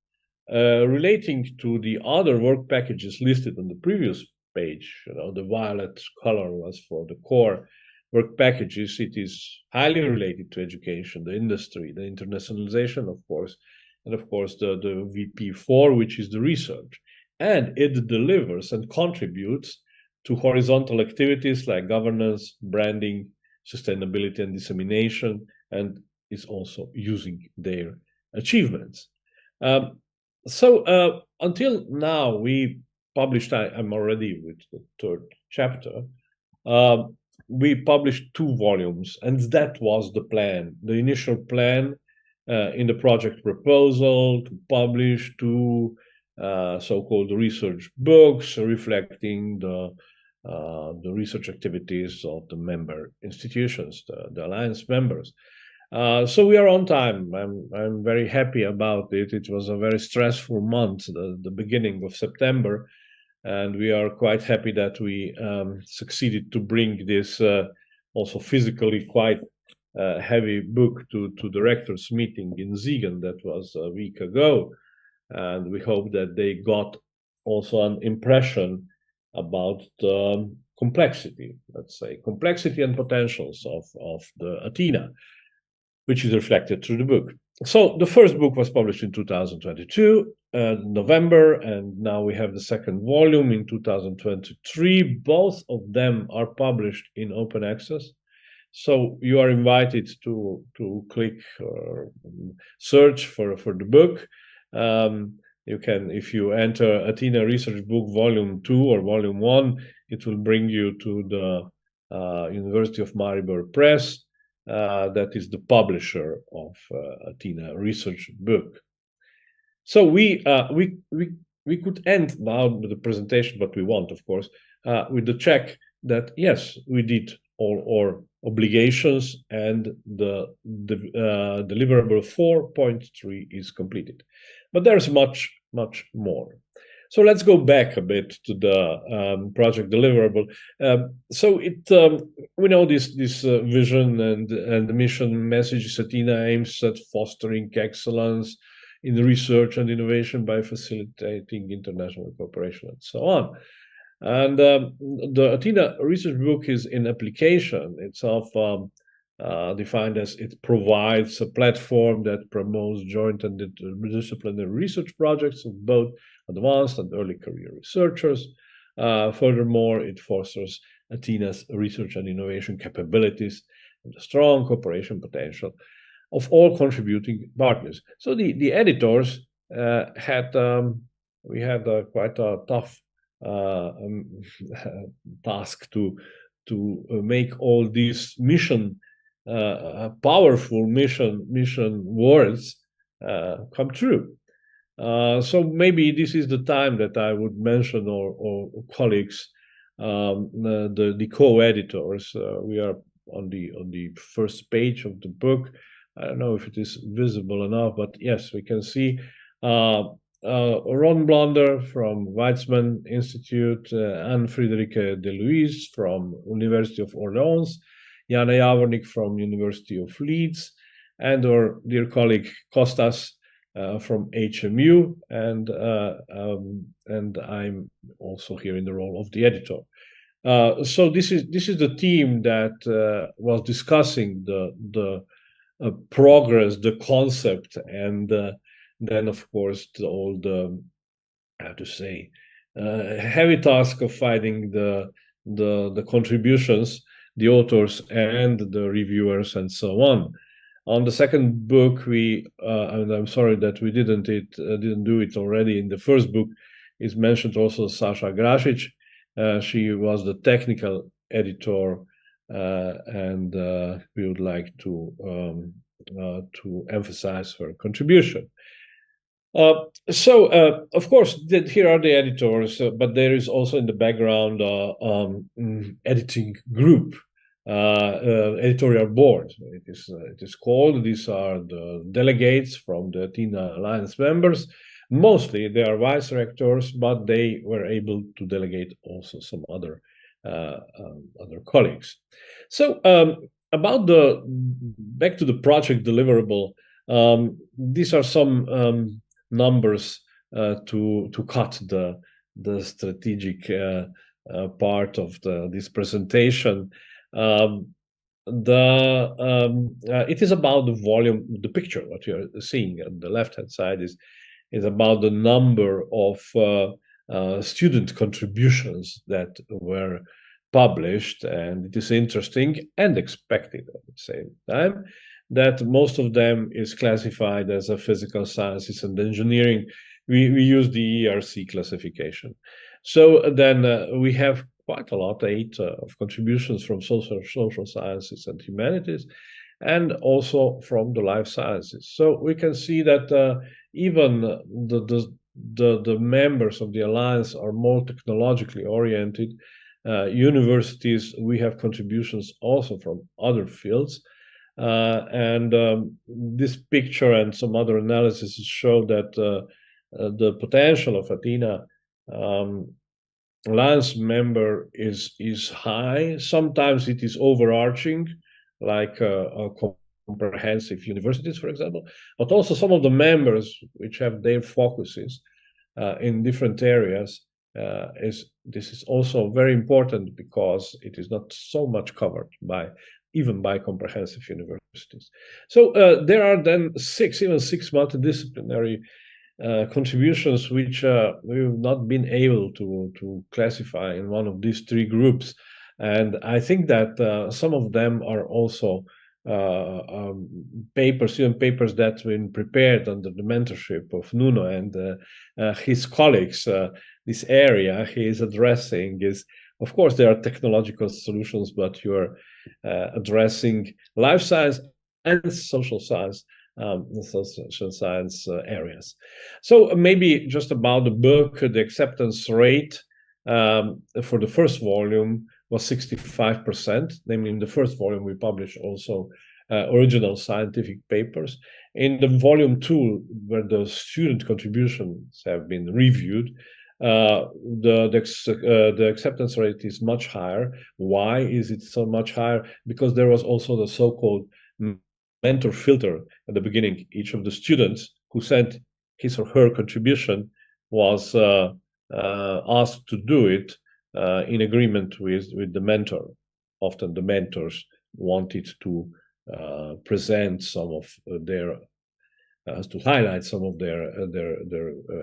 Relating to the other work packages listed on the previous page, the violet color was for the core work packages. It is highly related to education, the industry, the internationalization, of course, and of course the VP4, which is the research. And it delivers and contributes to horizontal activities like governance, branding, sustainability, and dissemination, and is also using their achievements. So until now, we published, I'm already with the third chapter, we published 2 volumes, and that was the plan, the initial plan in the project proposal to publish 2 so-called research books reflecting the research activities of the member institutions, the alliance members. So we are on time. I'm very happy about it. It was a very stressful month, the beginning of September, and we are quite happy that we succeeded to bring this also physically quite heavy book to directors meeting in Siegen. That was a week ago, and we hope that they got also an impression about the complexity, let's say, complexity and potentials of the ATHENA, which is reflected through the book. So the first book was published in 2022, November, and now we have the second volume in 2023. Both of them are published in open access. So you are invited to click or search for the book. You can, if you enter ATHENA Research Book Volume 2 or Volume 1, it will bring you to the University of Maribor Press. That is the publisher of ATHENA Research Book. So we could end now with the presentation, but we want, of course, with the check that yes, we did all our obligations and the deliverable 4.3 is completed. But there's much more. So let's go back a bit to the project deliverable. So we know this vision and the mission message. ATHENA aims at fostering excellence in research and innovation by facilitating international cooperation and so on. And the ATHENA research book is in application itself defined as it provides a platform that promotes joint and interdisciplinary research projects of both advanced and early career researchers. Furthermore, it fosters ATHENA's research and innovation capabilities and the strong cooperation potential of all contributing partners. So the editors we had quite a tough task to make all these powerful mission words come true. So maybe this is the time that I would mention our colleagues, the co-editors. We are on the first page of the book. I don't know if it is visible enough, but yes, we can see Ron Blonder from Weizmann Institute, Anne-Friederike de Luis from University of Orleans, Jana Javornik from University of Leeds, and our dear colleague Kostas from HMU, and I'm also here in the role of the editor. So this is the team that was discussing the progress, the concept, and then of course all the heavy task of finding the contributions, the authors and the reviewers and so on. On the second book, and I'm sorry that we didn't do it already in the first book, is mentioned also Sasha Grasic. She was the technical editor, and we would like to emphasize her contribution. So, of course, here are the editors, but there is also in the background editing group, editorial board. It is called. These are the delegates from the ATHENA Alliance members. Mostly they are vice rectors, but they were able to delegate also some other colleagues. So about back to the project deliverable, these are some numbers to cut the strategic part of this presentation. It is about the volume. The picture, what you're seeing on the left-hand side, is about the number of student contributions that were published, and it is interesting and expected at the same time that most of them is classified as a physical sciences and engineering. We use the ERC classification. So then we have quite a lot, 8 of contributions from social sciences and humanities, and also from the life sciences. So we can see that even the members of the Alliance are more technologically oriented. Universities, we have contributions also from other fields. This picture and some other analysis show that the potential of ATHENA Alliance member is high. Sometimes it is overarching, like comprehensive universities, for example, but also some of the members which have their focuses in different areas. This is also very important because it is not so much covered even by comprehensive universities. So there are then even six multidisciplinary contributions which we've not been able to classify in one of these 3 groups. And I think that some of them are also student papers that have been prepared under the mentorship of Nuno and his colleagues. This area he is addressing is, of course, there are technological solutions, but you're addressing life science and social science, areas. So maybe just about the book, the acceptance rate for the first volume was 65%. Namely, in the first volume, we published also original scientific papers. In the volume 2, where the student contributions have been reviewed, the acceptance rate is much higher. Why is it so much higher? Because there was also the so-called mentor filter at the beginning. Each of the students who sent his or her contribution was asked to do it in agreement with the mentor. Often the mentors wanted to present some of their, to highlight some of their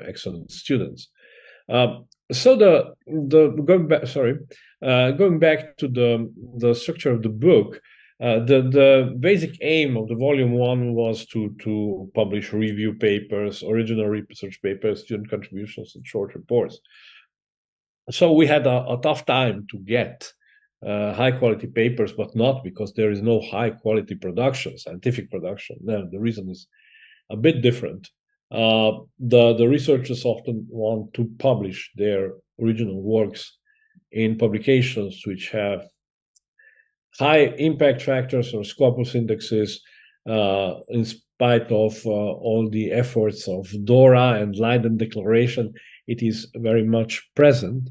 excellent students. So going back to the structure of the book, the basic aim of the volume 1 was to publish review papers, original research papers, student contributions, and short reports. So we had a tough time to get high quality papers, but not because there is no high quality production, scientific production. No, the reason is a bit different. The researchers often want to publish their original works in publications which have high impact factors or Scopus indexes, in spite of all the efforts of DORA and Leiden Declaration. It is very much present.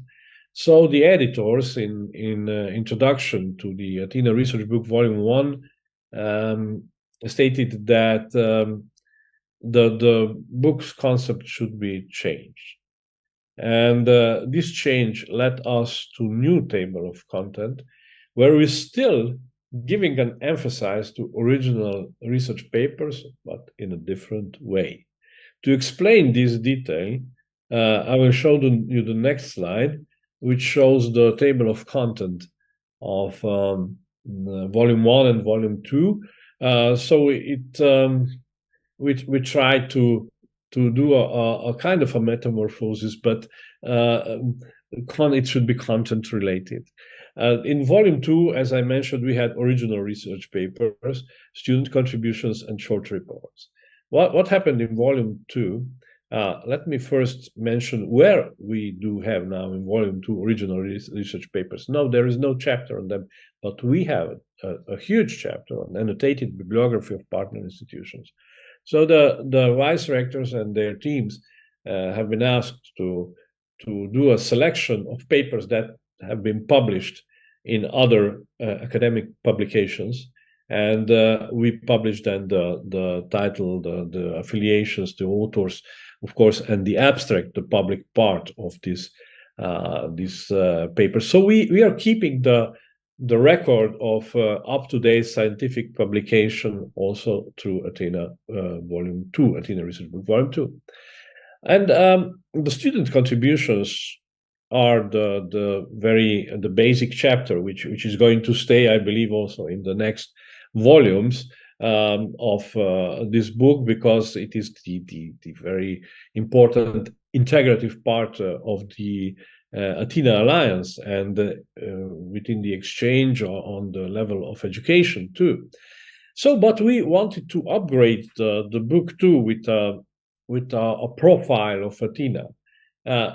So the editors in introduction to the ATHENA Research Book Volume 1 stated that the book's concept should be changed. And this change led us to new table of content, where we're still giving an emphasis to original research papers, but in a different way. To explain this detail, I will show you the next slide, which shows the table of content of Volume 1 and Volume 2. So we try to do a kind of a metamorphosis, but it should be content related. In Volume 2, as I mentioned, we had original research papers, student contributions, and short reports. What happened in Volume 2? Let me first mention where we do have now in Volume 2 original research papers. No, there is no chapter on them, but we have a huge chapter on annotated bibliography of partner institutions. So the vice rectors and their teams have been asked to do a selection of papers that have been published in other academic publications, and we published then the title, the affiliations, the authors, of course, and the abstract, the public part of this paper. So we are keeping the record of up-to-date scientific publication also through ATHENA Volume 2, ATHENA Research Book Volume 2. And the student contributions are the basic chapter, which is going to stay, I believe, also in the next volumes of this book, because it is the very important integrative part of the ATHENA Alliance, and within the exchange on the level of education too. So, but we wanted to upgrade the book too with a profile of ATHENA,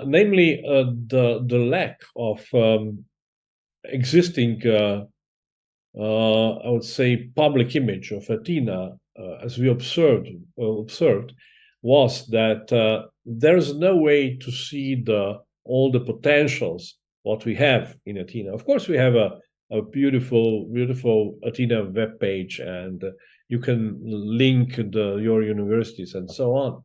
namely the lack of existing, I would say, public image of ATHENA, as we observed, was that there's no way to see all the potentials what we have in ATHENA. Of course, we have a beautiful ATHENA web page, and you can link your universities and so on.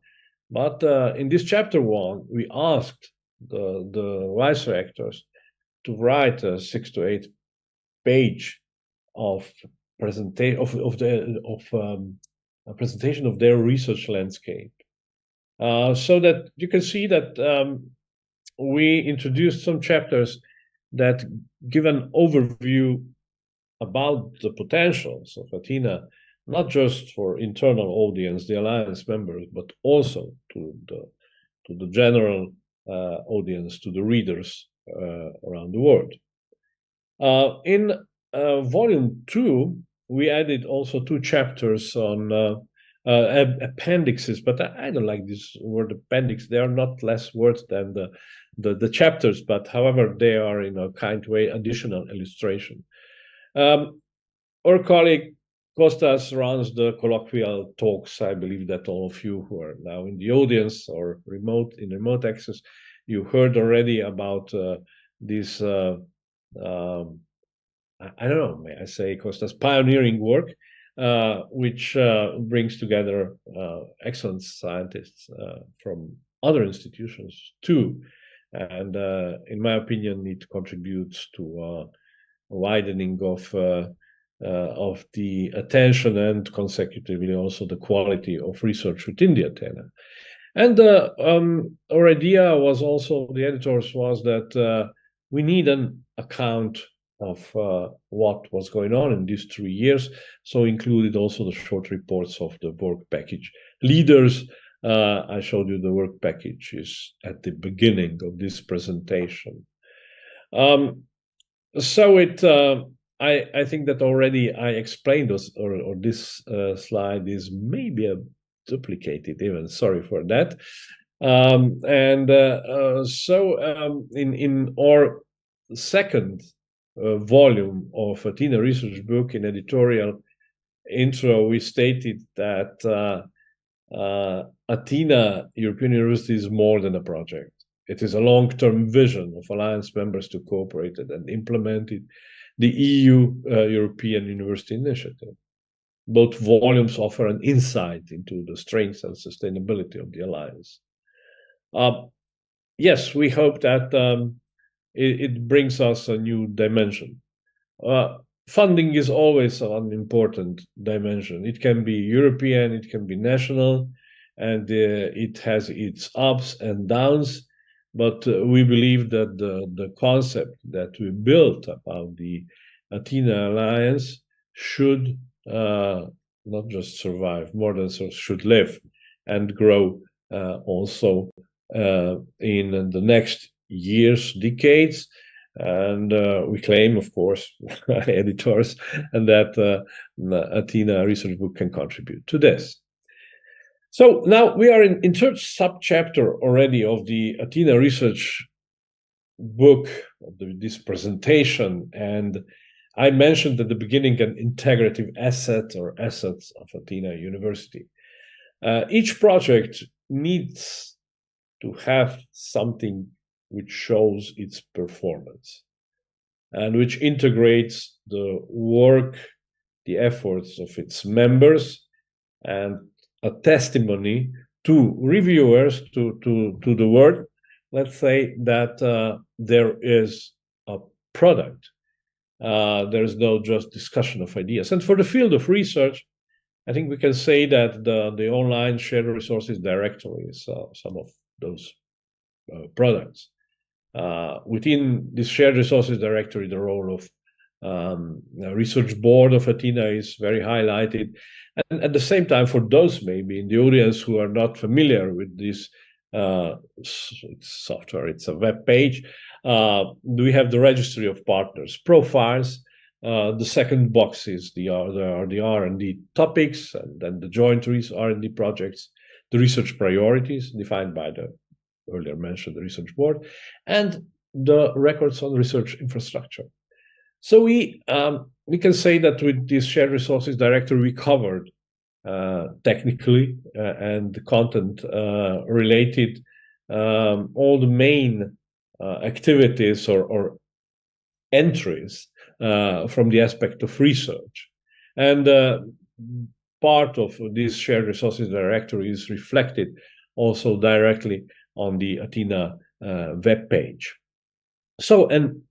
But in this chapter 1, we asked the vice rectors to write a 6 to 8 page of presentation a presentation of their research landscape, so that you can see that we introduced some chapters that give an overview about the potentials of ATHENA, not just for internal audience, the Alliance members, but also to the general audience, to the readers around the world. In Volume 2, we added also 2 chapters on appendixes, but I don't like this word appendix. They are not less words than the chapters, but however, they are in a kind way additional illustration. Our colleague Kostas runs the colloquial talks. I believe that all of you who are now in the audience or in remote access, you heard already about this, I don't know, may I say, Kostas' pioneering work, which brings together excellent scientists from other institutions too. And in my opinion, it contributes to a widening of the attention and consecutively also the quality of research within the ATHENA. And our idea was also, the editors, was that we need an account of what was going on in these 3 years, so included also the short reports of the work package leaders. I showed you the work package is at the beginning of this presentation. So I think that already I explained this, or this slide is maybe a duplicated even, sorry for that. In our second volume of ATHENA Research Book, in editorial intro, we stated that ATHENA European University is more than a project. It is a long-term vision of Alliance members to cooperate and implement the EU European University Initiative. Both volumes offer an insight into the strengths and sustainability of the Alliance. Yes, we hope that it brings us a new dimension. Funding is always an important dimension. It can be European, it can be national, and it has its ups and downs. But we believe that the concept that we built about the ATHENA Alliance should not just survive, more than so, should live and grow also in the next years, decades. And we claim, of course, editors, and that ATHENA Research Book can contribute to this. So now we are in third subchapter already of the ATHENA Research Book, of this presentation, and I mentioned at the beginning an integrative asset or assets of ATHENA University. Each project needs to have something which shows its performance and which integrates the work, the efforts of its members, and a testimony to reviewers, to the world, let's say, that there is a product. There's no just discussion of ideas. And for the field of research, I think we can say that the online shared resources directory is some of those products. Within this shared resources directory, the role of research board of ATHENA is very highlighted. And at the same time, for those maybe in the audience who are not familiar with this software, it's a web page, we have the registry of partners profiles. The second box is the R&D topics, and then the joint R&D projects, the research priorities defined by the earlier mentioned research board, and the records on research infrastructure. So we can say that with this shared resources directory, we covered technically and the content related all the main activities or entries from the aspect of research. And part of this shared resources directory is reflected also directly on the ATHENA web page. So, and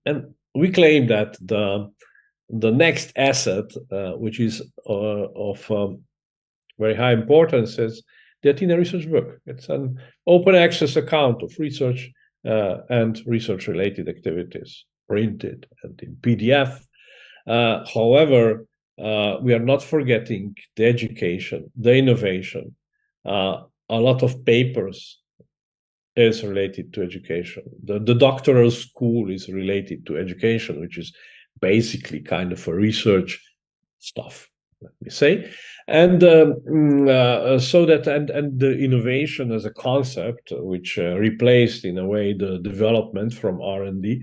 we claim that the next asset, which is of very high importance, is the ATHENA Research Book. It's an open access account of research and research-related activities, printed and in PDF. However, we are not forgetting the education, the innovation. A lot of papers is related to education. The doctoral school is related to education, which is basically kind of a research stuff, let me say. And so that, and the innovation as a concept, which replaced in a way the development from R&D,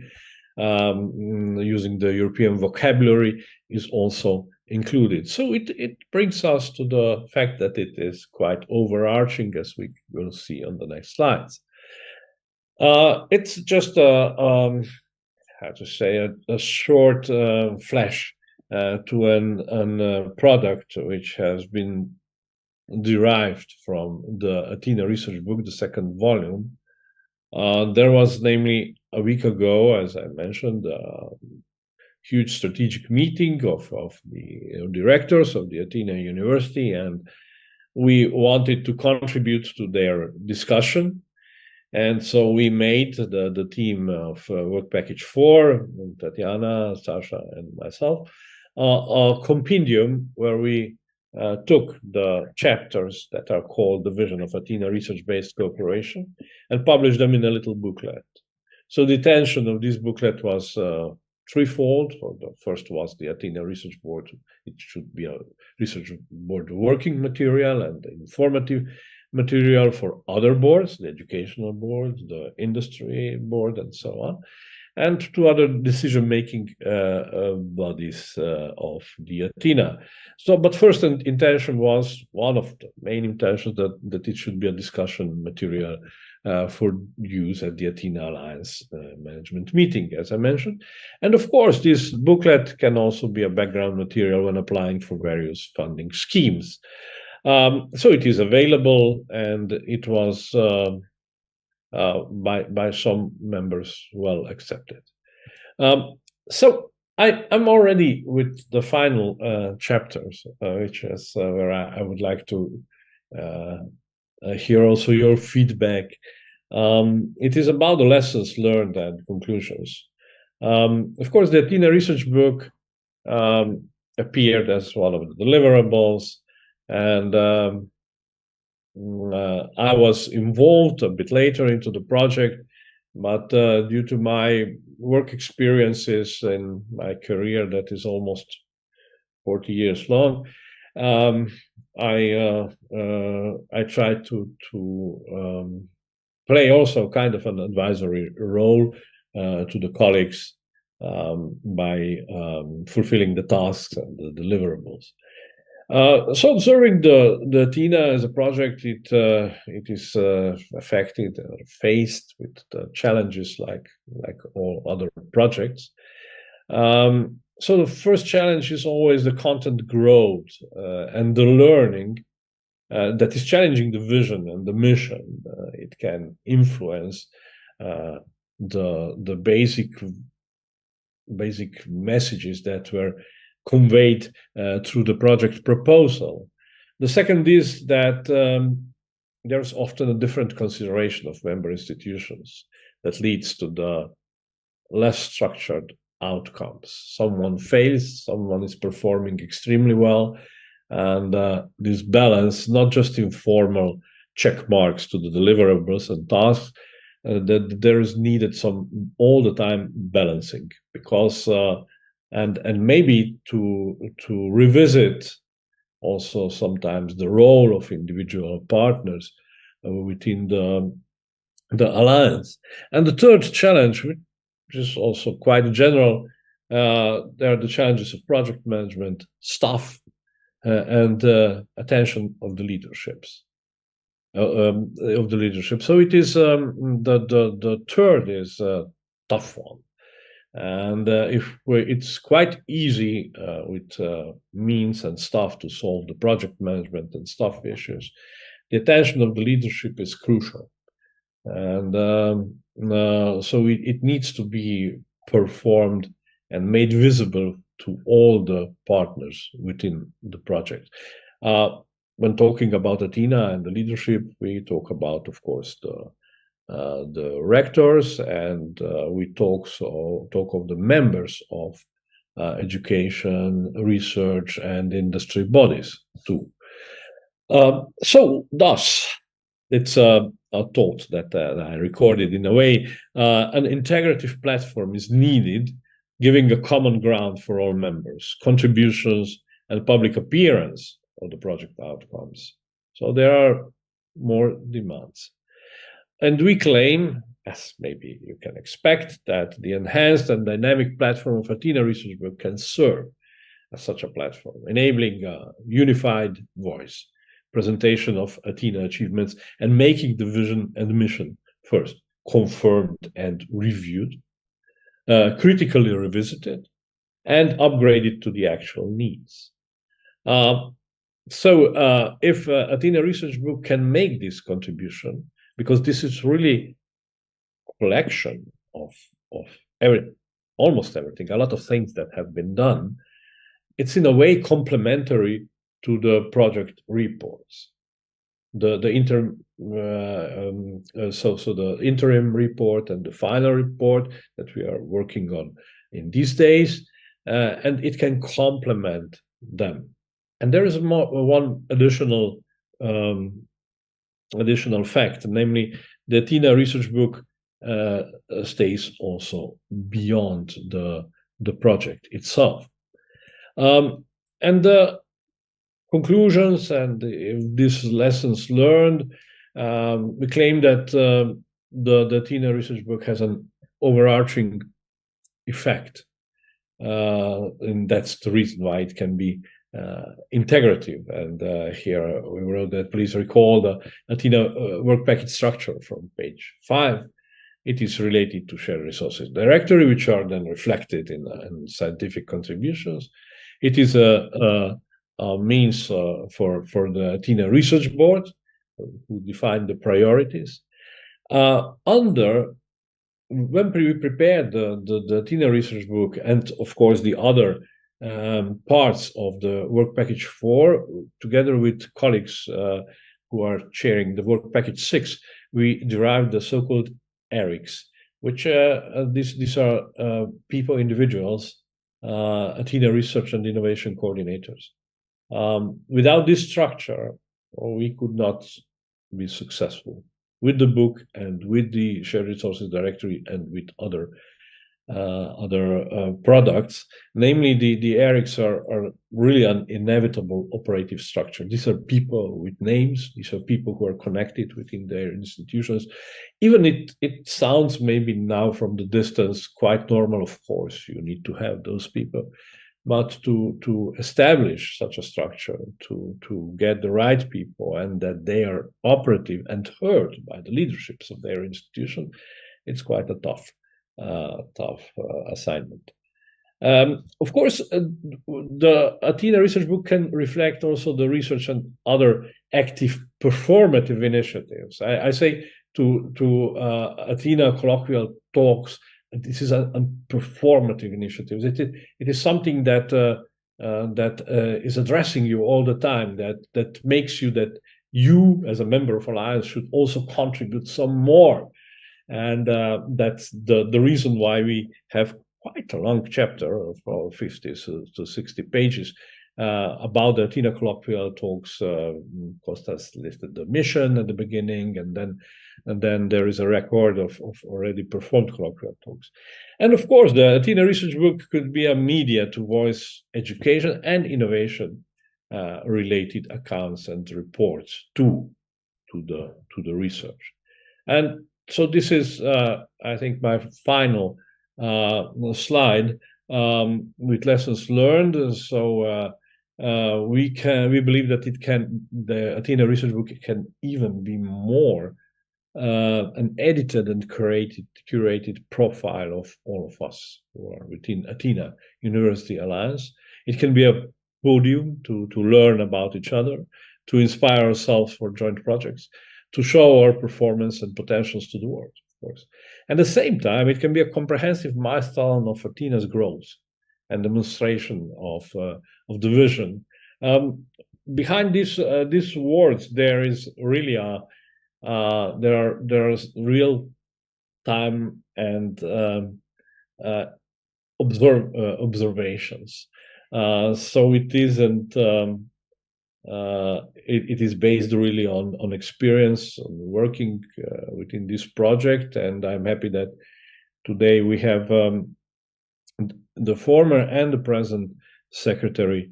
using the European vocabulary, is also included. So it brings us to the fact that it is quite overarching, as we will see on the next slides. It's just how to say, a short flash to an product which has been derived from the ATHENA Research Book, the second volume. There was, namely, a week ago, as I mentioned, a huge strategic meeting of the directors of the ATHENA University, and we wanted to contribute to their discussion. And so we made the team of Work Package 4, Tatiana, Sasha, and myself, a compendium where we took the chapters that are called the Vision of ATHENA Research-Based Cooperation and published them in a little booklet. So the intention of this booklet was threefold. The first was the ATHENA Research Board. It should be a research board working material and informative material for other boards, the educational board, the industry board, and so on, and two other decision-making bodies of the ATHENA. So, but first intention was, one of the main intentions, that it should be a discussion material for use at the ATHENA Alliance management meeting, as I mentioned. And of course, this booklet can also be a background material when applying for various funding schemes. So it is available, and it was by some members well accepted. So I'm already with the final chapters, which is where I would like to hear also your feedback. It is about the lessons learned and conclusions. Of course, the ATHENA Research Book appeared as one of the deliverables, and I was involved a bit later into the project, but due to my work experiences in my career that is almost 40 years long, I tried to play also kind of an advisory role to the colleagues by fulfilling the tasks and the deliverables. So observing the ATHENA as a project, it is affected or faced with the challenges like all other projects. So the first challenge is always the content growth and the learning that is challenging the vision and the mission. It can influence the basic messages that were conveyed through the project proposal. The second is that there's often a different consideration of member institutions that leads to the less structured outcomes. Someone fails, someone is performing extremely well, and this balance, not just informal check marks to the deliverables and tasks, that there is needed some all the time balancing, because and maybe to revisit also sometimes the role of individual partners within the alliance. And the third challenge, which is also quite general, there are the challenges of project management, staff, and attention of the leaderships. So it is the third is a tough one, and it's quite easy with means and staff to solve the project management and staff issues. The attention of the leadership is crucial, and so it needs to be performed and made visible to all the partners within the project. When talking about ATHENA and the leadership, we talk about, of course, the rectors, and we talk of the members of education, research, and industry bodies too. So thus, it's a thought that I recorded in a way. An integrative platform is needed, giving a common ground for all members, contributions, and public appearance of the project outcomes. So there are more demands. And we claim, as maybe you can expect, that the enhanced and dynamic platform of ATHENA Research Group can serve as such a platform, enabling a unified voice, presentation of ATHENA achievements, and making the vision and mission first confirmed and reviewed, critically revisited, and upgraded to the actual needs. So if ATHENA Research Group can make this contribution, because this is really a collection of almost everything, a lot of things that have been done, it's in a way complementary to the project reports. The interim report and the final report that we are working on in these days, and it can complement them. And there is one additional fact, namely the ATHENA Research Book stays also beyond the project itself. And the conclusions and these lessons learned, we claim that the ATHENA Research Book has an overarching effect, and that's the reason why it can be integrative. And here we wrote that please recall the ATHENA work package structure from page 5. It is related to shared resources directory, which are then reflected in scientific contributions. It is a means for the ATHENA Research Board, who define the priorities. When we prepared the ATHENA Research Book, and of course the other parts of the work package 4, together with colleagues who are chairing the work package 6, we derived the so-called ERICs, which these are people, individuals, ATHENA Research and Innovation Coordinators. Without this structure, we could not be successful with the book and with the shared resources directory and with other products. Namely, the ERICs are really an inevitable operative structure. These are people with names. These are people who are connected within their institutions. Even it sounds maybe now from the distance quite normal. Of course, you need to have those people. but to establish such a structure, to get the right people, and that they are operative and heard by the leaderships of their institution, it's quite a tough assignment. Of course, the ATHENA research book can reflect also the research and other active performative initiatives. I say to ATHENA colloquial talks, this is a performative initiative. It is something that is addressing you all the time, that makes you that you as a member of Alliance should also contribute some more. And that's the reason why we have quite a long chapter of 50 to 60 pages about the ATHENA colloquial talks. Kostas listed the mission at the beginning, and then there is a record of already performed colloquial talks. And of course, the ATHENA research book could be a media to voice education and innovation related accounts and reports to the research. And so this is, I think, my final slide with lessons learned. So we believe that the ATHENA research book can even be more an edited and curated profile of all of us who are within ATHENA University Alliance. It can be a podium to learn about each other, to inspire ourselves for joint projects, to show our performance and potentials to the world, of course. At the same time, it can be a comprehensive milestone of ATHENA's growth and demonstration of the vision. Behind these words, there is really there's real time and observations. So it isn't. It is based really on experience, on working within this project, and I'm happy that today we have the former and the present Secretary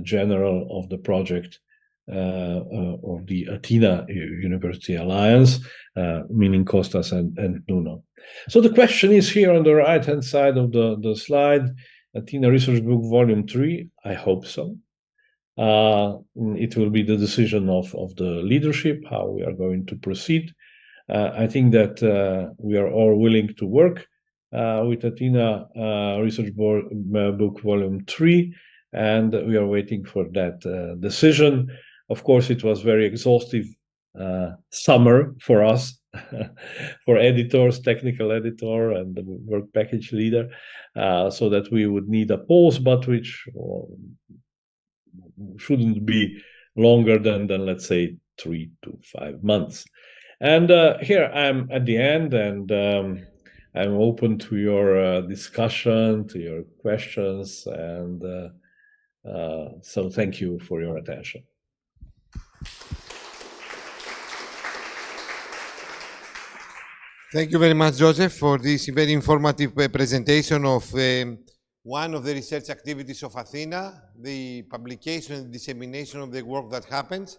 General of the project of the ATHENA University Alliance, meaning Kostas and Nuno. So the question is here on the right-hand side of the slide, ATHENA Research Book Volume 3, I hope so. It will be the decision of the leadership, how we are going to proceed. I think that we are all willing to work with ATHENA Research Book Volume 3, and we are waiting for that decision. Of course, it was very exhaustive summer for us, for editors, technical editor, and the work package leader, so that we would need a pause, but which shouldn't be longer than let's say 3 to 5 months. And here I'm at the end, and I'm open to your discussion, to your questions, and so thank you for your attention. Thank you very much, Joseph, for this very informative presentation of one of the research activities of ATHENA, the publication and dissemination of the work that happens.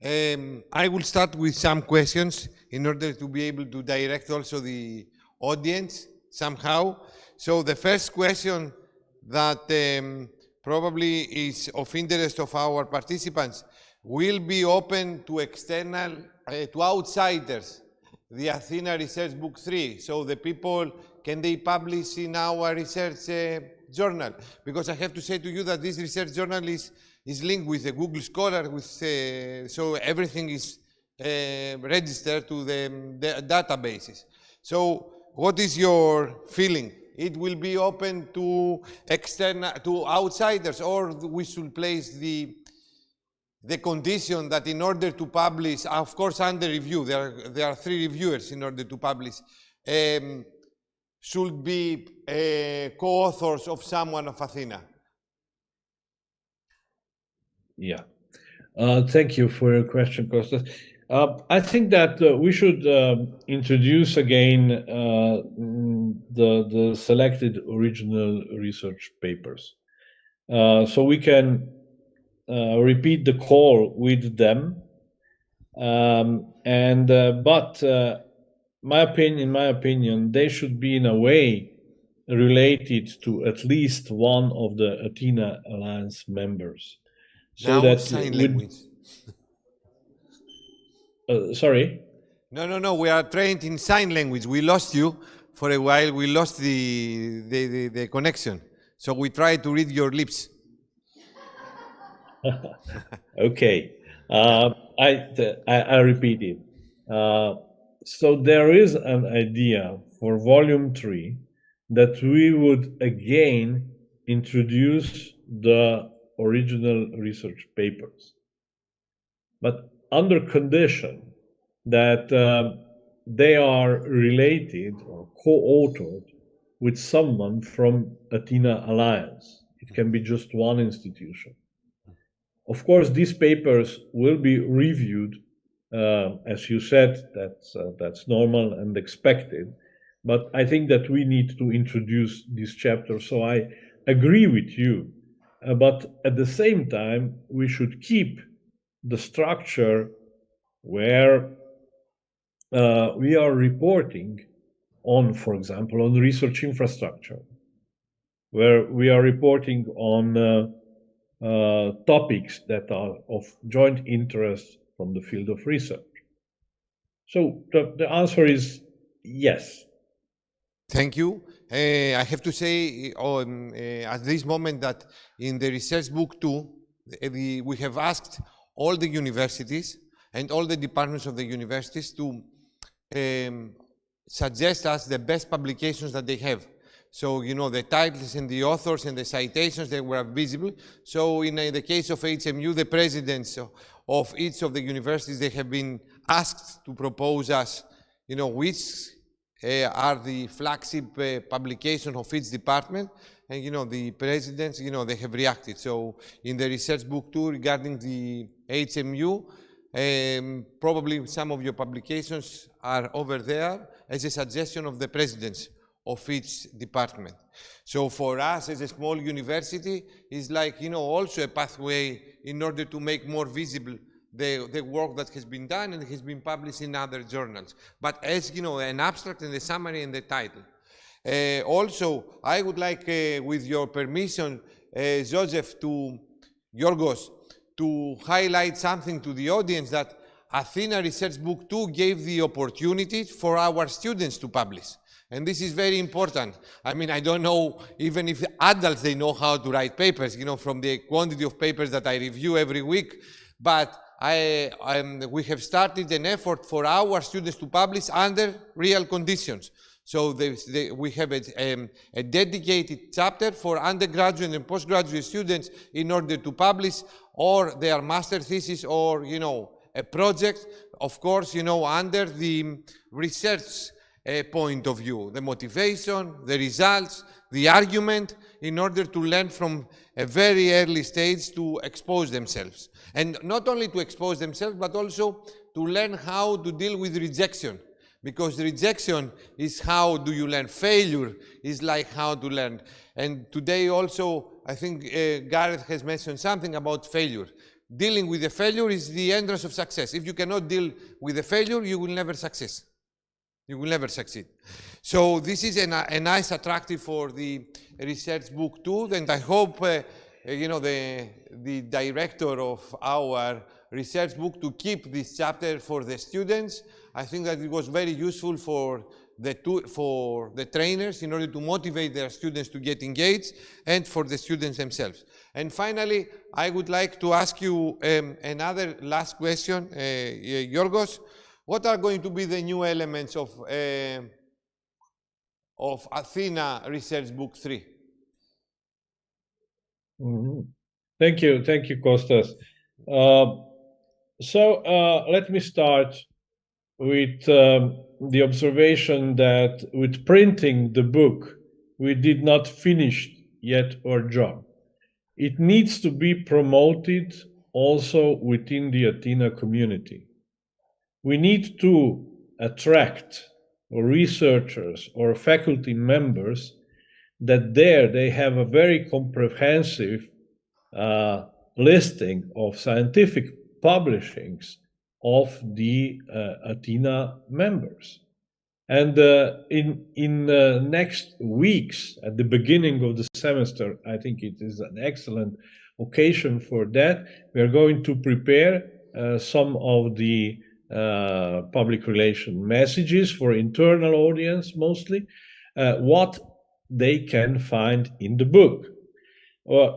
I will start with some questions in order to be able to direct also the audience somehow. So the first question that probably is of interest of our participants will be open to external, to outsiders, the ATHENA Research Book 3. So the people, can they publish in our research journal? Because I have to say to you that this research journal is linked with the Google Scholar, with, so everything is registered to the databases. So what is your feeling? It will be open to external, to outsiders, or we should place the condition that in order to publish, of course under review, there are 3 reviewers in order to publish, should be co-authors of someone of ATHENA? Yeah, thank you for your question, Kostas. I think that we should introduce again the selected original research papers. So we can repeat the call with them. But in my opinion, they should be in a way related to at least one of the ATHENA Alliance members. So now that sign language. Sorry? No, we are trained in sign language. We lost you for a while. We lost the connection. So we try to read your lips. Okay. I repeat it. So there is an idea for volume 3 that we would again introduce the original research papers, but under condition that they are related or co-authored with someone from ATHENA Alliance. It can be just one institution. Of course, these papers will be reviewed, as you said, that's normal and expected, but I think that we need to introduce this chapter, so I agree with you. But at the same time, we should keep the structure where we are reporting on, for example, on research infrastructure, where we are reporting on topics that are of joint interest from the field of research. So the answer is yes. Thank you. I have to say at this moment that in the research book 2, we have asked all the universities and all the departments of the universities to suggest us the best publications that they have. So, you know, the titles and the authors and the citations, they were visible. So in the case of HMU, the presidents of each of the universities, they have been asked to propose us, you know, which are the flagship publications of each department. And, you know, the presidents, you know, they have reacted. So in the research book 2 regarding the HMU, probably some of your publications are over there as a suggestion of the presidents of each department. So for us as a small university, it's like, you know, also a pathway in order to make more visible the work that has been done and has been published in other journals. But as, you know, an abstract and the summary and the title. Also, I would like, with your permission, Joseph, Yorgos, to highlight something to the audience that Athena Research Book 2 gave the opportunity for our students to publish. And this is very important. I mean, I don't know, even if adults, they know how to write papers, you know, from the quantity of papers that I review every week. But we have started an effort for our students to publish under real conditions. So we have a dedicated chapter for undergraduate and postgraduate students in order to publish or their master thesis or, you know, a project, of course, you know, under the research point of view, the motivation, the results, the argument, in order to learn from a very early stage to expose themselves. And not only to expose themselves, but also to learn how to deal with rejection. Because rejection is how do you learn. Failure is like how to learn. And today also, I think Gareth has mentioned something about failure. Dealing with the failure is the entrance of success. If you cannot deal with the failure, you will never succeed. You will never succeed. So this is a nice attractive for the research book 2, and I hope you know, the director of our research book to keep this chapter for the students. I think that it was very useful for the trainers in order to motivate their students to get engaged and for the students themselves. And finally, I would like to ask you another last question, Yorgos. What are going to be the new elements of Athena Research Book 3? Mm-hmm. Thank you, Kostas. Let me start with the observation that with printing the book, we did not finish yet our job. It needs to be promoted also within the ATHENA community. We need to attract researchers or faculty members that they have a very comprehensive listing of scientific publishings of the ATHENA members. And in next weeks, at the beginning of the semester, I think it is an excellent occasion for that. We are going to prepare some of the public relation messages for internal audience, mostly, what they can find in the book.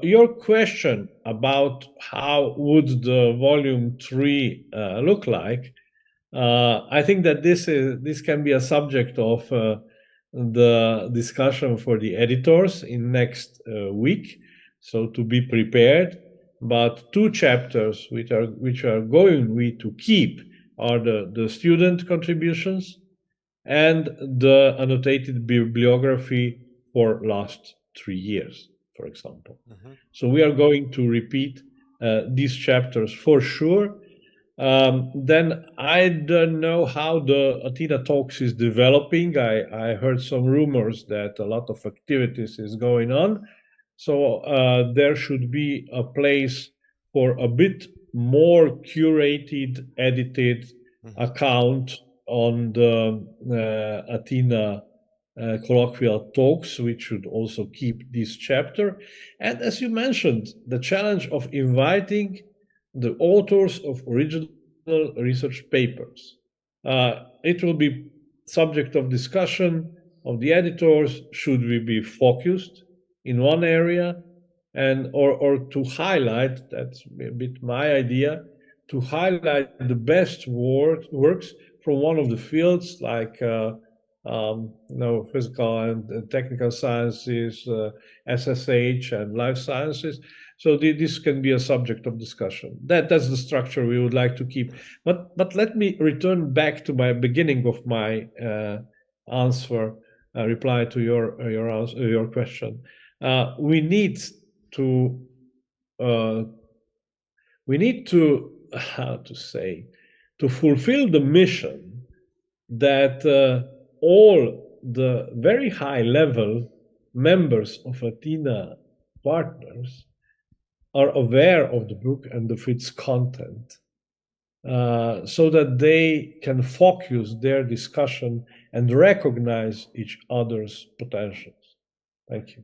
Your question about how would the volume 3 look like, I think that this can be a subject of the discussion for the editors in next week, so to be prepared. But 2 chapters which are going to keep are the student contributions and the annotated bibliography for last 3 years, for example. So we are going to repeat these chapters for sure. Then I don't know how the ATHENA Talks is developing. I heard some rumors that a lot of activities is going on. So there should be a place for a bit more curated, edited account on the ATHENA colloquial talks, which should also keep this chapter. And as you mentioned, the challenge of inviting the authors of original research papers. It will be subject of discussion of the editors. Should we be focused in one area, and or to highlight, that's a bit my idea, to highlight the best works from one of the fields, like physical and technical sciences, SSH and life sciences. So this can be a subject of discussion. That's the structure we would like to keep. But let me return back to my beginning of my reply to your question. We need to how to say, to fulfill the mission that all the very high level members of ATHENA partners are aware of the book and of its content, so that they can focus their discussion and recognize each other's potentials. Thank you.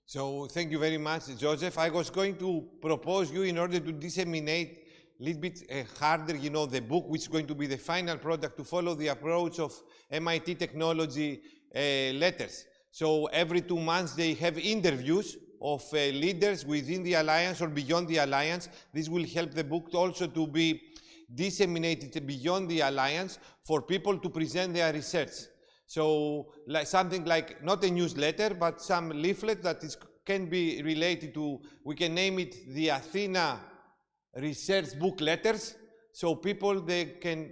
So thank you very much, Joseph. I was going to propose you, in order to disseminate a little bit harder, the book, which is going to be the final product, to follow the approach of MIT Technology letters. So every 2 months they have interviews of leaders within the Alliance or beyond the Alliance. This will help the book also to be disseminated beyond the Alliance for people to present their research. So something like, not a newsletter, but some leaflet that can be related to, we can name it the ATHENA Research Book Letters. So people, they can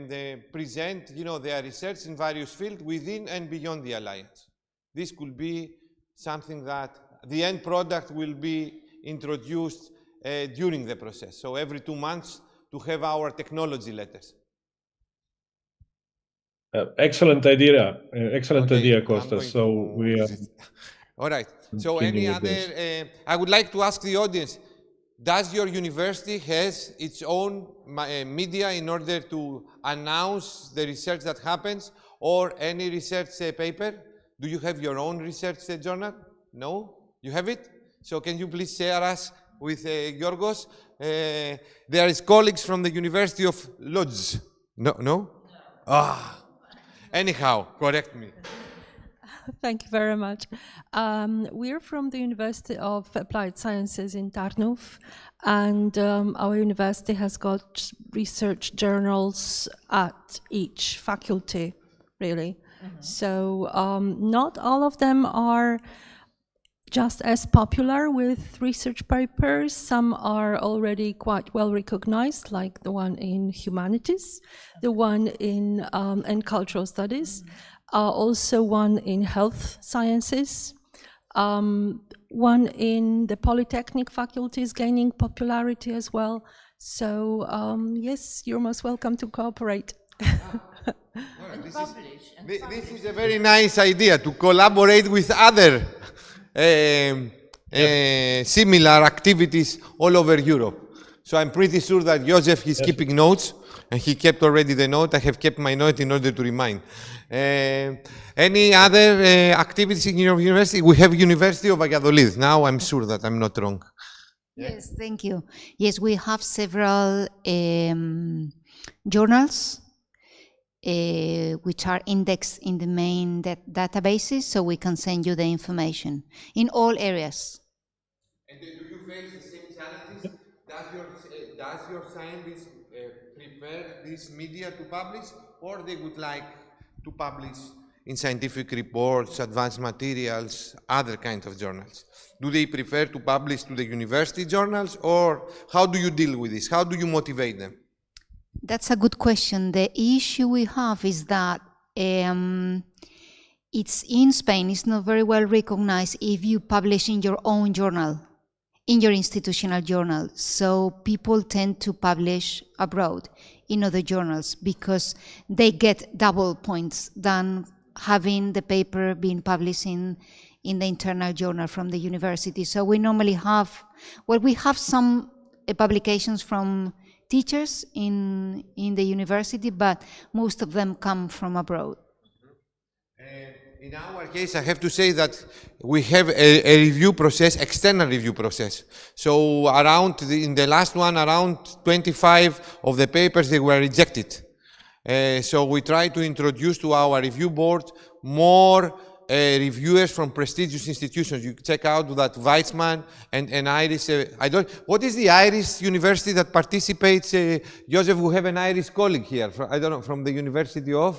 they present their research in various fields within and beyond the Alliance. This could be something that the end product will be introduced during the process. So every 2 months to have our technology letters. Excellent idea. Excellent idea, Kostas. So we are... All right. So any other... I would like to ask the audience, does your university has its own media in order to announce the research that happens, or any research paper? Do you have your own research journal? No? You have it? So can you please share us with Yorgos? There is colleagues from the University of Lodz. No? No? Ah. Anyhow, correct me. Thank you very much. We're from the University of Applied Sciences in Tarnów, and our university has got research journals at each faculty, really. So not all of them are just as popular with research papers. Some are already quite well recognized, like the one in humanities, the one in cultural studies, also one in health sciences, one in the polytechnic faculties gaining popularity as well. So yes, you're most welcome to cooperate. This is a very nice idea, to collaborate with other similar activities all over Europe. So I'm pretty sure that Joseph is keeping notes, and he kept already the note. I have kept my note in order to remind. Any other activities in your university? We have University of Valladolid. Now I'm sure that I'm not wrong. Yes, thank you. Yes, we have several journals which are indexed in the main databases, so we can send you the information in all areas. And do you face the same challenges? Does your scientist prefer this media to publish, or they would like to publish in scientific reports, advanced materials, other kinds of journals? Do they prefer to publish to the university journals, or how do you deal with this? How do you motivate them? That's a good question. The issue we have is that it's in Spain, it's not very well recognized if you publish in your own journal, in your institutional journal. So people tend to publish abroad in other journals because they get double points than having the paper being published in the internal journal from the university. So we normally have, well, we have some publications from teachers in the university, but most of them come from abroad. In our case, I have to say that we have a review process, external review process. So in the last one, around 25 of the papers, they were rejected. So we try to introduce to our review board more reviewers from prestigious institutions. You check out that Weizmann and Irish. What is the Irish university that participates? Joseph, we have an Irish colleague here. I don't know, from the University of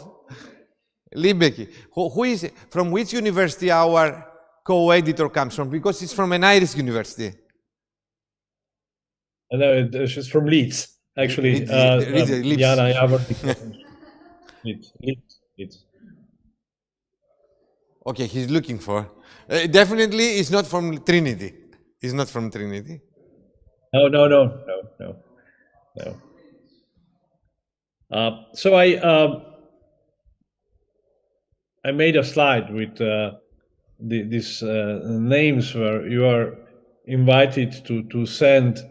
Limerick. Who is, from which university our co-editor comes from? Because it's from an Irish university. No, she's from Leeds, actually. Leeds. Jana Jawornik. Leeds. Okay, he's looking for. Definitely, it's not from Trinity. It's not from Trinity. No. So I made a slide with these names where you are invited to send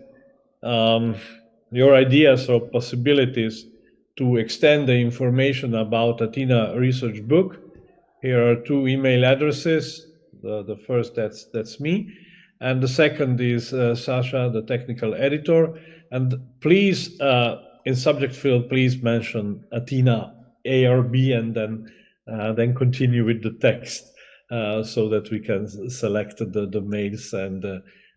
your ideas or possibilities to extend the information about ATHENA research book. Here are two email addresses. The first, that's me. And the second is Sasha, the technical editor. And please, in subject field, please mention ATHENA A or B, and then continue with the text so that we can select the mails and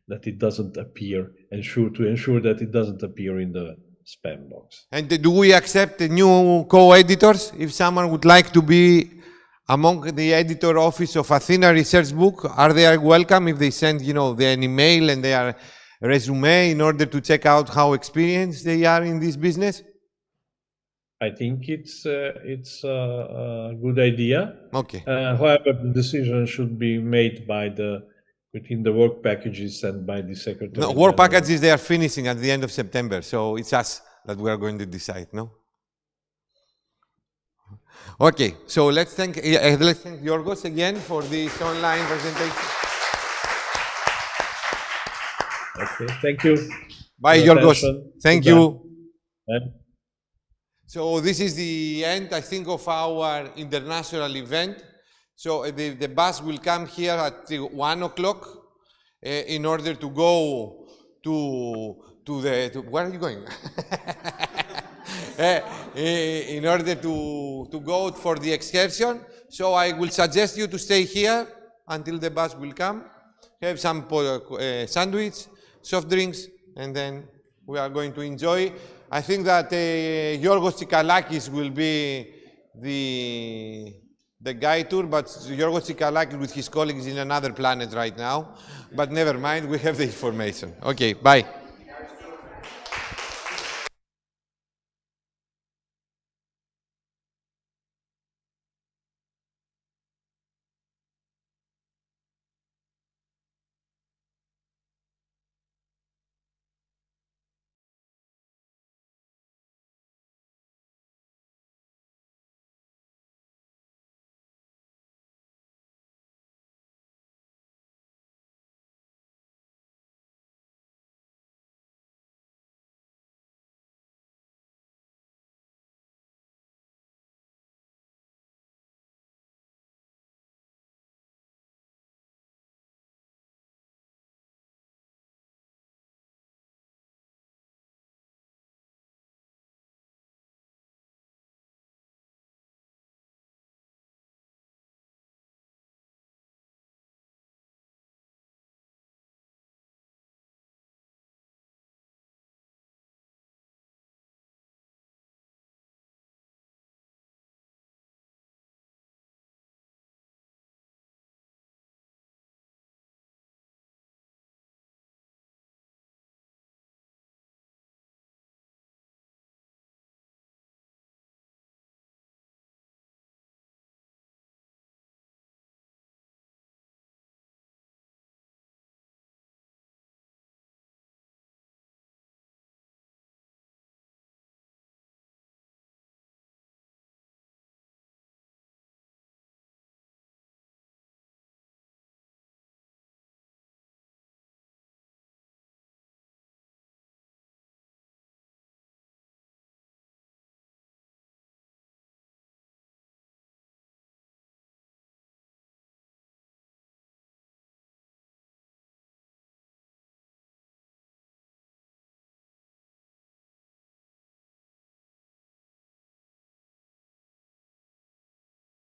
that it doesn't appear, to ensure that it doesn't appear in the spam box. And do we accept new co-editors? If someone would like to be among the editor office of ATHENA research book, are they welcome if they send, an email and their resume in order to check out how experienced they are in this business? I think it's a good idea. Okay. However, the decision should be made within the work packages and by the secretary. No, work packages, they are finishing at the end of September, so it's us that we are going to decide, no? Okay, so let's thank Yorgos again for this online presentation. Okay, thank you. Bye, Yorgos. Thank you. Bye. So this is the end, I think, of our international event. So the bus will come here at 1 o'clock in order to go to where are you going? In order to go for the excursion. So I will suggest you to stay here until the bus will come, have some sandwich, soft drinks, and then we are going to enjoy. I think that Yorgos Tsikalakis will be the guide tour, but Yorgos Tsikalakis with his colleagues in another planet right now. But never mind, we have the information. Okay, bye.